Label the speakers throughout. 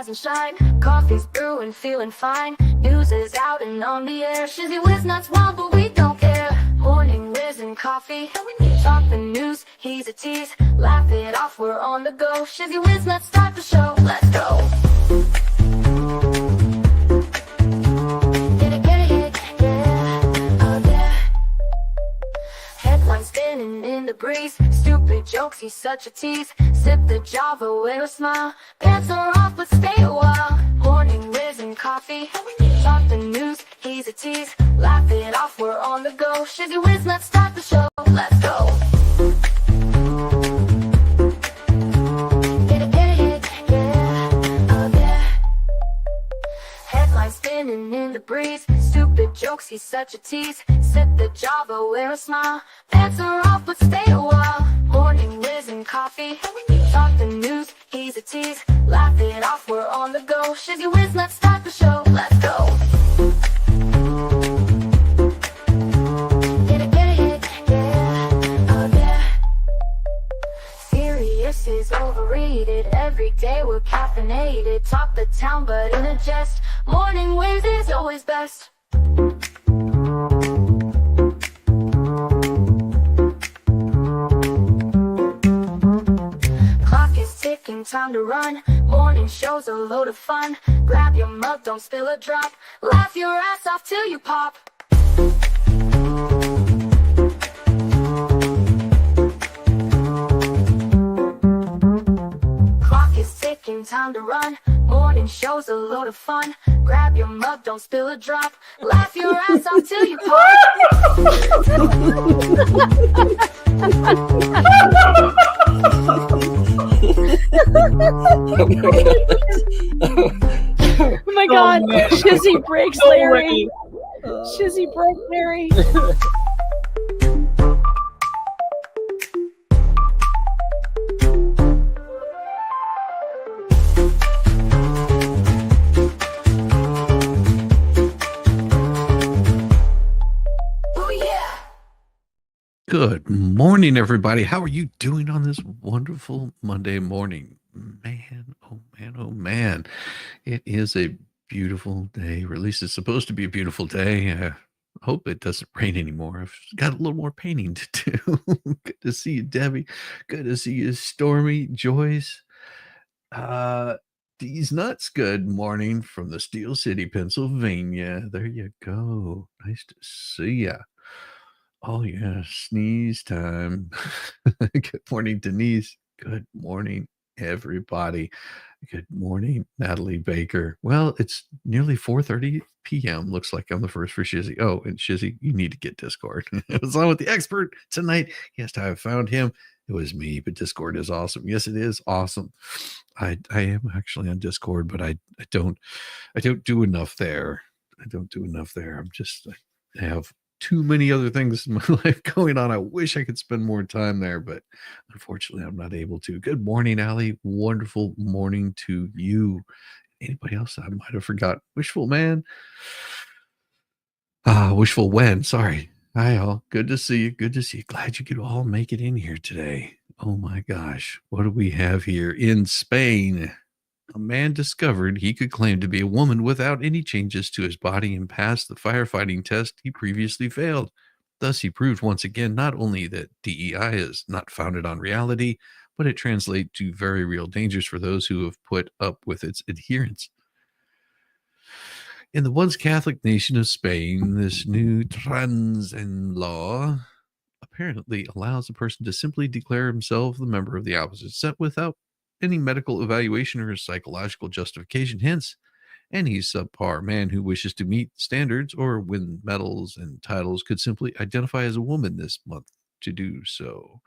Speaker 1: rise and shine. Coffee's brewing, feeling fine. News is out and on the air. Shizzy whiz nuts wild, but we don't care. Morning whiz and coffee. Talk the news, he's a tease. Laugh it off, we're on the go. Shizzy whiz nuts, start the show. Let's go. Spinning in the breeze, stupid jokes, he's such a tease. Sip the Java with a smile. Pants are off, but stay a while. Morning whiz and coffee. Talk the news, he's a tease. Laugh it off, we're on the go. Shizzy whiz, let's start the show. Let's go. Headlines spinning in the breeze, stupid jokes, he's such a tease. Sip the Java, wear a smile. Pants are off, but stay a while. Morning whiz and coffee. Talk the news, he's a tease. Laugh it off, we're on the go. Shizzy whiz, let's start the show. Let's go. Serious is overrated. Every day we're caffeinated. Talk the town, but in a jest. Morning whiz is always best. Time to run. Morning show's a load of fun. Grab your mug, don't spill a drop. Laugh your ass off till you pop. Clock is ticking, time to run. Morning show's a load of fun. Grab your mug, don't spill a drop. Laugh your ass off till you pop.
Speaker 2: Oh my god, Shizzy breaks Larry. Shizzy broke Larry.
Speaker 3: Good morning, everybody. How are you doing on this wonderful Monday morning? Man, oh man, oh man. It is a beautiful day, or at least it's supposed to be a beautiful day. I hope it doesn't rain anymore. I've got a little more painting to do. Good to see you, Debbie. Good to see you, Stormy, Joyce. These nuts, good morning from the Steel City, Pennsylvania. There you go. Nice to see ya. Oh, yeah, sneeze time. Good morning, Denise. Good morning, everybody. Good morning, Natalie Baker. Well, it's nearly 4:30 p.m. Looks like I'm the first for Shizzy. Oh, and Shizzy, you need to get Discord. I was on with the expert tonight. Yes, I have found him. It was me, but Discord is awesome. Yes, it is awesome. I am actually on Discord, but I don't do enough there. I don't do enough there. I have too many other things in my life going on. I wish I could spend more time there, but unfortunately I'm not able to. Good morning, Allie. Wonderful morning to you. Anybody else I might have forgot? Wishful man. Wishful when. Sorry. Hi all. Good to see you. Good to see you. Glad you could all make it in here today. Oh my gosh. What do we have here? In Spain, a man discovered he could claim to be a woman without any changes to his body and passed the firefighting test he previously failed. Thus, he proved once again not only that DEI is not founded on reality, but it translates to very real dangers for those who have put up with its adherence. In the once Catholic nation of Spain, this new trans law apparently allows a person to simply declare himself the member of the opposite sex without any medical evaluation or psychological justification. Hence, any subpar man who wishes to meet standards or win medals and titles could simply identify as a woman this month to do so.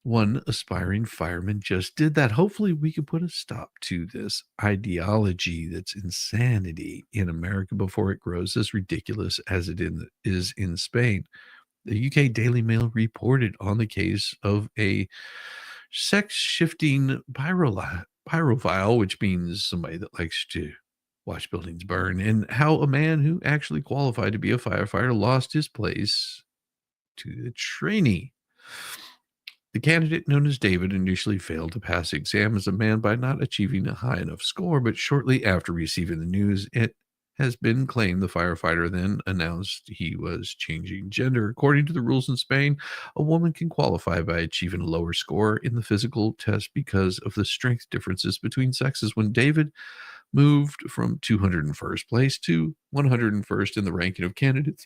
Speaker 3: One aspiring fireman just did that. Hopefully we can put a stop to this ideology that's insanity in America before it grows as ridiculous as it is in Spain. The UK Daily Mail reported on the case of a sex-shifting pyrophile, which means somebody that likes to watch buildings burn, and how a man who actually qualified to be a firefighter lost his place to the trainee. The candidate known as David initially failed to pass the exam as a man by not achieving a high enough score, but shortly after receiving the news, it has been claimed the firefighter then announced he was changing gender. According to the rules in Spain, a woman can qualify by achieving a lower score in the physical test because of the strength differences between sexes. When David moved from 201st place to 101st in the ranking of candidates,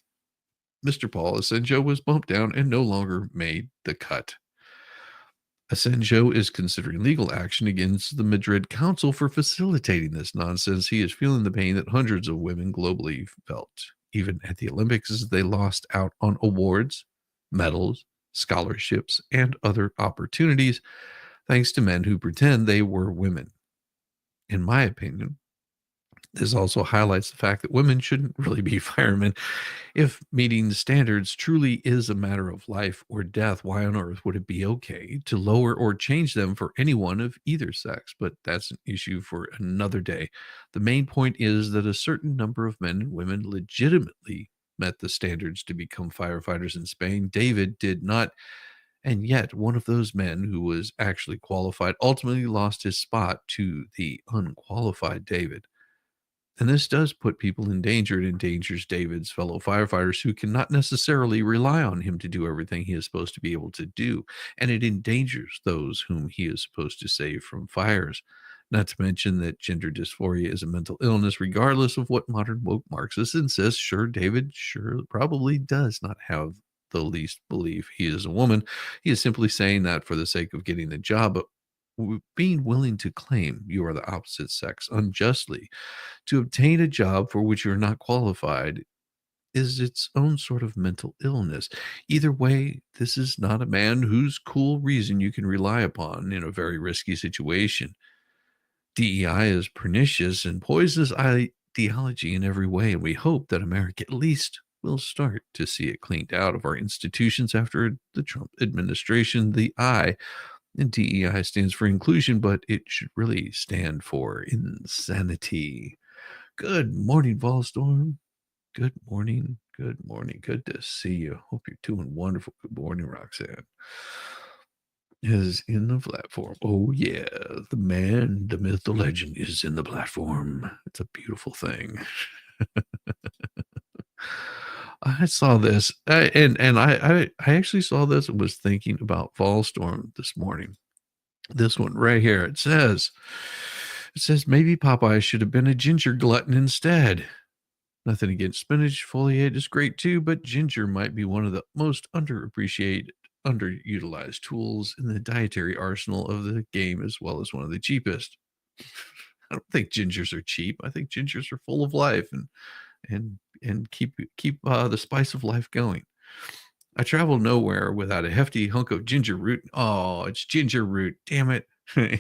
Speaker 3: Mr. Paul Asenjo was bumped down and no longer made the cut. Asenjo is considering legal action against the Madrid Council for facilitating this nonsense. He is feeling the pain that hundreds of women globally felt. Even at the Olympics, as they lost out on awards, medals, scholarships, and other opportunities thanks to men who pretend they were women. In my opinion, this also highlights the fact that women shouldn't really be firemen. If meeting the standards truly is a matter of life or death, why on earth would it be okay to lower or change them for anyone of either sex? But that's an issue for another day. The main point is that a certain number of men and women legitimately met the standards to become firefighters in Spain. David did not. And yet, one of those men who was actually qualified ultimately lost his spot to the unqualified David. And this does put people in danger. It endangers David's fellow firefighters who cannot necessarily rely on him to do everything he is supposed to be able to do. And it endangers those whom he is supposed to save from fires. Not to mention that gender dysphoria is a mental illness, regardless of what modern woke Marxists insist. Sure, David probably does not have the least belief he is a woman. He is simply saying that for the sake of getting the job. But being willing to claim you are the opposite sex unjustly to obtain a job for which you are not qualified is its own sort of mental illness. Either way, this is not a man whose cool reason you can rely upon in a very risky situation. DEI is pernicious and poisons ideology in every way, and we hope that America at least will start to see it cleaned out of our institutions after the Trump administration. The I in DEI stands for inclusion, but it should really stand for insanity. Good morning, Volstorm. Good morning. Good morning. Good to see you. Hope you're doing wonderful. Good morning, Roxanne. Is in the platform. Oh, yeah. The man, the myth, the legend is in the platform. It's a beautiful thing. I saw this, and I actually saw this and was thinking about Volstorm this morning. This one right here. It says maybe Popeye should have been a ginger glutton instead. Nothing against spinach, foliate is great too, but ginger might be one of the most underappreciated, underutilized tools in the dietary arsenal of the game, as well as one of the cheapest. I don't think gingers are cheap. I think gingers are full of life and keep the spice of life going. I travel nowhere without a hefty hunk of ginger root. Oh, it's ginger root. Damn it.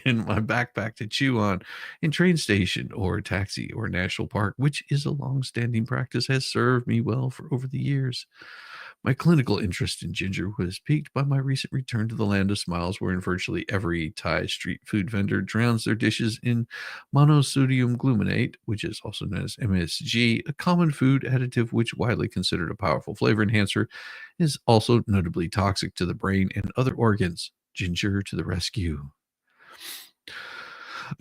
Speaker 3: In my backpack to chew on in train station or taxi or national park, which is a long-standing practice, has served me well for over the years. My clinical interest in ginger was piqued by my recent return to the land of smiles, wherein virtually every Thai street food vendor drowns their dishes in monosodium glutamate, which is also known as MSG, a common food additive which widely considered a powerful flavor enhancer, is also notably toxic to the brain and other organs. Ginger to the rescue.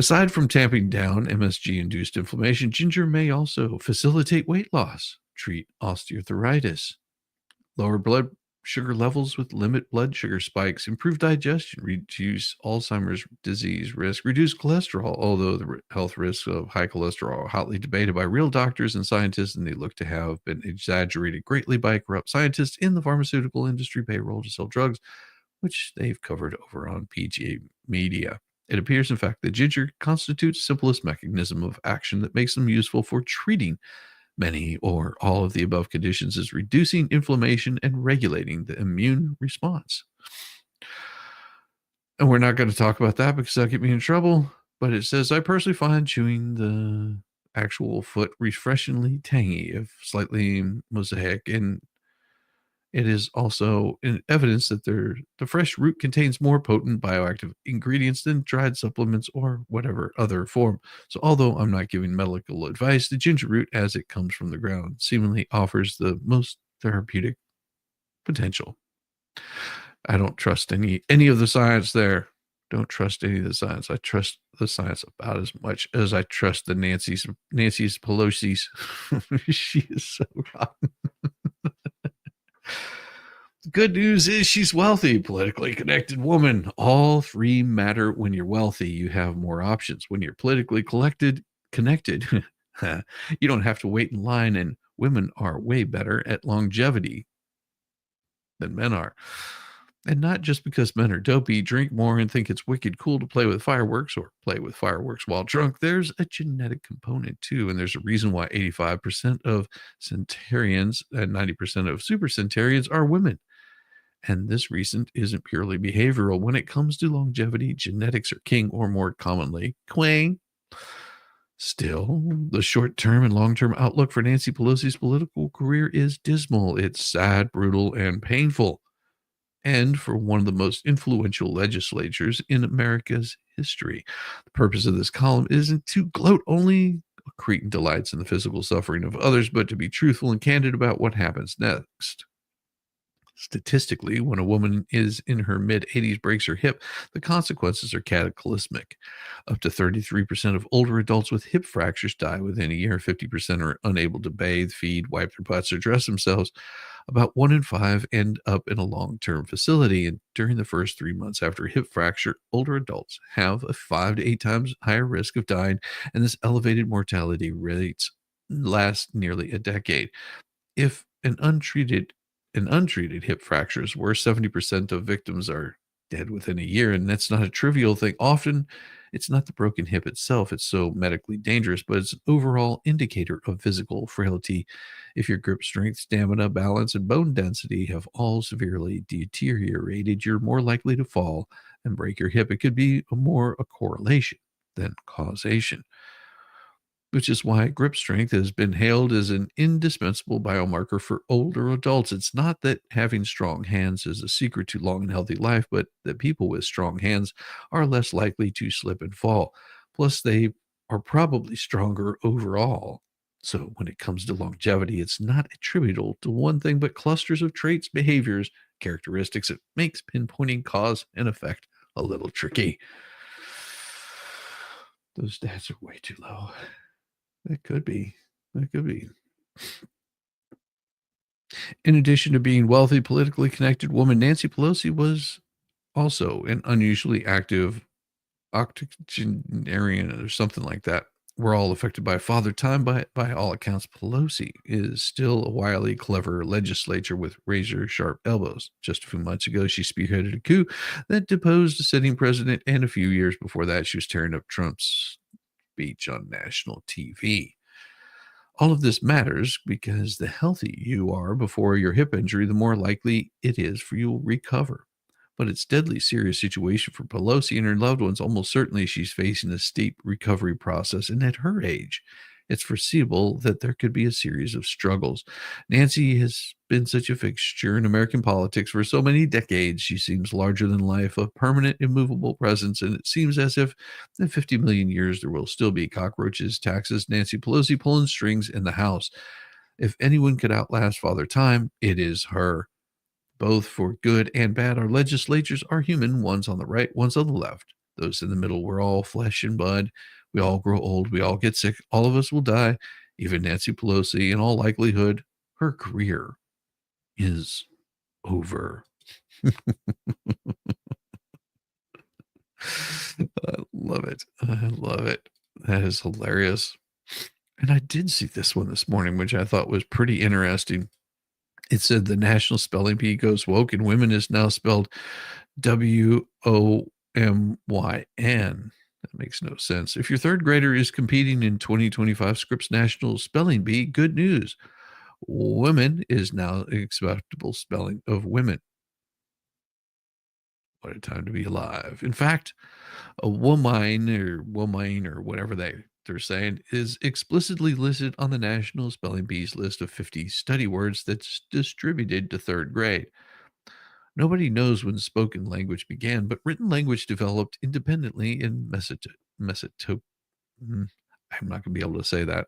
Speaker 3: Aside from tamping down MSG-induced inflammation, ginger may also facilitate weight loss, treat osteoarthritis, lower blood sugar levels with limit blood sugar spikes, improve digestion, reduce Alzheimer's disease risk, reduce cholesterol, although the health risks of high cholesterol are hotly debated by real doctors and scientists, and they look to have been exaggerated greatly by corrupt scientists in the pharmaceutical industry payroll to sell drugs, which they've covered over on PGA Media. It appears, in fact, that ginger constitutes the simplest mechanism of action that makes them useful for treating many or all of the above conditions, is reducing inflammation and regulating the immune response. And we're not going to talk about that because that'll get me in trouble. But it says, I personally find chewing the actual foot refreshingly tangy, if slightly mosaic, and it is also evidence that the fresh root contains more potent bioactive ingredients than dried supplements or whatever other form. So although I'm not giving medical advice, the ginger root, as it comes from the ground, seemingly offers the most therapeutic potential. I don't trust any of the science there. Don't trust any of the science. I trust the science about as much as I trust the Nancy's Pelosi's. She is so rotten. Good news is she's wealthy, politically connected woman. All three matter when you're wealthy. You have more options. When you're politically connected, you don't have to wait in line, and women are way better at longevity than men are. And not just because men are dopey, drink more, and think it's wicked cool to play with fireworks or play with fireworks while drunk. There's a genetic component too. And there's a reason why 85% of centurions and 90% of super centurions are women. And this reason isn't purely behavioral. When it comes to longevity, genetics are king, or more commonly, queen. Still, the short term and long term outlook for Nancy Pelosi's political career is dismal. It's sad, brutal, and painful. And for one of the most influential legislatures in America's history. The purpose of this column isn't to gloat only Cretan delights in the physical suffering of others, but to be truthful and candid about what happens next. Statistically, when a woman is in her mid 80s breaks her hip, the consequences are cataclysmic. Up to 33% of older adults with hip fractures die within a year. 50% are unable to bathe, feed, wipe their butts, or dress themselves. About 1 in 5 end up in a long-term facility. And during the first 3 months after a hip fracture, older adults have a 5 to 8 times higher risk of dying, and this elevated mortality rates last nearly a decade. If an untreated hip fracture is worse, 70% of victims are dead within a year, and that's not a trivial thing. Often, it's not the broken hip itself, it's so medically dangerous, but it's an overall indicator of physical frailty. If your grip strength, stamina, balance, and bone density have all severely deteriorated, you're more likely to fall and break your hip. It could be more a correlation than causation, which is why grip strength has been hailed as an indispensable biomarker for older adults. It's not that having strong hands is a secret to long and healthy life, but that people with strong hands are less likely to slip and fall. Plus, they are probably stronger overall. So, when it comes to longevity, it's not attributable to one thing, but clusters of traits, behaviors, characteristics. It makes pinpointing cause and effect a little tricky. Those stats are way too low. That could be. That could be. In addition to being wealthy, politically connected woman, Nancy Pelosi was also an unusually active octogenarian or something like that. We're all affected by Father Time. By all accounts, Pelosi is still a wily, clever legislator with razor-sharp elbows. Just a few months ago, she spearheaded a coup that deposed a sitting president, and a few years before that, she was tearing up Trump's speech on national TV. All of this matters because the healthier you are before your hip injury, the more likely it is for you to recover. But it's a deadly serious situation for Pelosi and her loved ones. Almost certainly she's facing a steep recovery process, and at her age, it's foreseeable that there could be a series of struggles. Nancy has been such a fixture in American politics for so many decades. She seems larger than life, a permanent, immovable presence, and it seems as if in 50 million years there will still be cockroaches, taxes, Nancy Pelosi pulling strings in the House. If anyone could outlast Father Time, it is her. Both for good and bad, our legislatures are human, one's on the right, one's on the left. Those in the middle, we're all flesh and blood. We all grow old. We all get sick. All of us will die. Even Nancy Pelosi, in all likelihood, her career is over. I love it. I love it. That is hilarious. And I did see this one this morning, which I thought was pretty interesting. It said the National Spelling Bee goes woke, and women is now spelled WOMYN. That makes no sense. If your third grader is competing in 2025 Scripps National Spelling Bee, good news. Women is now an acceptable spelling of women. What a time to be alive. In fact, a woman or whatever they're saying is explicitly listed on the National Spelling Bee's list of 50 study words that's distributed to third grade. Nobody knows when spoken language began, but written language developed independently in I'm not going to be able to say that.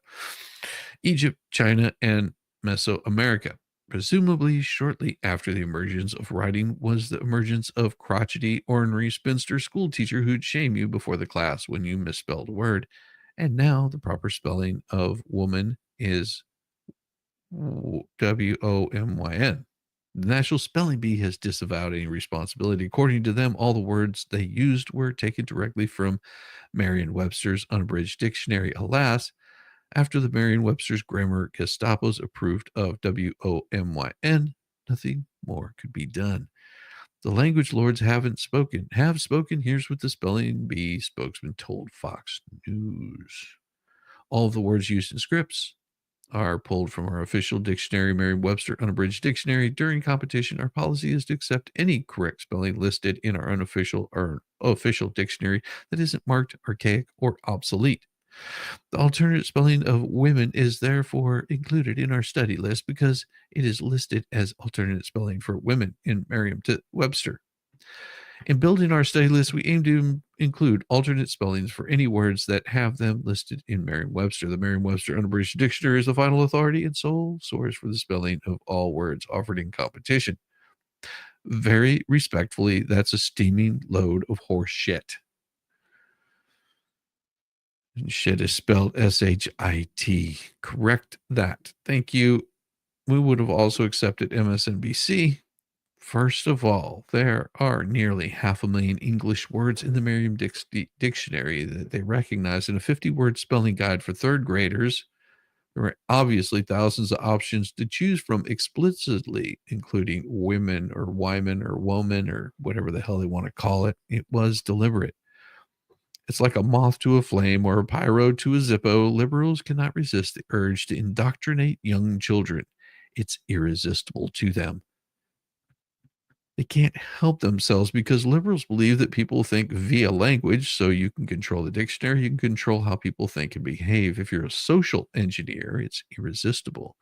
Speaker 3: Egypt, China, and Mesoamerica. Presumably, shortly after the emergence of writing was the emergence of crotchety, ornery spinster schoolteacher who'd shame you before the class when you misspelled a word. And now the proper spelling of woman is WOMYN. The National Spelling Bee has disavowed any responsibility. According to them, all the words they used were taken directly from Merriam-Webster's unabridged dictionary. Alas, after the Merriam-Webster's grammar Gestapos approved of WOMYN, nothing more could be done. The language lords have spoken. Here's what the spelling bee spokesman told Fox News. All of the words used in scripts are pulled from our official dictionary, Merriam-Webster unabridged dictionary. During competition, our policy is to accept any correct spelling listed in our unofficial or official dictionary that isn't marked archaic or obsolete. The alternate spelling of women is therefore included in our study list because it is listed as alternate spelling for women in Merriam-Webster. In building our study list, we aim to include alternate spellings for any words that have them listed in Merriam-Webster. The Merriam-Webster Unabridged Dictionary is the final authority and sole source for the spelling of all words offered in competition. Very respectfully, that's a steaming load of horse shit. Shit is spelled S-H-I-T. Correct that. Thank you. We would have also accepted MSNBC. First of all, there are nearly 500,000 English words in the Merriam Dictionary that they recognize in a 50-word spelling guide for third graders. There are obviously thousands of options to choose from explicitly, including women or wyman or woman or whatever the hell they want to call it. It was deliberate. It's like a moth to a flame or a pyro to a Zippo. Liberals cannot resist the urge to indoctrinate young children. It's irresistible to them. They can't help themselves because liberals believe that people think via language, so you can control the dictionary, you can control how people think and behave. If you're a social engineer, it's irresistible.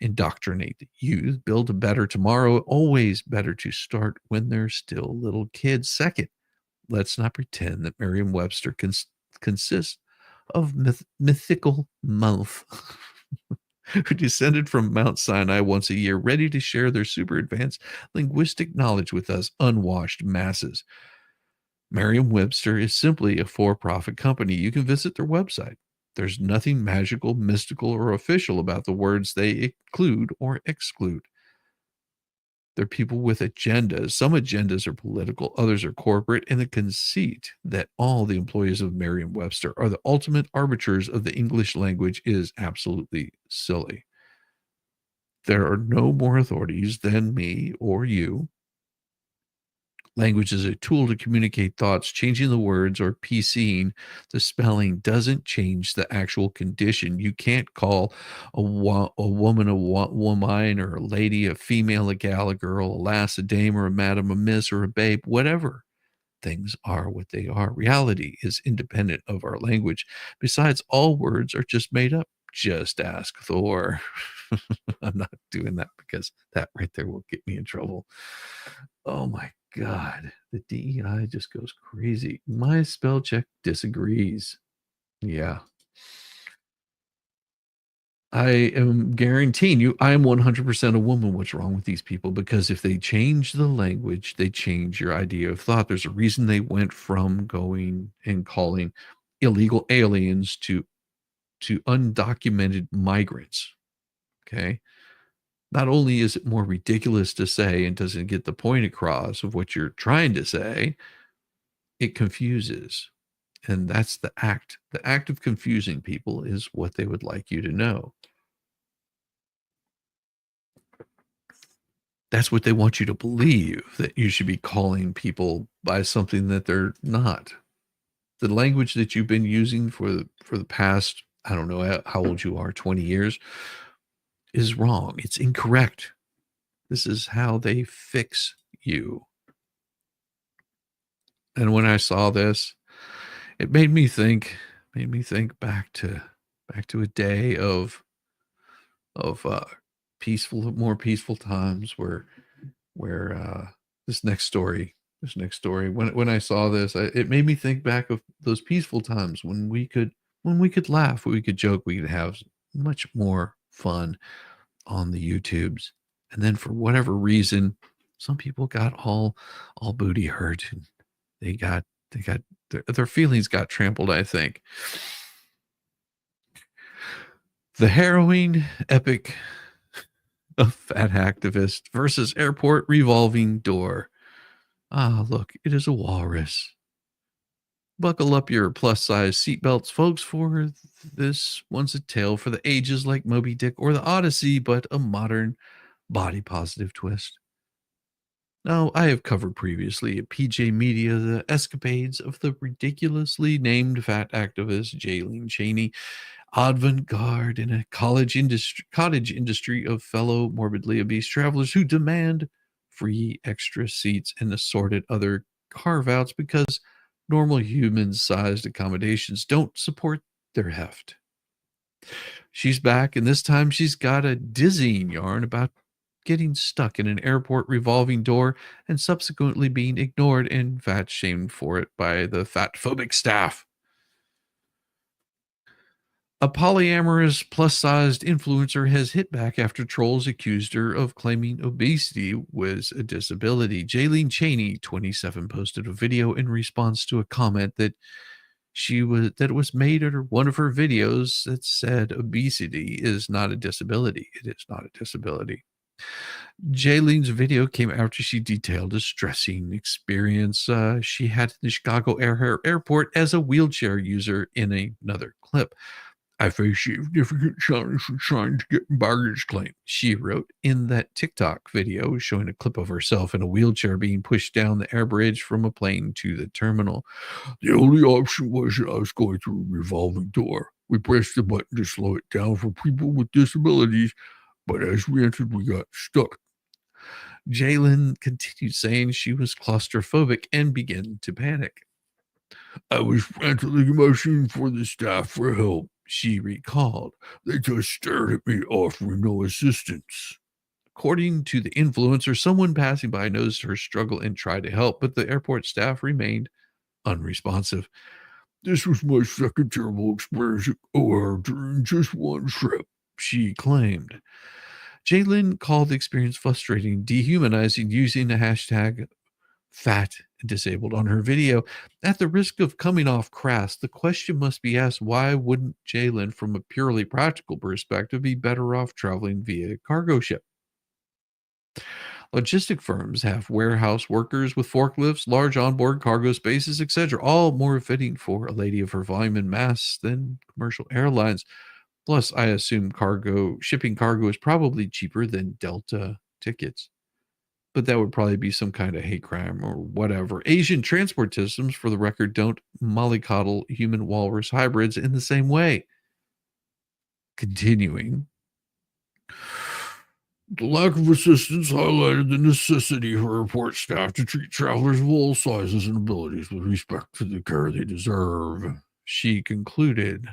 Speaker 3: Indoctrinate the youth, build a better tomorrow, always better to start when they're still little kids. Second, let's not pretend that Merriam-Webster consists of mythical mouth who descended from Mount Sinai once a year, ready to share their super advanced linguistic knowledge with us unwashed masses. Merriam-Webster is simply a for-profit company. You can visit their website. There's nothing magical, mystical, or official about the words they include or exclude. They're people with agendas. Some agendas are political, others are corporate, and the conceit that all the employees of Merriam-Webster are the ultimate arbiters of the English language is absolutely silly. There are no more authorities than me or you. Language is a tool to communicate thoughts. Changing the words or PCing the spelling doesn't change the actual condition. You can't call a woman a woman, or a lady a female, a gal a girl, a lass a dame, or a madam a miss, or a babe, whatever. Things are what they are. Reality is independent of our language. Besides, all words are just made up. Just ask Thor. I'm not doing that because that right there will get me in trouble. Oh my God. The DEI just goes crazy. My spell check disagrees. Yeah. I am guaranteeing you, I am 100% a woman. What's wrong with these people? Because if they change the language, they change your idea of thought. There's a reason they went from going and calling illegal aliens to undocumented migrants. Okay. Not only is it more ridiculous to say and doesn't get the point across of what you're trying to say, it confuses. And that's the act. The act of confusing people is what they would like you to know. That's what they want you to believe, that you should be calling people by something that they're not. The language that you've been using for the past, I don't know how old you are, 20 years, is wrong. It's incorrect. This is how they fix you. And when I saw this, it made me think back to a day of more peaceful times where this next story, when I saw this, it made me think back of those peaceful times when we could laugh, we could joke, we could have much more fun on the YouTubes. And then for whatever reason, some people got all booty hurt, and they got their feelings got trampled, I think. The harrowing epic of fat activist versus airport revolving door. Ah, look, it is a walrus. Buckle up your plus size seatbelts, folks, for this one's a tale for the ages like Moby Dick or the Odyssey, but a modern body positive twist. Now, I have covered previously at PJ Media the escapades of the ridiculously named fat activist Jaylene Cheney, avant-garde in a cottage industry of fellow morbidly obese travelers who demand free extra seats and assorted other carve-outs because normal human-sized accommodations don't support their heft. She's back, and this time she's got a dizzying yarn about getting stuck in an airport revolving door and subsequently being ignored and fat shamed for it by the fat phobic staff. A polyamorous plus-sized influencer has hit back after trolls accused her of claiming obesity was a disability. Jaylene Cheney, 27, posted a video in response to a comment that it was made under one of her videos that said obesity is not a disability. It is not a disability. Jaylene's video came after she detailed a stressing experience she had in the Chicago airport as a wheelchair user in another clip. I face significant challenge in trying to get baggage claim, she wrote in that TikTok video showing a clip of herself in a wheelchair being pushed down the air bridge from a plane to the terminal. The only option was that I was going through a revolving door. We pressed the button to slow it down for people with disabilities, but as we entered, we got stuck. Jaylene continued saying she was claustrophobic and began to panic. I was frantically motioning for the staff for help, she recalled. They just stared at me, offering no assistance. According to the influencer, someone passing by noticed her struggle and tried to help, but the airport staff remained unresponsive. This was my second terrible experience at OR during just one trip, she claimed. Jalen called the experience frustrating, dehumanizing, using the hashtag fat and disabled on her video. At the risk of coming off crass, the question must be asked, why wouldn't Jalen, from a purely practical perspective, be better off traveling via cargo ship? Logistic firms have warehouse workers with forklifts, large onboard cargo spaces, etc., all more fitting for a lady of her volume and mass than commercial airlines. Plus, I assume shipping cargo is probably cheaper than Delta tickets. But that would probably be some kind of hate crime or whatever. Asian transport systems, for the record, don't mollycoddle human walrus hybrids in the same way. Continuing. The lack of assistance highlighted the necessity for airport staff to treat travelers of all sizes and abilities with respect to the care they deserve, she concluded.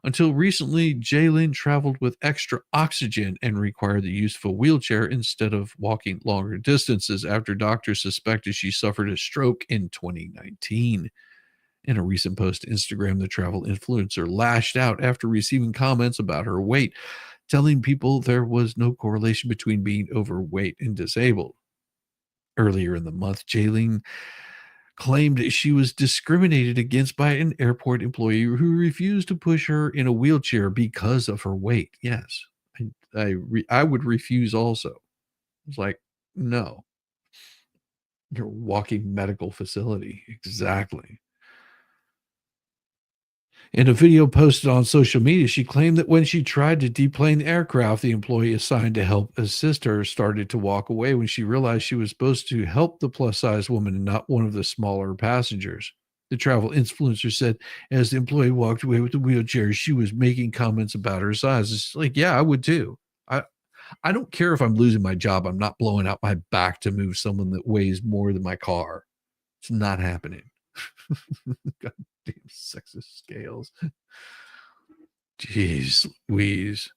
Speaker 3: Until recently, Jaylin traveled with extra oxygen and required the use of a wheelchair instead of walking longer distances after doctors suspected she suffered a stroke in 2019. In a recent post to Instagram, the travel influencer lashed out after receiving comments about her weight, telling people there was no correlation between being overweight and disabled. Earlier in the month, Jaylene claimed she was discriminated against by an airport employee who refused to push her in a wheelchair because of her weight. Yes, I would refuse also. It's like, no, you're a walking medical facility. Exactly. In a video posted on social media, she claimed that when she tried to deplane the aircraft, the employee assigned to help assist her started to walk away when she realized she was supposed to help the plus-size woman and not one of the smaller passengers. The travel influencer said as the employee walked away with the wheelchair, she was making comments about her size. It's like, yeah, I would too. I don't care if I'm losing my job. I'm not blowing out my back to move someone that weighs more than my car. It's not happening. God damn sexist scales. Jeez Louise.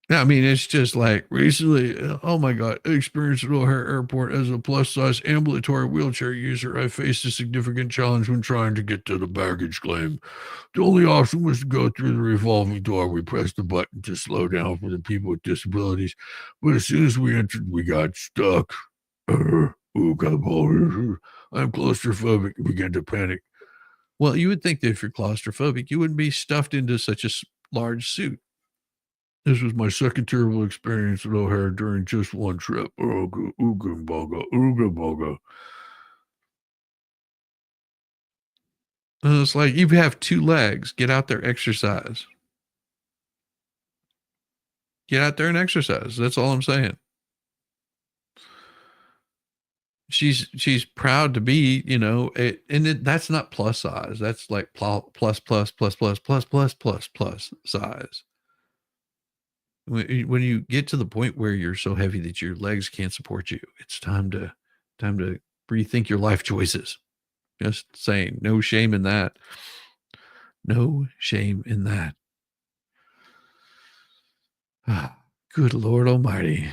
Speaker 3: I mean, it's just like recently, oh my God, experienced at O'Hare Airport as a plus size ambulatory wheelchair user. I faced a significant challenge when trying to get to the baggage claim. The only option was to go through the revolving door. We pressed the button to slow down for the people with disabilities. But as soon as we entered, we got stuck. I'm claustrophobic and began to panic. Well, you would think that if you're claustrophobic, you wouldn't be stuffed into such a large suit. This was my second terrible experience at O'Hare during just one trip. Ooga, ooga, boga, ooga, boga. And it's like, you have two legs. Get out there, exercise. Get out there and exercise. That's all I'm saying. She's proud to be, that's not plus size. That's like plus size. When you get to the point where you're so heavy that your legs can't support you, it's time to rethink your life choices. Just saying, no shame in that. No shame in that. Good Lord Almighty.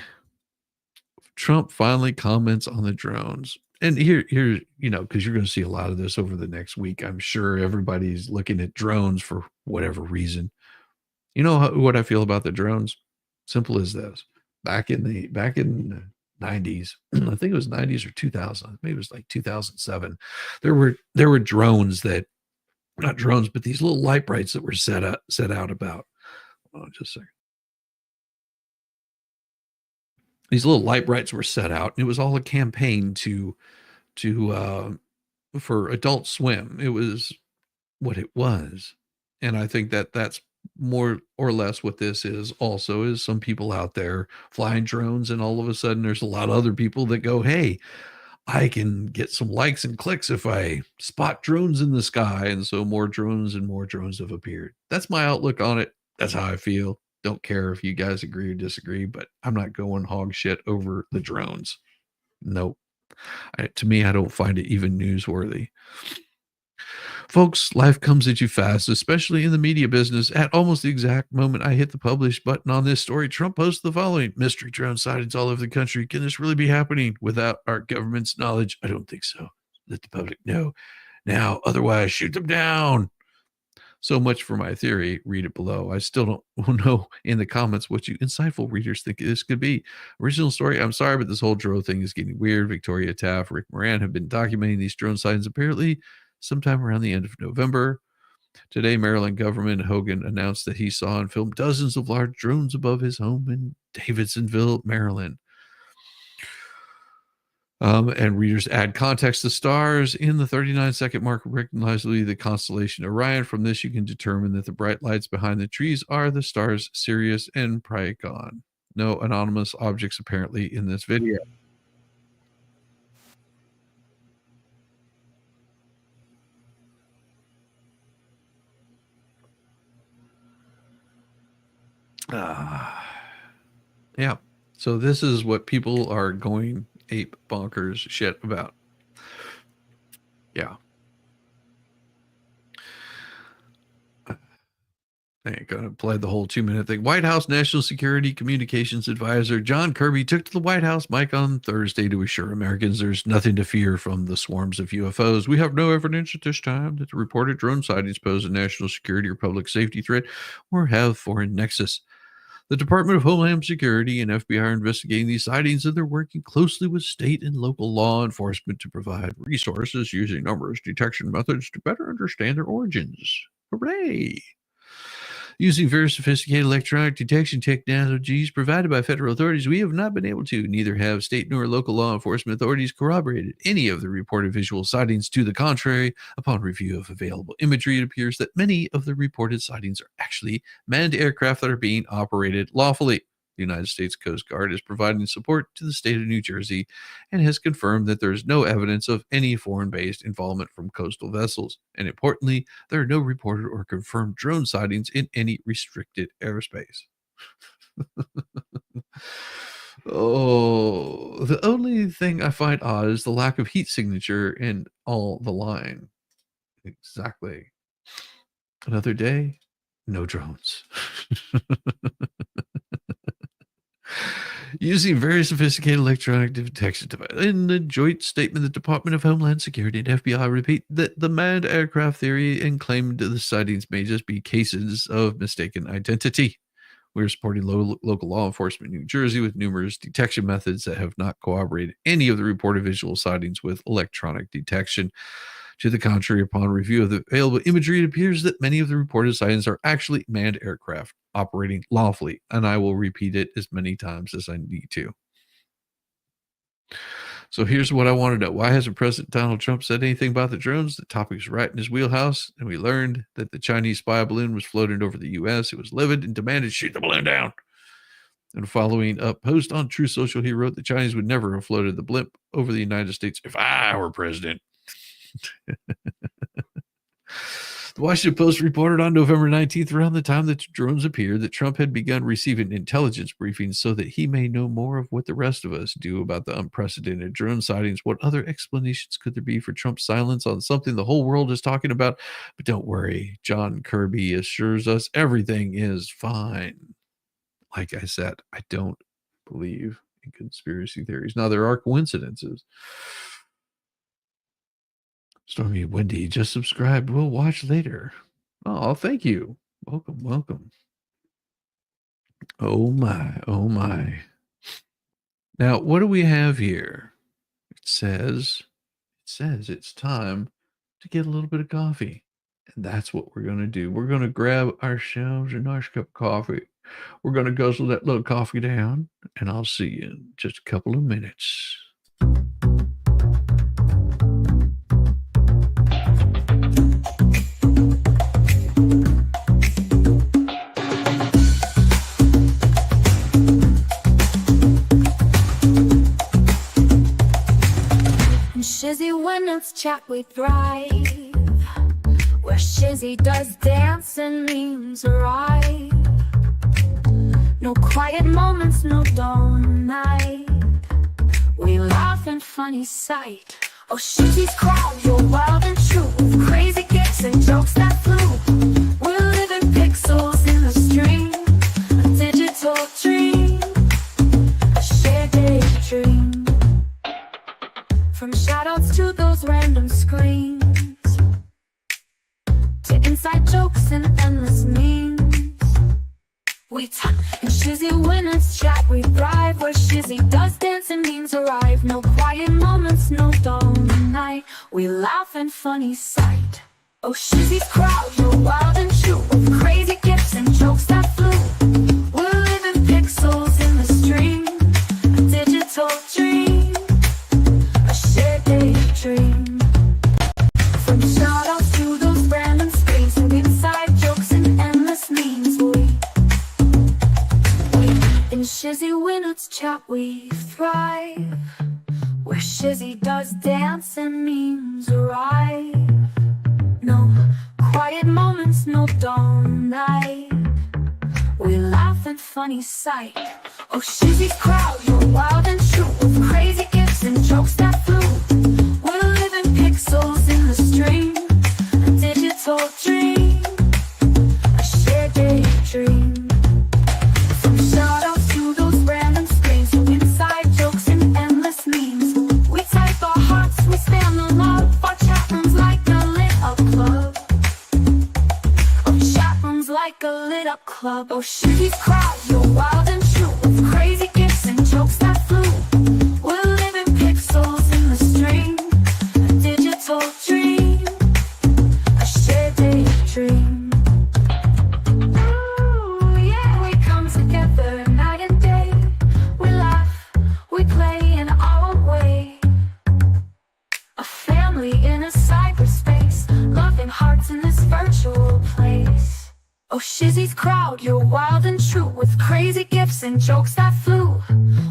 Speaker 3: Trump finally comments on the drones. And here, because you're going to see a lot of this over the next week. I'm sure everybody's looking at drones for whatever reason. You know what I feel about the drones? Simple as this. Back in the 90s, I think it was 90s or 2000, maybe it was like 2007. There were drones that, not drones, but these little light brights that were set out about. Oh, just a second. These little light brights were set out. And it was all a campaign for Adult Swim. It was what it was. And I think that that's more or less what this is also, is some people out there flying drones, and all of a sudden there's a lot of other people that go, hey, I can get some likes and clicks if I spot drones in the sky. And so more drones have appeared. That's my outlook on it. That's how I feel. Don't care if you guys agree or disagree, but I'm not going hog shit over the drones. Nope. To me, I don't find it even newsworthy. Folks, life comes at you fast, especially in the media business. At almost the exact moment I hit the publish button on this story, Trump posts the following: mystery drone sightings all over the country. Can this really be happening without our government's knowledge? I don't think so. Let the public know now. Otherwise, shoot them down. So much for my theory. Read it below. I still don't know in the comments what you insightful readers think this could be. Original story. I'm sorry, but this whole drone thing is getting weird. Victoria Taft, Rick Moran have been documenting these drone sightings apparently sometime around the end of November. Today, Maryland Governor Hogan announced that he saw and filmed dozens of large drones above his home in Davidsonville, Maryland. And readers add context to stars in the 39-second mark, recognizably the constellation Orion. From this, you can determine that the bright lights behind the trees are the stars Sirius and Pricon. No anonymous objects apparently in this video. Yeah. So this is what people are going ape bonkers shit about. Yeah. I ain't gonna play the whole 2-minute thing. White House National Security Communications Advisor John Kirby took to the White House mic on Thursday to assure Americans there's nothing to fear from the swarms of UFOs. We have no evidence at this time that the reported drone sightings pose a national security or public safety threat or have foreign nexus. The Department of Homeland Security and FBI are investigating these sightings, and they're working closely with state and local law enforcement to provide resources using numerous detection methods to better understand their origins. Hooray! Using very sophisticated electronic detection technologies provided by federal authorities, we have not been able to, neither have state nor local law enforcement authorities corroborated any of the reported visual sightings. To the contrary, upon review of available imagery, it appears that many of the reported sightings are actually manned aircraft that are being operated lawfully. The United States Coast Guard is providing support to the state of New Jersey and has confirmed that there is no evidence of any foreign-based involvement from coastal vessels. And importantly, there are no reported or confirmed drone sightings in any restricted airspace. Oh, the only thing I find odd is the lack of heat signature in all the line. Exactly. Another day, no drones. Using very sophisticated electronic detection devices. In the joint statement, the Department of Homeland Security and FBI repeat that the manned aircraft theory and claimed the sightings may just be cases of mistaken identity. We're supporting local law enforcement in New Jersey with numerous detection methods that have not corroborated any of the reported visual sightings with electronic detection. To the contrary, upon review of the available imagery, it appears that many of the reported sightings are actually manned aircraft operating lawfully, and I will repeat it as many times as I need to. So here's what I want to know. Why hasn't President Donald Trump said anything about the drones? The topic is right in his wheelhouse, and we learned that the Chinese spy balloon was floating over the U.S. It was livid and demanded shoot the balloon down. And following up post on True Social, he wrote the Chinese would never have floated the blimp over the United States if I were president. The Washington Post reported on November 19th, around the time that drones appeared, that Trump had begun receiving intelligence briefings so that he may know more of what the rest of us do about the unprecedented drone sightings. What other explanations could there be for Trump's silence on something the whole world is talking about? But don't worry, John Kirby assures us everything is fine. Like I said, I don't believe in conspiracy theories. Now, there are coincidences. Stormy Wendy just subscribed. We'll watch later. Oh, thank you. Welcome. Oh my. Now, what do we have here? It says it's time to get a little bit of coffee. And that's what we're going to do. We're going to grab ourselves a nice cup of coffee. We're going to guzzle that little coffee down, and I'll see you in just a couple of minutes.
Speaker 1: Shizzy, when it's chat we thrive, where Shizzy does dance and memes arrive. No quiet moments, no dull night. We laugh and funny sight. Oh, Shizzy's crowd, you're wild and true, with crazy gifts and jokes that flew. We're living pixels in the stream, a digital dream, a shared daydream. From shoutouts to those random screams, to inside jokes and endless memes. We talk and Shizzy, when it's chat we thrive, where Shizzy does dance and memes arrive. No quiet moments, no dull night. We laugh and funny sight. Oh, Shizzy's crowd, you're wild and true, with crazy gifts and jokes that flew. We're living pixels in the stream, a digital dream, daydream. From shoutouts to those random screens, and inside jokes and endless memes. We in Shizzy, when it's chat we thrive, where Shizzy does dance and memes arrive. No quiet moments, no dull night. We laugh and funny sight. Oh, Shizzy's crowd, you're wild and true, with crazy gifts and jokes that flew. We're living pixels in the stream, a digital dream, a shared daydream. From shoutouts to those random screens, to inside jokes and endless memes. We type our hearts, we spam the love. Our chat rooms like a lit up club. Our chat rooms like a lit up club. Oh, Shizzy's crowd, you're wild and true, with crazy gifts and jokes that flew. We're living pixels in the stream, a digital dream, a shared daydream. Ooh, yeah, we come together night and day. We laugh, we play in our own way. A family in a cyberspace, loving hearts in this virtual place. Oh, Shizzy's crowd, you're wild and true, with crazy gifts and jokes that flew.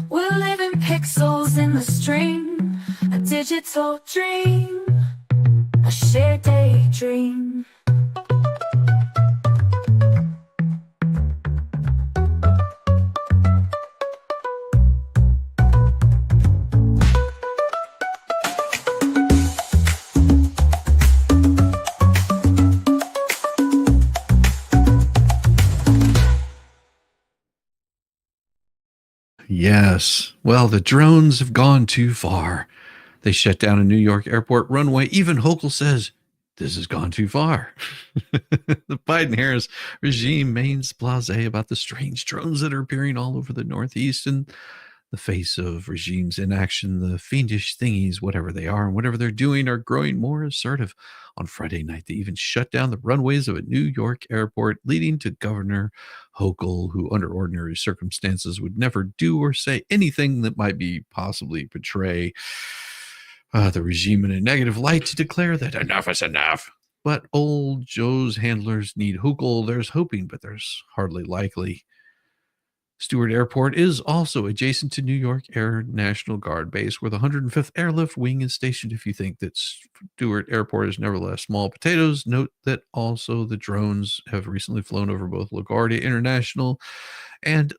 Speaker 1: We're living pixels in the stream, a digital dream, a shared daydream.
Speaker 3: Yes. Well, the drones have gone too far. They shut down a New York airport runway. Even Hochul says this has gone too far. The Biden Harris regime remains blasé about the strange drones that are appearing all over the Northeast. And the face of regime's inaction, the fiendish thingies, whatever they are and whatever they're doing, are growing more assertive. On Friday night, they even shut down the runways of a New York airport, leading to Governor Hochul, who under ordinary circumstances would never do or say anything that might be possibly portray the regime in a negative light, to declare that enough is enough. But old Joe's handlers need Hochul. There's hoping, but there's hardly likely. Stewart Airport is also adjacent to New York Air National Guard Base, where the 105th Airlift Wing is stationed. If you think that Stewart Airport is nevertheless small potatoes, note that also the drones have recently flown over both LaGuardia International and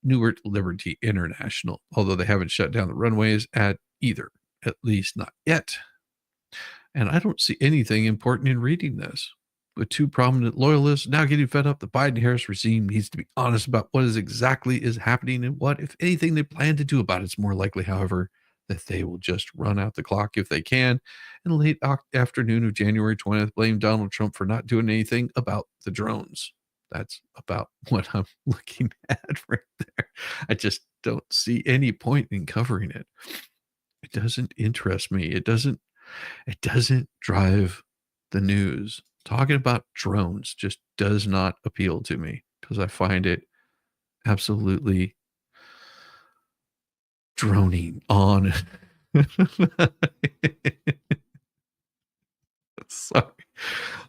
Speaker 3: Newark Liberty International, although they haven't shut down the runways at either, at least not yet. And I don't see anything important in reading this. With two prominent loyalists now getting fed up, the Biden-Harris regime needs to be honest about what exactly is happening and what, if anything, they plan to do about it. It's more likely, however, that they will just run out the clock if they can. In the late afternoon of January 20th, blame Donald Trump for not doing anything about the drones. That's about what I'm looking at right there. I just don't see any point in covering it. It doesn't interest me. It doesn't drive the news. Talking about drones just does not appeal to me because I find it absolutely droning on. Sorry.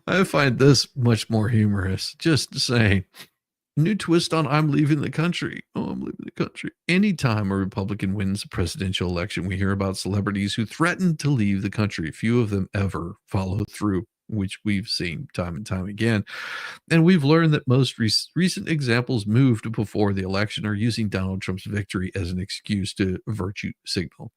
Speaker 3: I find this much more humorous. Just saying. New twist on I'm leaving the country. Oh, I'm leaving the country. Anytime a Republican wins a presidential election, we hear about celebrities who threaten to leave the country. Few of them ever follow through, which we've seen time and time again. And we've learned that most recent examples moved before the election are using Donald Trump's victory as an excuse to virtue signal.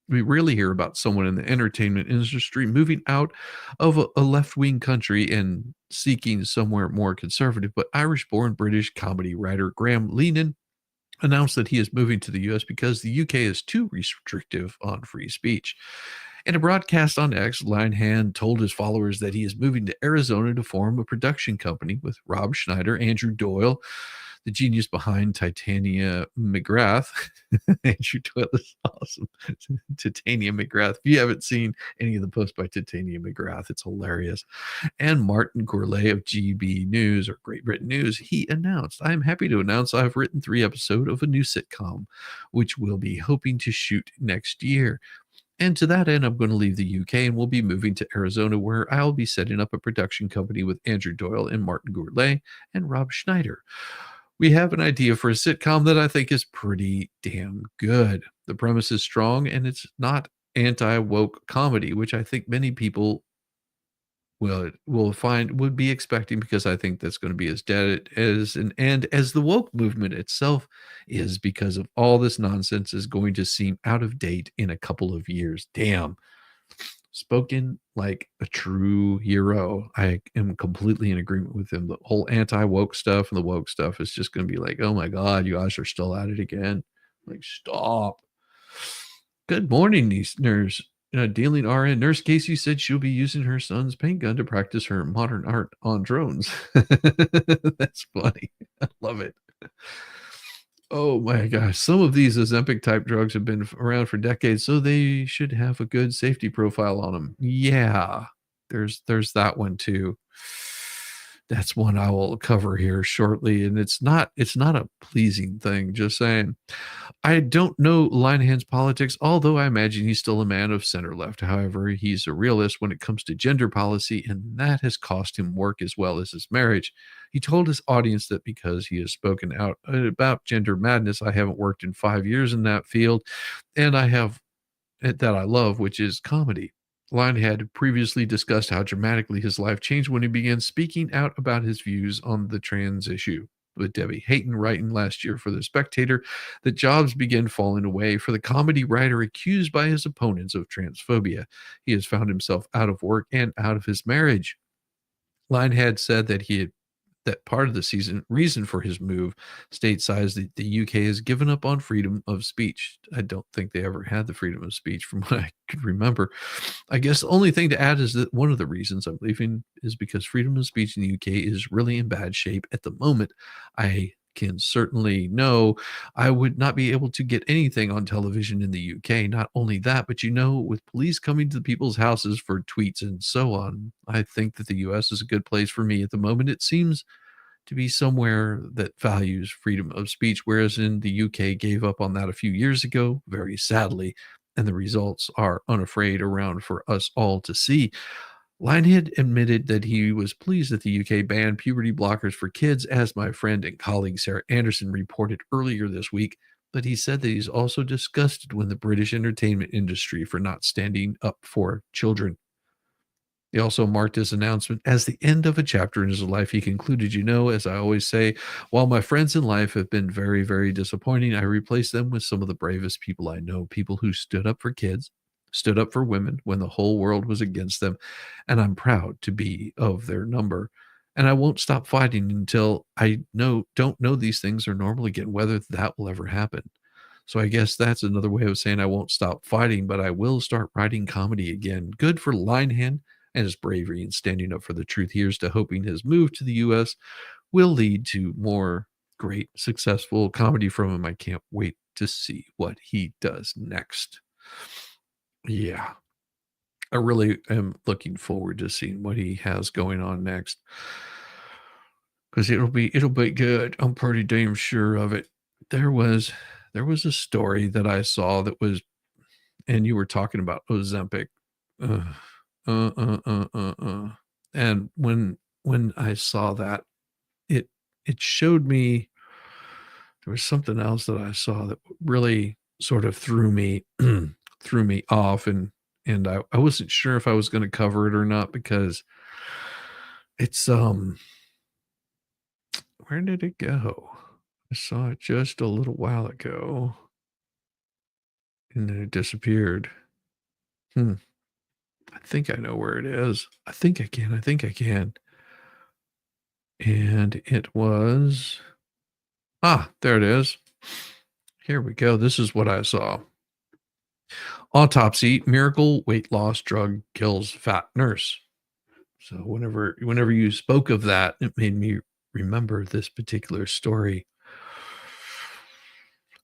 Speaker 3: We rarely hear about someone in the entertainment industry moving out of a left-wing country and seeking somewhere more conservative, but Irish-born British comedy writer Graham Leenan announced that he is moving to the U.S. because the U.K. is too restrictive on free speech. In a broadcast on X, Linehan told his followers that he is moving to Arizona to form a production company with Rob Schneider, Andrew Doyle, the genius behind Titania McGrath. Andrew Doyle is awesome. Titania McGrath. If you haven't seen any of the posts by Titania McGrath, it's hilarious. And Martin Gourlay of GB News or Great Britain News, he announced, I'm happy to announce I've written 3 episodes of a new sitcom, which we'll be hoping to shoot next year. And to that end, I'm going to leave the UK and we'll be moving to Arizona, where I'll be setting up a production company with Andrew Doyle and Martin Gourlay and Rob Schneider. We have an idea for a sitcom that I think is pretty damn good. The premise is strong and it's not anti-woke comedy, which I think many people would be expecting, because I think that's going to be as dead as an end as the woke movement itself is, because of all this nonsense is going to seem out of date in a couple of years. Damn. Spoken like a true hero. I am completely in agreement with him. The whole anti-woke stuff and the woke stuff is just going to be like, oh my God, you guys are still at it again. Like, stop. Good morning, nurse. Dealing RN. Nurse Casey said she'll be using her son's paint gun to practice her modern art on drones. That's funny. I love it. Oh my gosh. Some of these Ozempic type drugs have been around for decades, so they should have a good safety profile on them. Yeah, there's that one too. That's one I will cover here shortly, and it's not a pleasing thing, just saying. I don't know Linehan's politics, although I imagine he's still a man of center left. However, he's a realist when it comes to gender policy, and that has cost him work as well as his marriage. He told his audience that because he has spoken out about gender madness, I haven't worked in 5 years in that field, and I have that I love, which is comedy. Line had previously discussed how dramatically his life changed when he began speaking out about his views on the trans issue, with Debbie Hayton writing last year for The Spectator that jobs began falling away for the comedy writer accused by his opponents of transphobia. He has found himself out of work and out of his marriage. Line had said that that part of the reason for his move stateside that the UK has given up on freedom of speech. I don't think they ever had the freedom of speech from what I could remember. I guess the only thing to add is that one of the reasons I'm leaving is because freedom of speech in the UK is really in bad shape at the moment. I can certainly know I would not be able to get anything on television in the UK. Not only that, but with police coming to people's houses for tweets and so on, I think that the US is a good place for me at the moment. It seems to be somewhere that values freedom of speech, whereas in the UK gave up on that a few years ago, very sadly, and the results are unafraid around for us all to see. Linehead admitted that he was pleased that the UK banned puberty blockers for kids, as my friend and colleague Sarah Anderson reported earlier this week. But he said that he's also disgusted when the British entertainment industry for not standing up for children. He also marked his announcement as the end of a chapter in his life. He concluded, as I always say, while my friends in life have been very, very disappointing, I replaced them with some of the bravest people I know, people who stood up for kids, stood up for women when the whole world was against them, and I'm proud to be of their number. And I won't stop fighting until I don't know these things are normal again, whether that will ever happen. So I guess that's another way of saying I won't stop fighting, but I will start writing comedy again. Good for Linehan and his bravery in standing up for the truth. Here's to hoping his move to the US will lead to more great, successful comedy from him. I can't wait to see what he does next. Yeah, I really am looking forward to seeing what he has going on next, because it'll be good. I'm pretty damn sure of it. There was a story that I saw that was, and you were talking about Ozempic. Uh, uh, uh, uh, uh, uh. And when I saw that, it it showed me there was something else that I saw that really sort of threw me threw me off, and I wasn't sure if I was going to cover it or not, because it's where did it go? I saw it just a little while ago and then it disappeared. Hmm. I think I know where it is. I think I can. I think I can. And it was, there it is. Here we go. This is what I saw. Autopsy: miracle weight loss drug kills fat nurse. So whenever you spoke of that, it made me remember this particular story.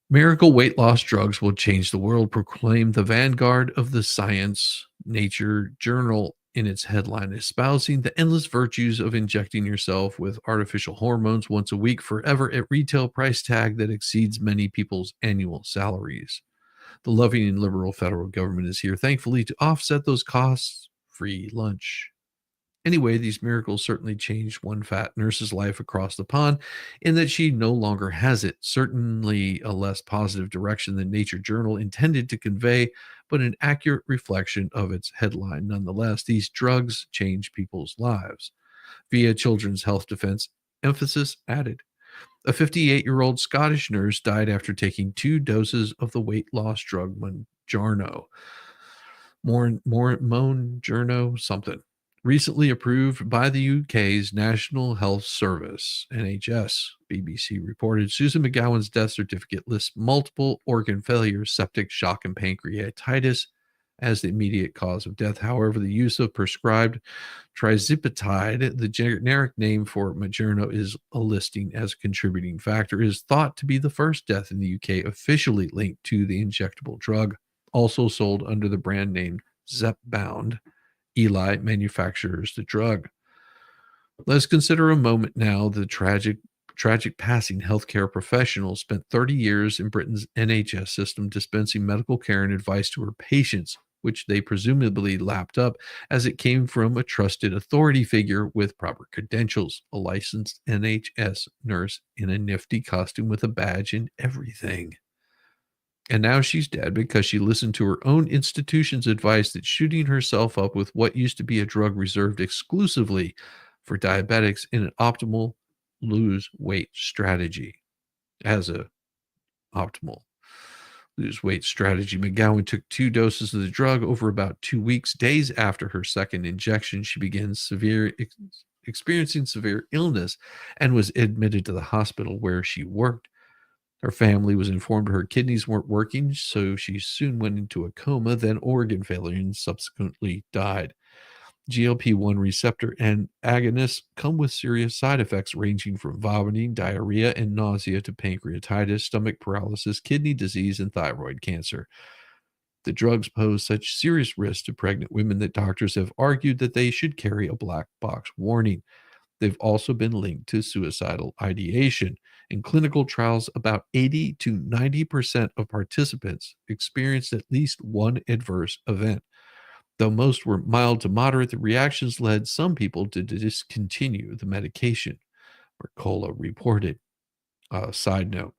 Speaker 3: Miracle weight loss drugs will change the world, proclaimed the vanguard of the Science Nature journal in its headline, espousing the endless virtues of injecting yourself with artificial hormones once a week forever at retail price tag that exceeds many people's annual salaries. The loving and liberal federal government is here, thankfully, to offset those costs. Free lunch. Anyway, these miracles certainly changed one fat nurse's life across the pond in that she no longer has it. Certainly a less positive direction than Nature Journal intended to convey, but an accurate reflection of its headline. Nonetheless, these drugs change people's lives. Via Children's Health Defense, emphasis added. A 58-year-old Scottish nurse died after taking 2 doses of the weight loss drug Mounjaro. Mounjaro something. Recently approved by the UK's National Health Service, NHS, BBC reported. Susan McGowan's death certificate lists multiple organ failure, septic shock, and pancreatitis as the immediate cause of death. However, the use of prescribed trizipatide, the generic name for Mounjaro, is a listing as a contributing factor, is thought to be the first death in the UK officially linked to the injectable drug, also sold under the brand name Zepbound. Eli manufactures the drug. Let's consider a moment now the tragic passing. Healthcare professional spent 30 years in Britain's NHS system dispensing medical care and advice to her patients, which they presumably lapped up as it came from a trusted authority figure with proper credentials, a licensed NHS nurse in a nifty costume with a badge and everything. And now she's dead because she listened to her own institution's advice that shooting herself up with what used to be a drug reserved exclusively for diabetics in an optimal lose weight strategy. As a optimal lose weight strategy, McGowan took 2 doses of the drug over about 2 weeks. Days after her second injection, she began severe experiencing severe illness and was admitted to the hospital where she worked. Her family was informed her kidneys weren't working, so she soon went into a coma, then organ failure, and subsequently died. GLP-1 receptor and agonists come with serious side effects ranging from vomiting, diarrhea, and nausea to pancreatitis, stomach paralysis, kidney disease, and thyroid cancer. The drugs pose such serious risks to pregnant women that doctors have argued that they should carry a black box warning. They've also been linked to suicidal ideation. In clinical trials, about 80 to 90% of participants experienced at least one adverse event. Though most were mild to moderate, the reactions led some people to discontinue the medication, Mercola reported. Side note,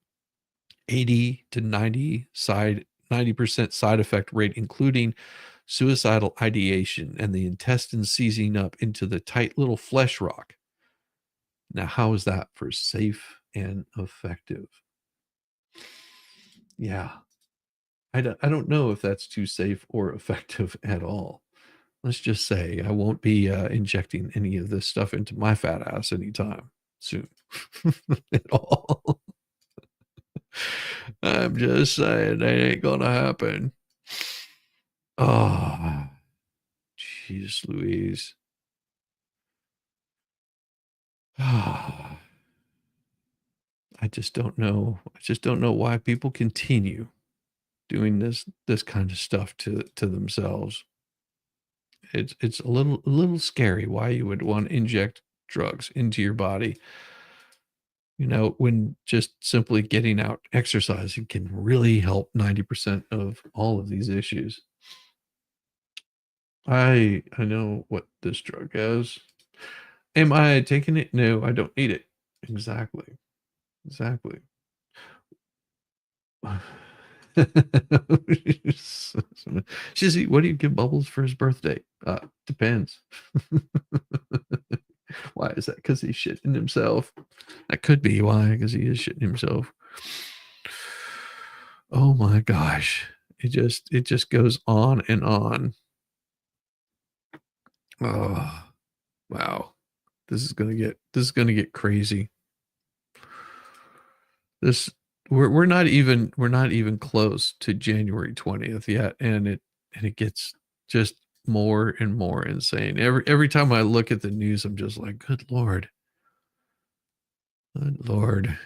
Speaker 3: 80 to 90% side effect rate, including suicidal ideation and the intestines seizing up into the tight little flesh rock. Now, how is that for safe and effective? Yeah, I don't know if that's too safe or effective at all. Let's just say I won't be injecting any of this stuff into my fat ass anytime soon at all. I'm just saying that ain't gonna happen. Oh, jeez Louise. I just don't know. I just don't know why people continue doing this kind of stuff to themselves. It's a little scary why you would want to inject drugs into your body. You know, when just simply getting out exercising can really help 90% of all of these issues. I know what this drug is. Am I taking it? No, I don't need it. Exactly. Exactly. Shizzy, what do you give Bubbles for his birthday? Depends. Why is that? Because he's shitting himself. That could be why, because he is shitting himself. Oh my gosh. It just goes on and on. Oh wow. This is gonna get crazy. This we're not even close to January 20th yet, and it gets just more and more insane. Every time I look at the news, I'm just like, good Lord. Good Lord.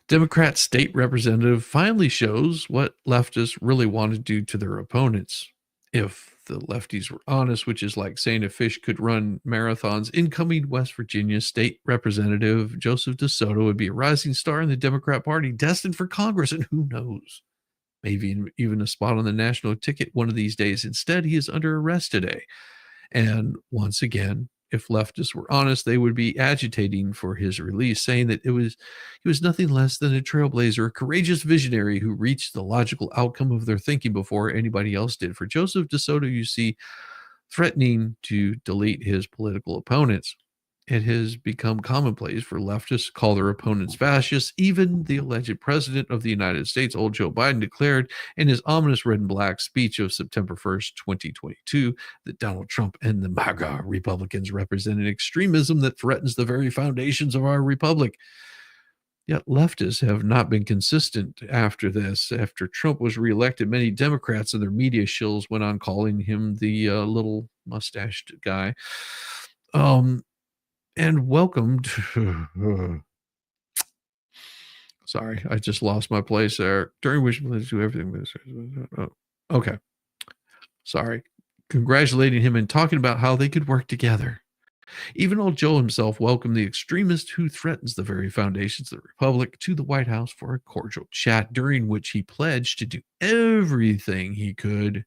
Speaker 3: Democrat state representative finally shows what leftists really want to do to their opponents. If the lefties were honest, which is like saying a fish could run marathons, incoming West Virginia state representative Joseph DeSoto would be a rising star in the Democrat Party, destined for Congress, and who knows, maybe even a spot on the national ticket one of these days. Instead, he is under arrest today. And once again, if leftists were honest, they would be agitating for his release, saying that he was nothing less than a trailblazer, a courageous visionary who reached the logical outcome of their thinking before anybody else did. For Joseph DeSoto, you see, threatening to delete his political opponents. It has become commonplace for leftists to call their opponents fascists. Even the alleged president of the United States, old Joe Biden, declared in his ominous red and black speech of September 1st, 2022, that Donald Trump and the MAGA Republicans represent an extremism that threatens the very foundations of our republic. Yet leftists have not been consistent after this. After Trump was reelected, many Democrats and their media shills went on calling him the little mustached guy. And welcome to sorry, I just lost my place there. During which let's do everything. Oh, okay. Sorry. Congratulating him and talking about how they could work together. Even old Joe himself welcomed the extremist who threatens the very foundations of the Republic to the White House for a cordial chat, during which he pledged to do everything he could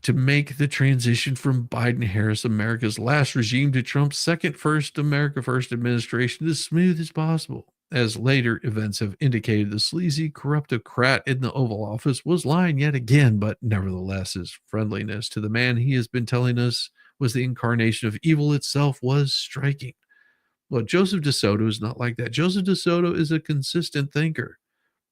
Speaker 3: to make the transition from Biden-Harris, America's last regime, to Trump's second first America First administration as smooth as possible. As later events have indicated, the sleazy, corruptocrat in the Oval Office was lying yet again, but nevertheless, his friendliness to the man he has been telling us was the incarnation of evil itself was striking. Well, Joseph DeSoto is not like that. Joseph DeSoto is a consistent thinker.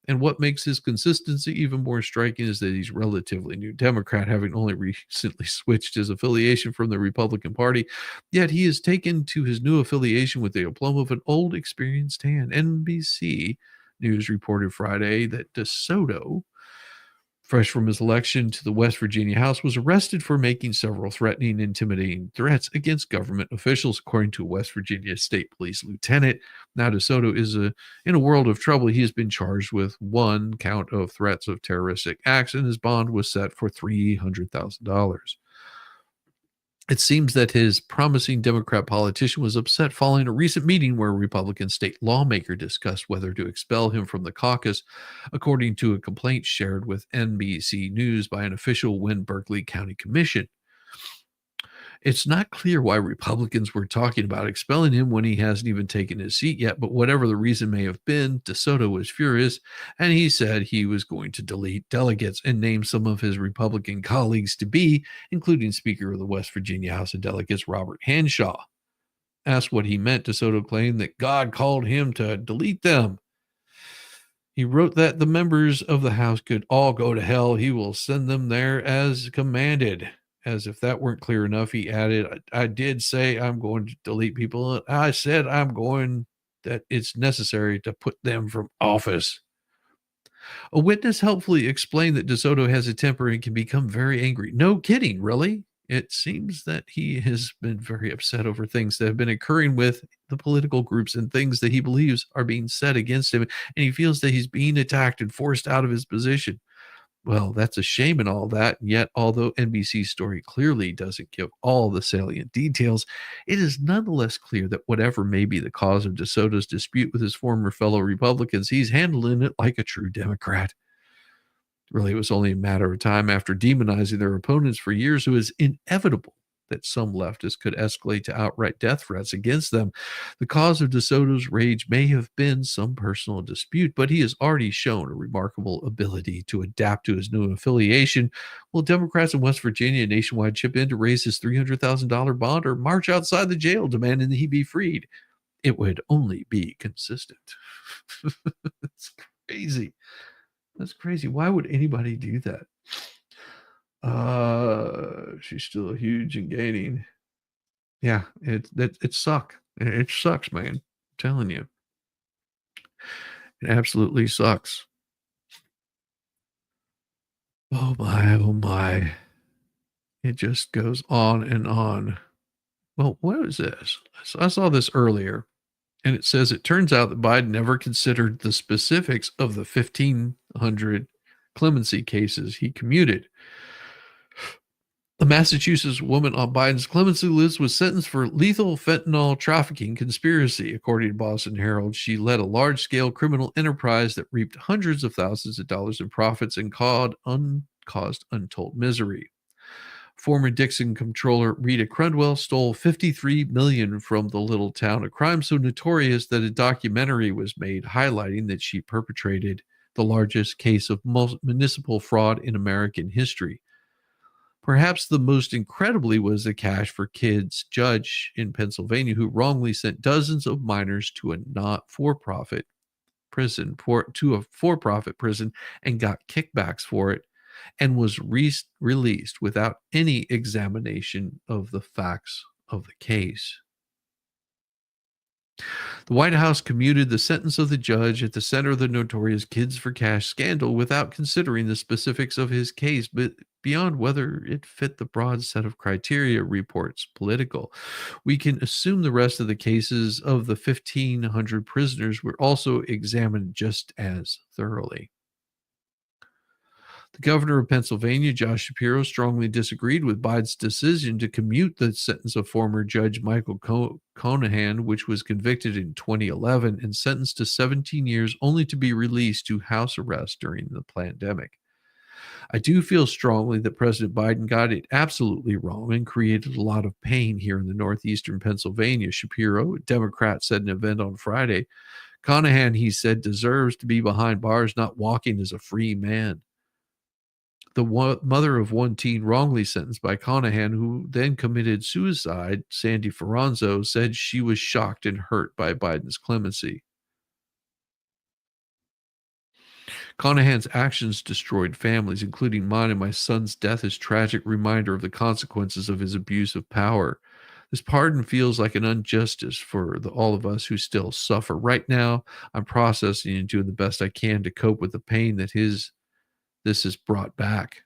Speaker 3: And what makes his consistency even more striking is that he's relatively new Democrat, having only recently switched his affiliation from the Republican Party. Yet he has taken to his new affiliation with the aplomb of an old, experienced hand. NBC News reported Friday that DeSoto, fresh from his election to the West Virginia House, was arrested for making several threatening, intimidating threats against government officials, according to a West Virginia State Police lieutenant. Now, DeSoto is in a world of trouble. He has been charged with one count of threats of terroristic acts, and his bond was set for $300,000. It seems that his promising Democrat politician was upset following a recent meeting where a Republican state lawmaker discussed whether to expel him from the caucus, according to a complaint shared with NBC News by an official Wynn Berkeley County Commission. It's not clear why Republicans were talking about expelling him when he hasn't even taken his seat yet, but whatever the reason may have been, DeSoto was furious, and he said he was going to delete delegates and name some of his Republican colleagues to be, including Speaker of the West Virginia House of Delegates Robert Henshaw. Asked what he meant, DeSoto claimed that God called him to delete them. He wrote that the members of the House could all go to hell. He will send them there as commanded. As if that weren't clear enough, he added, I did say I'm going to delete people. I said that it's necessary to put them from office. A witness helpfully explained that DeSoto has a temper and can become very angry. No kidding, really? It seems that he has been very upset over things that have been occurring with the political groups and things that he believes are being said against him, and he feels that he's being attacked and forced out of his position. Well, that's a shame and all that. Yet, although NBC's story clearly doesn't give all the salient details, it is nonetheless clear that whatever may be the cause of DeSoto's dispute with his former fellow Republicans, he's handling it like a true Democrat. Really, it was only a matter of time after demonizing their opponents for years. It was inevitable that some leftists could escalate to outright death threats against them. The cause of DeSoto's rage may have been some personal dispute, but he has already shown a remarkable ability to adapt to his new affiliation. Will Democrats in West Virginia nationwide chip in to raise his $300,000 bond or march outside the jail demanding that he be freed? It would only be consistent. It's crazy. That's crazy. Why would anybody do that? She's still huge and gaining. Yeah, it sucks. It sucks, man. I'm telling you. It absolutely sucks. Oh my, oh my. It just goes on and on. Well, what is this? I saw this earlier, and it says it turns out that Biden never considered the specifics of the 1,500 clemency cases he commuted. The Massachusetts woman on Biden's clemency list was sentenced for lethal fentanyl trafficking conspiracy. According to Boston Herald, she led a large-scale criminal enterprise that reaped hundreds of thousands of dollars in profits and caused untold misery. Former Dixon Comptroller Rita Crundwell stole $53 million from the little town, a crime so notorious that a documentary was made highlighting that she perpetrated the largest case of municipal fraud in American history. Perhaps the most incredibly was the Cash for Kids judge in Pennsylvania who wrongly sent dozens of minors to a for-profit prison and got kickbacks for it and was released without any examination of the facts of the case. The White House commuted the sentence of the judge at the center of the notorious Kids for Cash scandal without considering the specifics of his case, but beyond whether it fit the broad set of criteria, reports Political. We can assume the rest of the cases of the 1,500 prisoners were also examined just as thoroughly. The governor of Pennsylvania, Josh Shapiro, strongly disagreed with Biden's decision to commute the sentence of former Judge Michael Conahan, which was convicted in 2011 and sentenced to 17 years only to be released to house arrest during the pandemic. I do feel strongly that President Biden got it absolutely wrong and created a lot of pain here in the northeastern Pennsylvania, Shapiro, a Democrat, said in an event on Friday. Conahan, he said, deserves to be behind bars, not walking as a free man. The mother of one teen wrongly sentenced by Conahan, who then committed suicide, Sandy Ferranzo, said she was shocked and hurt by Biden's clemency. Conahan's actions destroyed families, including mine, and my son's death is a tragic reminder of the consequences of his abuse of power. This pardon feels like an injustice for all of us who still suffer. Right now, I'm processing and doing the best I can to cope with the pain that this has brought back.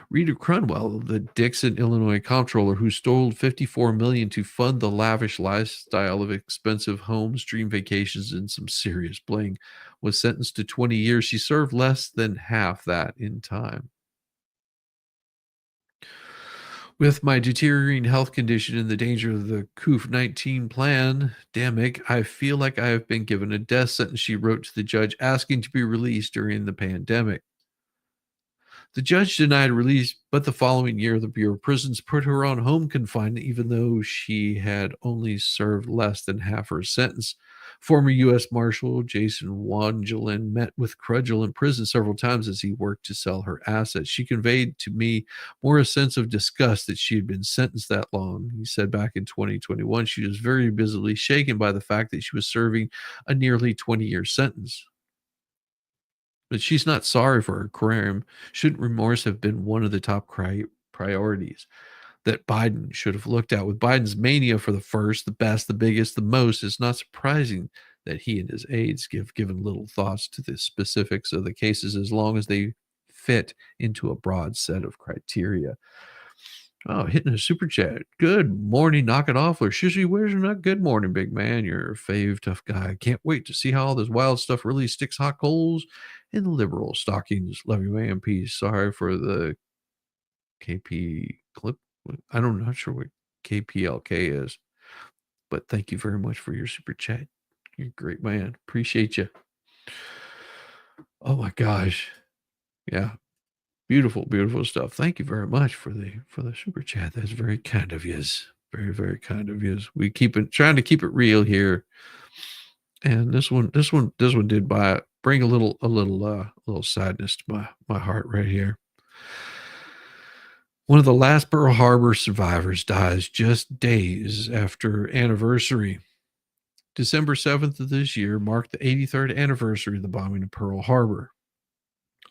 Speaker 3: Rita Crunwell, the Dixon, Illinois comptroller who stole $54 million to fund the lavish lifestyle of expensive homes, dream vacations, and some serious bling, was sentenced to 20 years. She served less than half that in time. With my deteriorating health condition and the danger of the COVID-19 pandemic, I feel like I have been given a death sentence, she wrote to the judge, asking to be released during the pandemic. The judge denied release, but the following year, the Bureau of Prisons put her on home confinement, even though she had only served less than half her sentence. Former U.S. Marshal Jason Wangelin met with Crudgell in prison several times as he worked to sell her assets. She conveyed to me more a sense of disgust that she had been sentenced that long. He said back in 2021, she was very visibly shaken by the fact that she was serving a nearly 20-year sentence. But she's not sorry for her crime. Shouldn't remorse have been one of the top priorities that Biden should have looked at? With Biden's mania for the first, the best, the biggest, the most, it's not surprising that he and his aides given little thoughts to the specifics of the cases as long as they fit into a broad set of criteria. Oh, hitting a super chat. Good morning, knock it off. Or Shizzy, where's your nut? Good morning, big man. You're a fave tough guy. Can't wait to see how all this wild stuff really sticks hot coals in the liberal stockings. Love you, man. Peace. Sorry for the KP clip. I'm not sure what KPLK is, but thank you very much for your super chat. You're a great man. Appreciate you. Oh my gosh. Yeah. Beautiful, beautiful stuff. Thank you very much for the super chat. That's very kind of yous. Very, very kind of yous. We trying to keep it real here. And this one did bring a little sadness to my heart right here. One of the last Pearl Harbor survivors dies just days after anniversary. December 7th of this year marked the 83rd anniversary of the bombing of Pearl Harbor.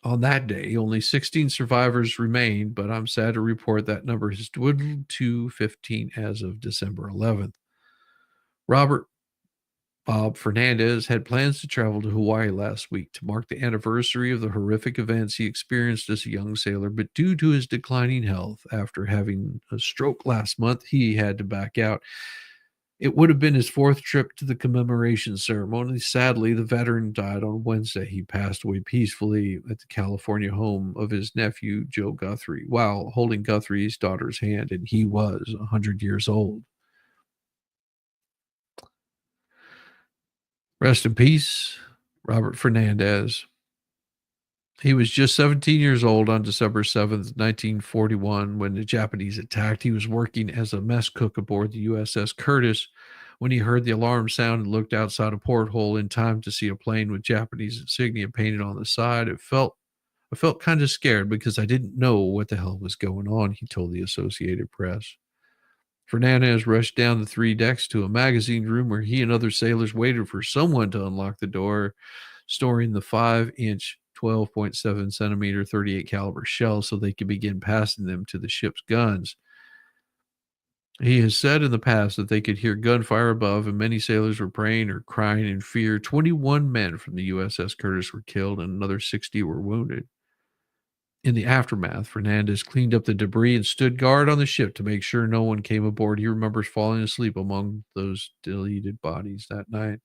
Speaker 3: On that day, only 16 survivors remained, but I'm sad to report that number has dwindled to 15 as of December 11th. Robert Bob Fernandez had plans to travel to Hawaii last week to mark the anniversary of the horrific events he experienced as a young sailor, but due to his declining health after having a stroke last month, he had to back out. It would have been his fourth trip to the commemoration ceremony. Sadly, the veteran died on Wednesday. He passed away peacefully at the California home of his nephew, Joe Guthrie, while holding Guthrie's daughter's hand, and he was 100 years old. Rest in peace, Robert Fernandez. He was just 17 years old on December 7th, 1941, when the Japanese attacked. He was working as a mess cook aboard the USS Curtis when he heard the alarm sound and looked outside a porthole in time to see a plane with Japanese insignia painted on the side. I felt kind of scared because I didn't know what the hell was going on, he told the Associated Press. Fernandez rushed down the 3 decks to a magazine room where he and other sailors waited for someone to unlock the door, storing the 5-inch 12.7 centimeter 38 caliber shells so they could begin passing them to the ship's guns. He has said in the past that they could hear gunfire above, and many sailors were praying or crying in fear. 21 men from the USS Curtis were killed, and another 60 were wounded. In the aftermath, Fernandez cleaned up the debris and stood guard on the ship to make sure no one came aboard. He remembers falling asleep among those deleted bodies that night.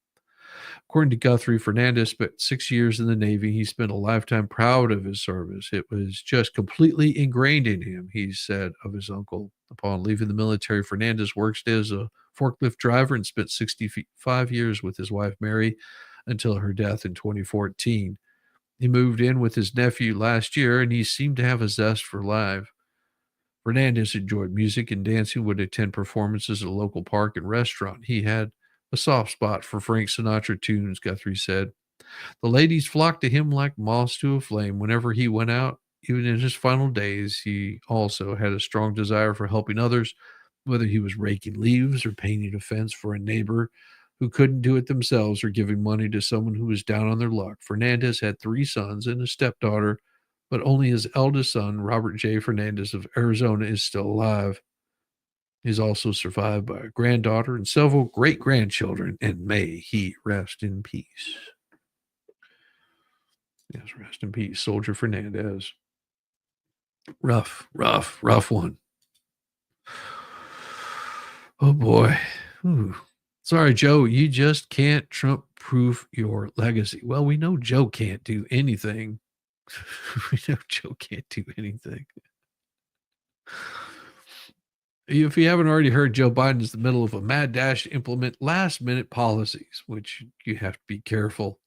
Speaker 3: According to Guthrie, Fernandez spent 6 years in the Navy. He spent a lifetime proud of his service. It was just completely ingrained in him, he said of his uncle. Upon leaving the military, Fernandez worked as a forklift driver and spent 65 years with his wife, Mary, until her death in 2014. He moved in with his nephew last year, and he seemed to have a zest for life. Fernandez enjoyed music and dancing, would attend performances at a local park and restaurant. He had a soft spot for Frank Sinatra tunes, Guthrie said. The ladies flocked to him like moths to a flame whenever he went out. Even in his final days, he also had a strong desire for helping others, whether he was raking leaves or painting a fence for a neighbor. who couldn't do it themselves or giving money to someone who was down on their luck. Fernandez had 3 sons and a stepdaughter, but only his eldest son, Robert J. Fernandez of Arizona, is still alive. He's also survived by a granddaughter and several great grandchildren, and may he rest in peace. Yes, rest in peace, Soldier Fernandez. Rough one. Oh boy. Ooh. Sorry, Joe, you just can't Trump proof your legacy. Well, we know Joe can't do anything. We know Joe can't do anything. If you haven't already heard, Joe Biden is in the middle of a mad dash to implement last minute policies, which you have to be careful.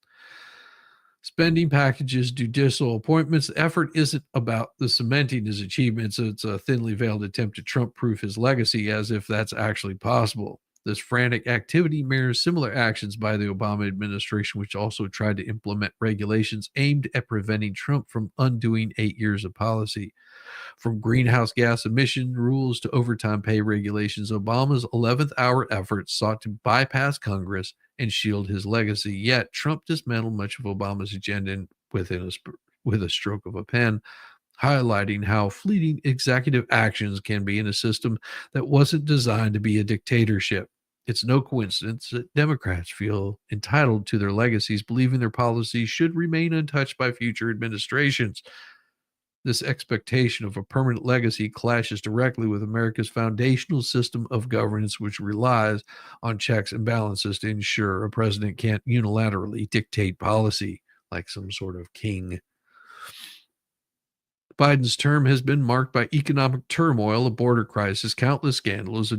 Speaker 3: Spending packages, judicial appointments. The effort isn't about the cementing his achievements. It's a thinly veiled attempt to Trump proof his legacy, as if that's actually possible. This frantic activity mirrors similar actions by the Obama administration, which also tried to implement regulations aimed at preventing Trump from undoing 8 years of policy. From greenhouse gas emission rules to overtime pay regulations, Obama's 11th hour efforts sought to bypass Congress and shield his legacy. Yet Trump dismantled much of Obama's agenda with a stroke of a pen, highlighting how fleeting executive actions can be in a system that wasn't designed to be a dictatorship. It's no coincidence that Democrats feel entitled to their legacies, believing their policies should remain untouched by future administrations. This expectation of a permanent legacy clashes directly with America's foundational system of governance, which relies on checks and balances to ensure a president can't unilaterally dictate policy like some sort of king. Biden's term has been marked by economic turmoil, a border crisis, countless scandals, a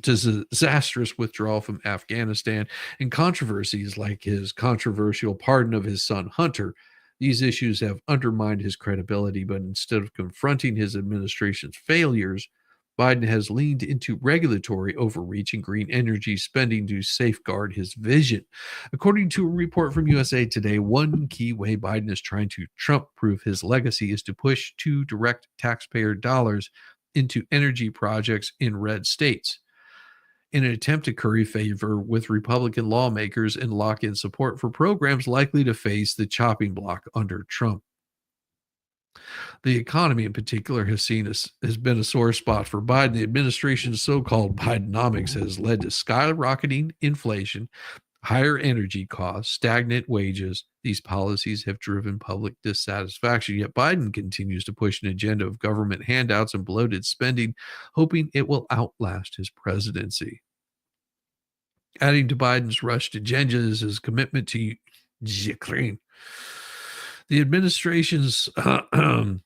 Speaker 3: disastrous withdrawal from Afghanistan, and controversies like his controversial pardon of his son Hunter. These issues have undermined his credibility, but instead of confronting his administration's failures, Biden has leaned into regulatory overreach and green energy spending to safeguard his vision. According to a report from USA Today, one key way Biden is trying to Trump-proof his legacy is to push to direct taxpayer dollars into energy projects in red states in an attempt to curry favor with Republican lawmakers and lock in support for programs likely to face the chopping block under Trump. The economy in particular has been a sore spot for Biden. The administration's so-called Bidenomics has led to skyrocketing inflation, higher energy costs, stagnant wages. These policies have driven public dissatisfaction, yet Biden continues to push an agenda of government handouts and bloated spending, hoping it will outlast his presidency. Adding to Biden's rushed agenda is his commitment to Ukraine. The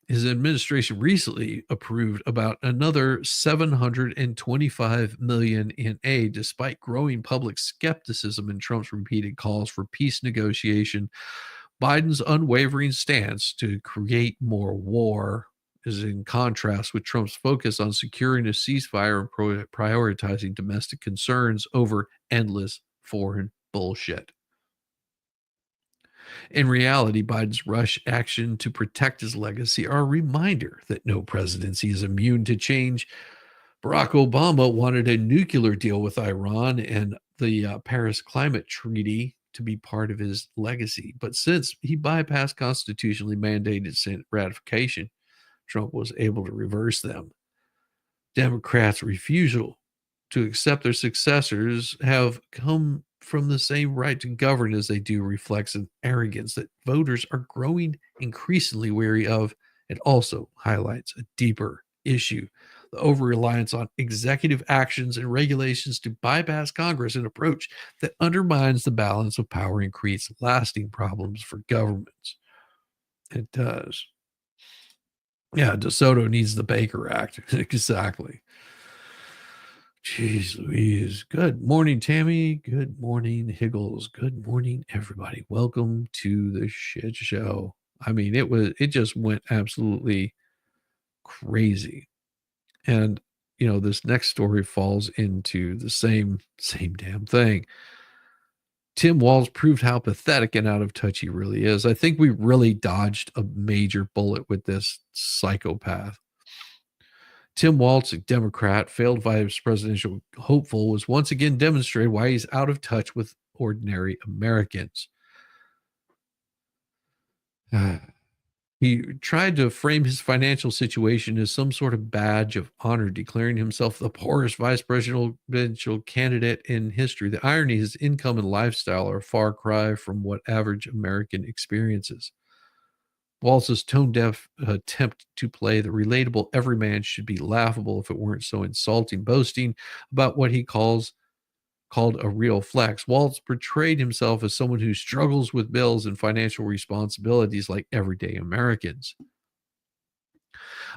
Speaker 3: his administration recently approved about another $725 million in aid, despite growing public skepticism and Trump's repeated calls for peace negotiation. Biden's unwavering stance to create more war is in contrast with Trump's focus on securing a ceasefire and prioritizing domestic concerns over endless foreign bullshit. In reality, Biden's rush action to protect his legacy are a reminder that no presidency is immune to change. Barack Obama wanted a nuclear deal with Iran and the Paris Climate Treaty to be part of his legacy. But since he bypassed constitutionally mandated Senate ratification, Trump was able to reverse them. Democrats' refusal to accept their successors have come from the same right to govern as they do reflects an arrogance that voters are growing increasingly wary of. It also highlights a deeper issue: the over-reliance on executive actions and regulations to bypass Congress, an approach that undermines the balance of power and creates lasting problems for governments. It does. Yeah, DeSoto needs the Baker Act. Exactly. Jeez Louise. Good morning, Tammy. Good morning, Higgles. Good morning, everybody. Welcome to the shit show. I mean, it just went absolutely crazy. And this next story falls into the same damn thing. Tim Walz proved how pathetic and out of touch he really is. I think we really dodged a major bullet with this psychopath. Tim Walz, a Democrat, failed vice presidential hopeful, was once again demonstrated why he's out of touch with ordinary Americans. He tried to frame his financial situation as some sort of badge of honor, declaring himself the poorest vice presidential candidate in history. The irony, his income and lifestyle are a far cry from what average American experiences. Walz's tone deaf attempt to play the relatable everyman should be laughable if it weren't so insulting, boasting about what he called a real flex. Waltz portrayed himself as someone who struggles with bills and financial responsibilities like everyday Americans.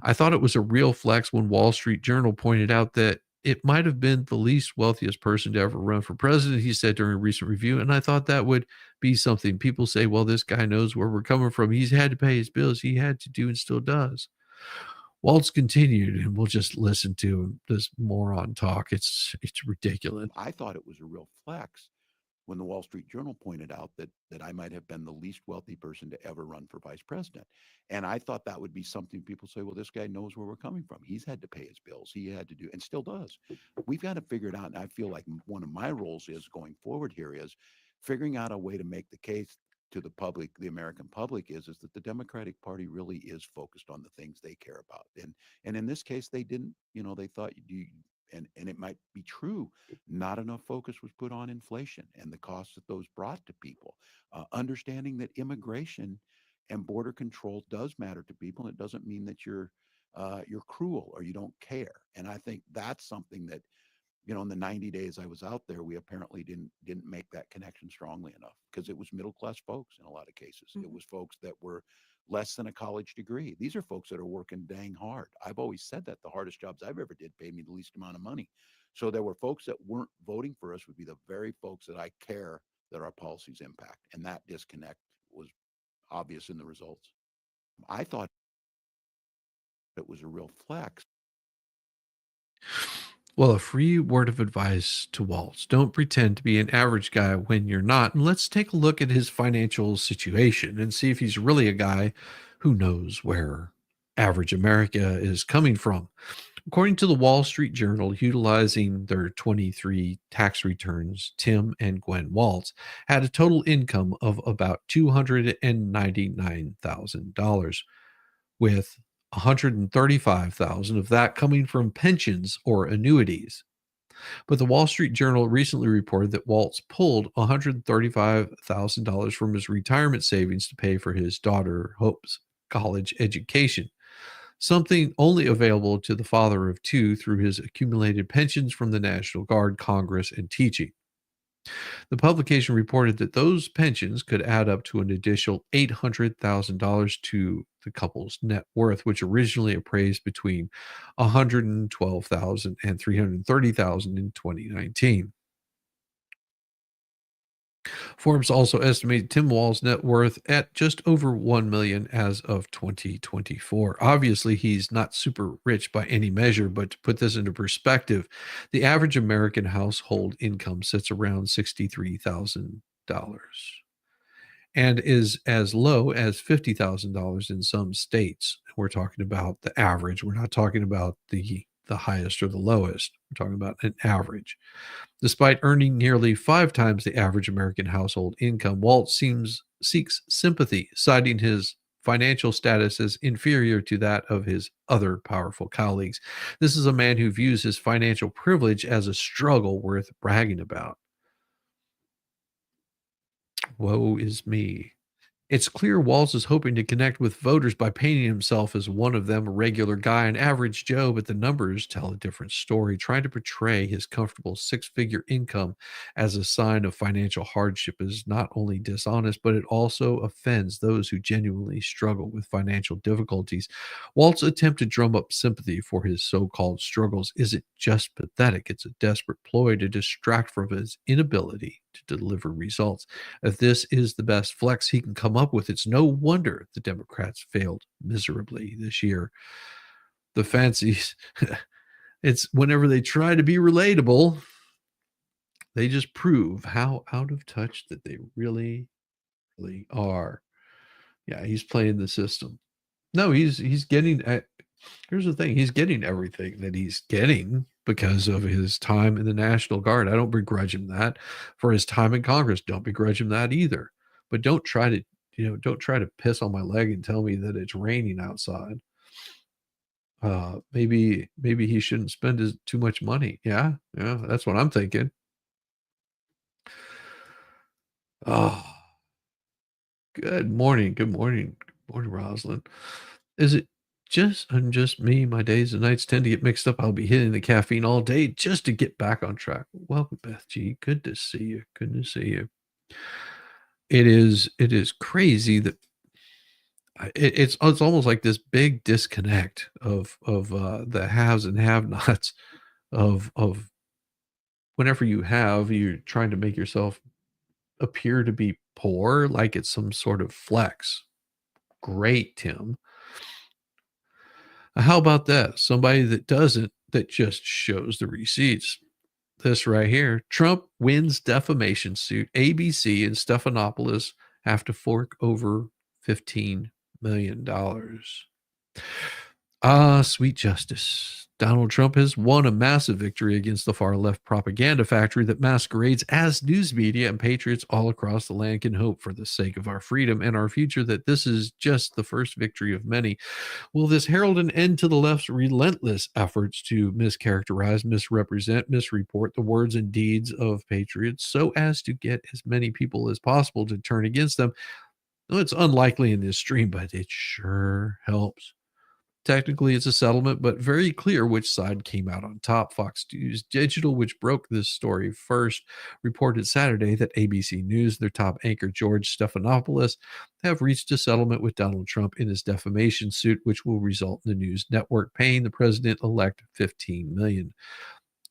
Speaker 3: I thought it was a real flex when Wall Street Journal pointed out that it might have been the least wealthiest person to ever run for president, he said during a recent review. And I thought that would be something. People say, well, this guy knows where we're coming from. He's had to pay his bills. He had to do and still does. Waltz continued, and we'll just listen to this moron talk. It's ridiculous.
Speaker 4: I thought it was a real flex when the Wall Street Journal pointed out that I might have been the least wealthy person to ever run for vice president. And I thought that would be something people say, well, this guy knows where we're coming from. He's had to pay his bills. He had to do, and still does. We've got to figure it out. And I feel like one of my roles is going forward here is figuring out a way to make the case to the public, the American public, is that the Democratic Party really is focused on the things they care about. And in this case, they didn't, they thought and it might be true, not enough focus was put on inflation and the costs that those brought to people. Understanding that immigration and border control does matter to people, and it doesn't mean that you're cruel or you don't care. And I think that's something that, in the 90 days I was out there, we apparently didn't make that connection strongly enough, because it was middle class folks in a lot of cases. It was folks that were less than a college degree. These are folks that are working dang hard. I've always said that the hardest jobs I've ever did paid me the least amount of money. So there were folks that weren't voting for us would be the very folks that I care that our policies impact. And that disconnect was obvious in the results. I thought it was a real flex.
Speaker 3: Well, a free word of advice to Waltz. Don't pretend to be an average guy when you're not. And let's take a look at his financial situation and see if he's really a guy who knows where average America is coming from. According to the Wall Street Journal, utilizing their 23 tax returns, Tim and Gwen Waltz had a total income of about $299,000, with 135,000 of that coming from pensions or annuities. But the Wall Street Journal recently reported that Waltz pulled $135,000 from his retirement savings to pay for his daughter Hope's college education, something only available to the father of two through his accumulated pensions from the National Guard, Congress, and teaching. The publication reported that those pensions could add up to an additional $800,000 to the couple's net worth, which originally appraised between $112,000 and $330,000 in 2019. Forbes also estimated Tim Wall's net worth at just over $1 million as of 2024. Obviously, he's not super rich by any measure, but to put this into perspective, the average American household income sits around $63,000 and is as low as $50,000 in some states. We're talking about the average. We're not talking about the highest or the lowest. We're talking about an average. Despite earning nearly 5 times the average American household income, Waltz seeks sympathy, citing his financial status as inferior to that of his other powerful colleagues. This is a man who views his financial privilege as a struggle worth bragging about. Woe is me. It's clear Walz is hoping to connect with voters by painting himself as one of them, a regular guy, an average Joe, but the numbers tell a different story, trying to portray his comfortable six-figure income as a sign of financial hardship is not only dishonest, but it also offends those who genuinely struggle with financial difficulties. Waltz's attempt to drum up sympathy for his so-called struggles isn't just pathetic, it's a desperate ploy to distract from his inability to deliver results. If this is the best flex he can come up with, it's no wonder the Democrats failed miserably this year. The fancies, it's whenever they try to be relatable, they just prove how out of touch that they really, really are. Yeah, he's playing the system. No, he's getting. Here's the thing. He's getting everything that he's getting because of his time in the National Guard. I don't begrudge him that. For his time in Congress, don't begrudge him that either. But don't try to piss on my leg and tell me that it's raining outside. Maybe he shouldn't spend too much money. Yeah, that's what I'm thinking. Oh, good morning. Good morning. Good morning, Rosalind. Is it just me? My days and nights tend to get mixed up. I'll be hitting the caffeine all day just to get back on track. Welcome, Beth G. Good to see you. Good to see you. It is crazy that it's almost like this big disconnect of the haves and have-nots of whenever you're trying to make yourself appear to be poor, like it's some sort of flex. Great, Tim. How about that? Somebody that doesn't, that just shows the receipts. This right here. Trump wins defamation suit. ABC and Stephanopoulos have to fork over $15 million. Ah, sweet justice. Donald Trump has won a massive victory against the far left propaganda factory that masquerades as news media, and patriots all across the land can hope, for the sake of our freedom and our future, that this is just the first victory of many. Will this herald an end to the left's relentless efforts to mischaracterize, misrepresent, misreport the words and deeds of patriots so as to get as many people as possible to turn against them? Well, it's unlikely in this stream, but it sure helps. Technically, it's a settlement, but very clear which side came out on top. Fox News Digital, which broke this story first, reported Saturday that ABC News, their top anchor George Stephanopoulos, have reached a settlement with Donald Trump in his defamation suit, which will result in the news network paying the president-elect $15 million.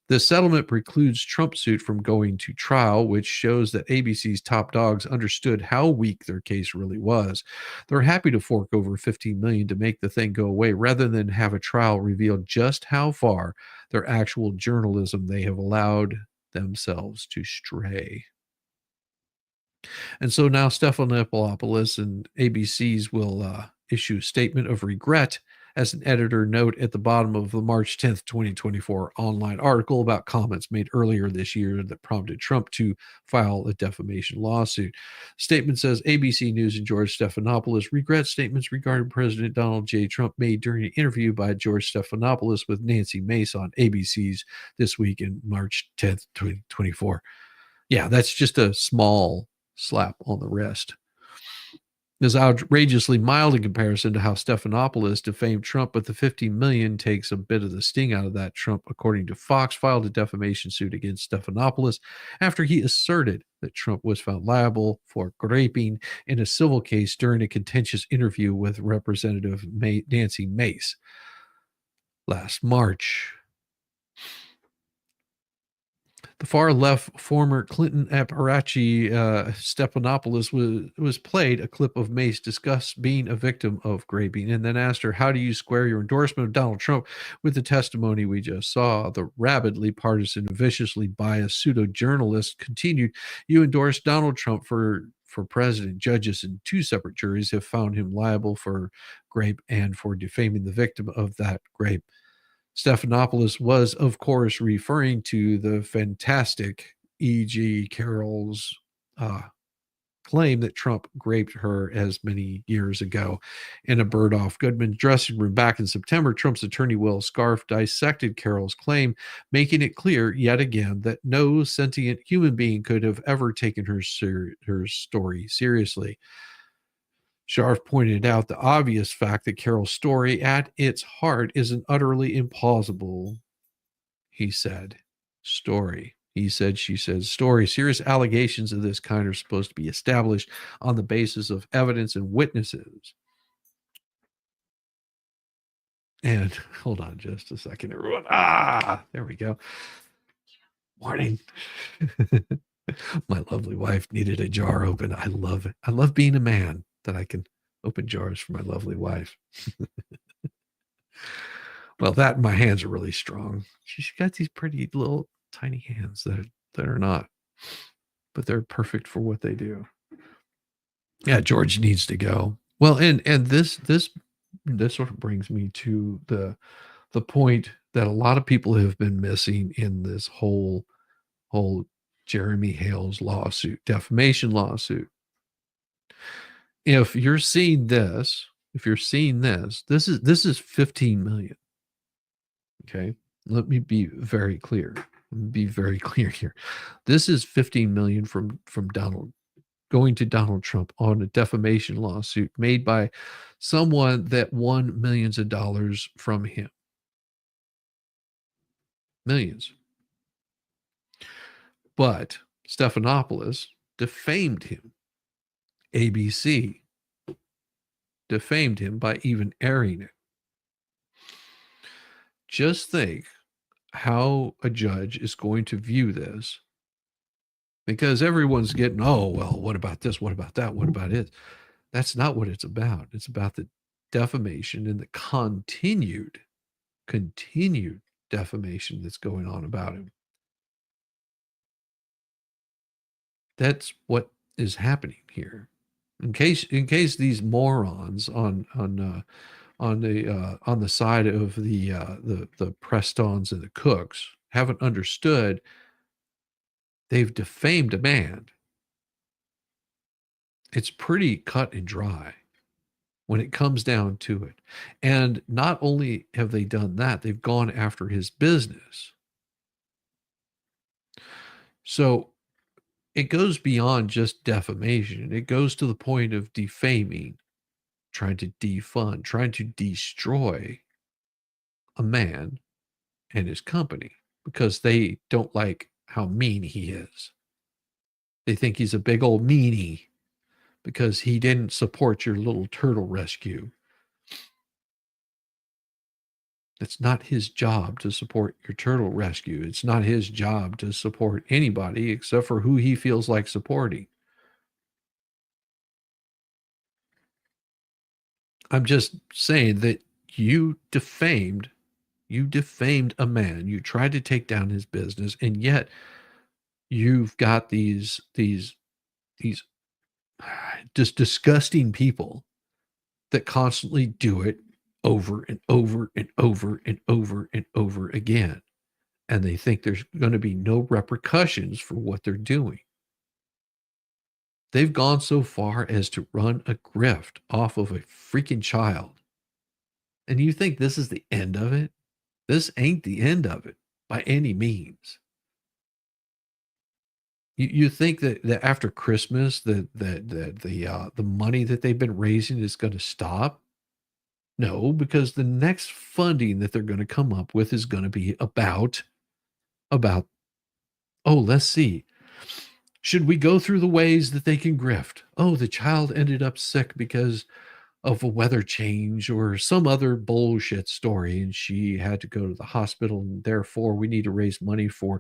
Speaker 3: The settlement precludes Trump's suit from going to trial, which shows that ABC's top dogs understood how weak their case really was. They're happy to fork over $15 million to make the thing go away, rather than have a trial reveal just how far their actual journalism they have allowed themselves to stray. And so now Stephanopoulos and ABC's will issue a statement of regret, as an editor note at the bottom of the March 10th, 2024 online article about comments made earlier this year that prompted Trump to file a defamation lawsuit. Statement says ABC News and George Stephanopoulos regret statements regarding President Donald J. Trump made during an interview by George Stephanopoulos with Nancy Mace on ABC's This Week in March 10th, 2024. Yeah, that's just a small slap on the wrist. Is outrageously mild in comparison to how Stephanopoulos defamed Trump, but the $15 million takes a bit of the sting out of that. Trump, according to Fox, filed a defamation suit against Stephanopoulos after he asserted that Trump was found liable for graping in a civil case during a contentious interview with Representative Nancy Mace last March. The far left former Clinton apparatchik Stephanopoulos was played a clip of Mace discuss being a victim of graping, and then asked her, "How do you square your endorsement of Donald Trump with the testimony we just saw?" The rabidly partisan, viciously biased pseudo-journalist continued, "You endorsed Donald Trump for president. Judges in 2 separate juries have found him liable for grape and for defaming the victim of that grape." Stephanopoulos was, of course, referring to the fantastic E.G. Carroll's claim that Trump raped her as many years ago in a Bergdorf Goodman dressing room. Back in September, Trump's attorney Will Scarf dissected Carroll's claim, making it clear yet again that no sentient human being could have ever taken her story seriously. Scharf pointed out the obvious fact that Carroll's story at its heart is an utterly implausible, he said, story. He said, she said, story. Serious allegations of this kind are supposed to be established on the basis of evidence and witnesses. And hold on just a second, everyone. There we go. Morning. My lovely wife needed a jar open. I love it. I love being a man that I can open jars for my lovely wife. Well, that my hands are really strong. She's got these pretty little tiny hands that are not, but they're perfect for what they do. Yeah, George needs to go. Well, and this sort of brings me to the point that a lot of people have been missing in this whole Jeremy Hale's lawsuit, defamation lawsuit. If you're seeing this, this is 15 million. Okay. Let me be very clear. Here. This is 15 million from Donald going to Donald Trump on a defamation lawsuit made by someone that won millions of dollars from him. Millions. But Stephanopoulos defamed him. ABC defamed him by even airing it. Just think how a judge is going to view this, because everyone's getting, oh, well, what about this? What about that? What about it? That's not what it's about. It's about the defamation and the continued defamation that's going on about him. That's what is happening here. In case these morons on the side of the Prestons and the Cooks haven't understood, they've defamed a man. It's pretty cut and dry when it comes down to it. And not only have they done that, they've gone after his business. So it goes beyond just defamation. It goes to the point of defaming, trying to defund, trying to destroy a man and his company because they don't like how mean he is. They think he's a big old meanie because he didn't support your little turtle rescue. It's not his job to support your turtle rescue. It's not his job to support anybody except for who he feels like supporting. I'm just saying that you defamed a man. You tried to take down his business, and yet you've got these just disgusting people that constantly do it over and over and over and over and over again. And they think there's going to be no repercussions for what they're doing. They've gone so far as to run a grift off of a freaking child. And you think this is the end of it? This ain't the end of it by any means. You think that after Christmas that the money that they've been raising is going to stop? No, because the next funding that they're going to come up with is going to be about, oh, let's see. Should we go through the ways that they can grift? Oh, the child ended up sick because of a weather change or some other bullshit story, and she had to go to the hospital, and therefore we need to raise money for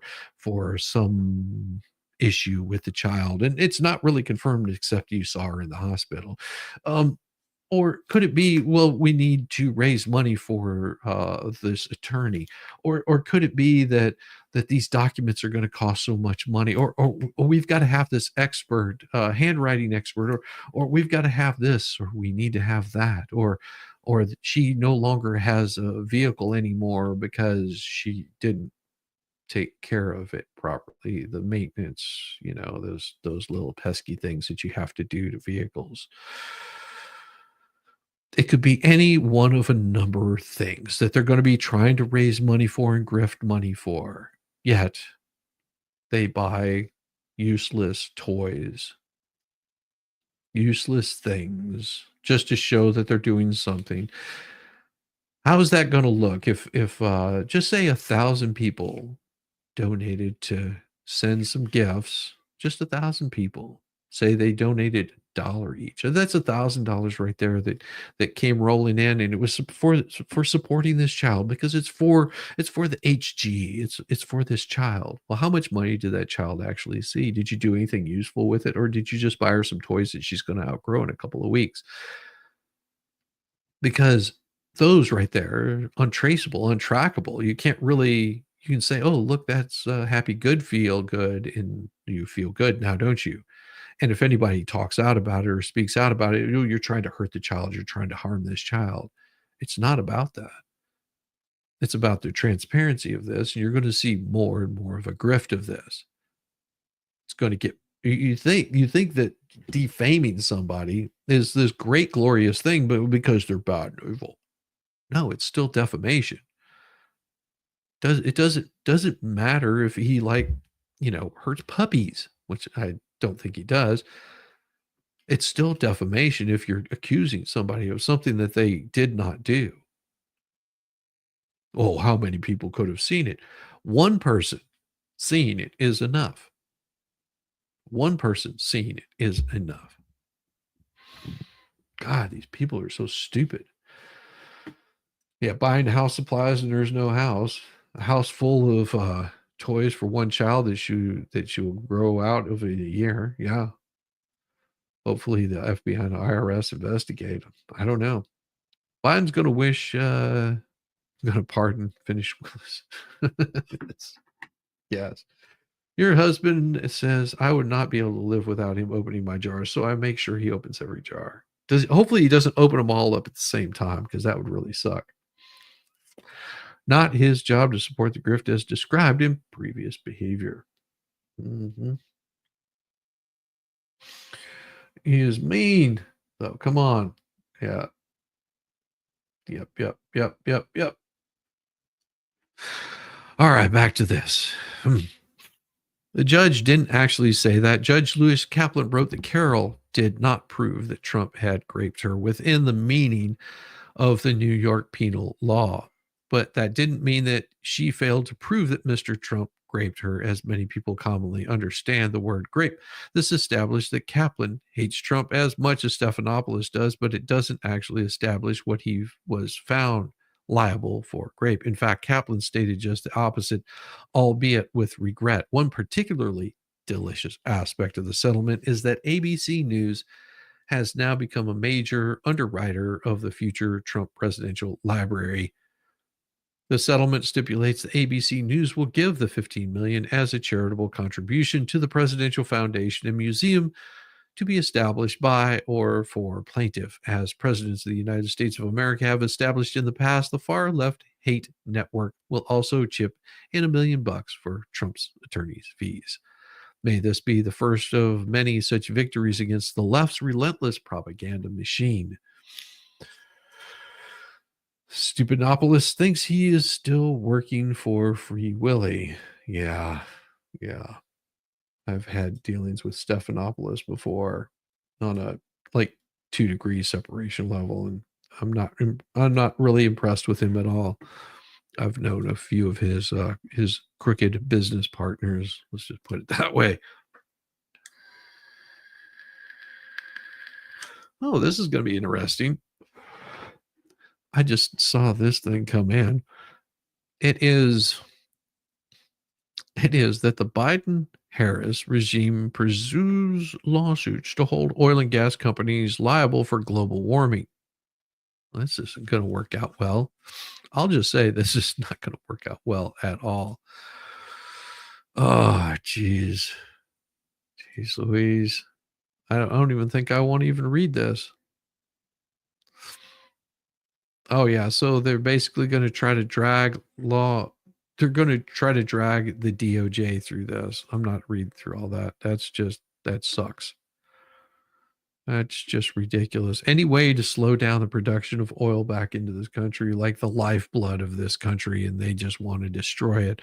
Speaker 3: some issue with the child. And it's not really confirmed except you saw her in the hospital. Or could it be, well, we need to raise money for this attorney? Or could it be that these documents are going to cost so much money? Or we've got to have this expert, handwriting expert, or we've got to have this, or we need to have that, or she no longer has a vehicle anymore because she didn't take care of it properly. The maintenance, those little pesky things that you have to do to vehicles. It could be any one of a number of things that they're going to be trying to raise money for and grift money for. Yet they buy useless toys, useless things, just to show that they're doing something. How is that going to look if just say 1,000 people donated to send some gifts? Just 1,000 people. Say they donated $1 each. And that's $1,000 right there that came rolling in, and it was for supporting this child because it's for the HG. It's for this child. Well, how much money did that child actually see? Did you do anything useful with it, or did you just buy her some toys that she's going to outgrow in a couple of weeks? Because those right there are untraceable, untrackable. You can't really. You can say, oh, look, that's happy, good, feel good, and you feel good now, don't you? And if anybody talks out about it or speaks out about it, you're trying to hurt the child. You're trying to harm this child. It's not about that. It's about the transparency of this. And you're going to see more and more of a grift of this. It's going to get, you think that defaming somebody is this great, glorious thing, but because they're bad and evil. No, it's still defamation. It doesn't matter if he hurts puppies, which I don't think he does. It's still defamation if you're accusing somebody of something that they did not do. Oh, how many people could have seen it? One person seeing it is enough. One person seeing it is enough. God, these people are so stupid. Yeah, buying house supplies and there's no house. A house full of toys for one child that she will grow out over a year. Yeah. Hopefully the FBI and the IRS investigate. I don't know. Biden's going to wish, going to pardon, finish this. Yes. Your husband says, I would not be able to live without him opening my jars, so I make sure he opens every jar. Hopefully he doesn't open them all up at the same time, because that would really suck. Not his job to support the grift as described in previous behavior. Mm-hmm. He is mean. So come on. Yeah. Yep. All right, back to this. The judge didn't actually say that. Judge Lewis Kaplan wrote that Carol did not prove that Trump had raped her within the meaning of the New York penal law. But that didn't mean that she failed to prove that Mr. Trump raped her, as many people commonly understand the word grape. This established that Kaplan hates Trump as much as Stephanopoulos does, but it doesn't actually establish what he was found liable for grape. In fact, Kaplan stated just the opposite, albeit with regret. One particularly delicious aspect of the settlement is that ABC News has now become a major underwriter of the future Trump presidential library. The settlement stipulates that ABC News will give the $15 million as a charitable contribution to the Presidential Foundation and Museum to be established by or for plaintiff. As presidents of the United States of America have established in the past, the far left hate network will also chip in $1 million for Trump's attorney's fees. May this be the first of many such victories against the left's relentless propaganda machine. Stupidopoulos thinks he is still working for Free Willy. Yeah. I've had dealings with Stephanopoulos before on a 2-degree separation level, and I'm not really impressed with him at all. I've known a few of his crooked business partners. Let's just put it that way. Oh, this is going to be interesting. I just saw this thing come in. It is that the Biden-Harris regime pursues lawsuits to hold oil and gas companies liable for global warming. This isn't going to work out well. I'll just say this is not going to work out well at all. Oh, geez. Jeez Louise. I don't even think I want to even read this. Oh, yeah. So they're basically going to try to drag the DOJ through this. I'm not reading through all that. That sucks. That's just ridiculous. Any way to slow down the production of oil back into this country, like the lifeblood of this country, and they just want to destroy it.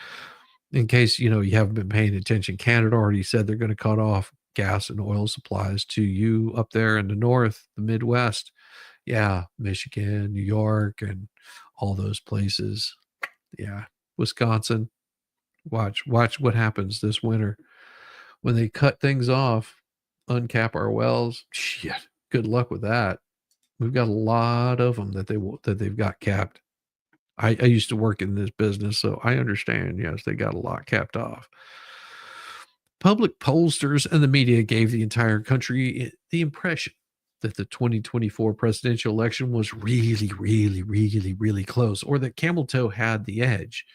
Speaker 3: In case, you haven't been paying attention, Canada already said they're going to cut off gas and oil supplies to you up there in the north, the Midwest. Yeah, Michigan, New York, and all those places. Yeah, Wisconsin. Watch what happens this winter when they cut things off, uncap our wells. Shit, good luck with that. We've got a lot of them that they've got capped. I used to work in this business, so I understand. Yes, they got a lot capped off. Public pollsters and the media gave the entire country the impression that the 2024 presidential election was really, really, really, really close, or that Camel Toe had the edge.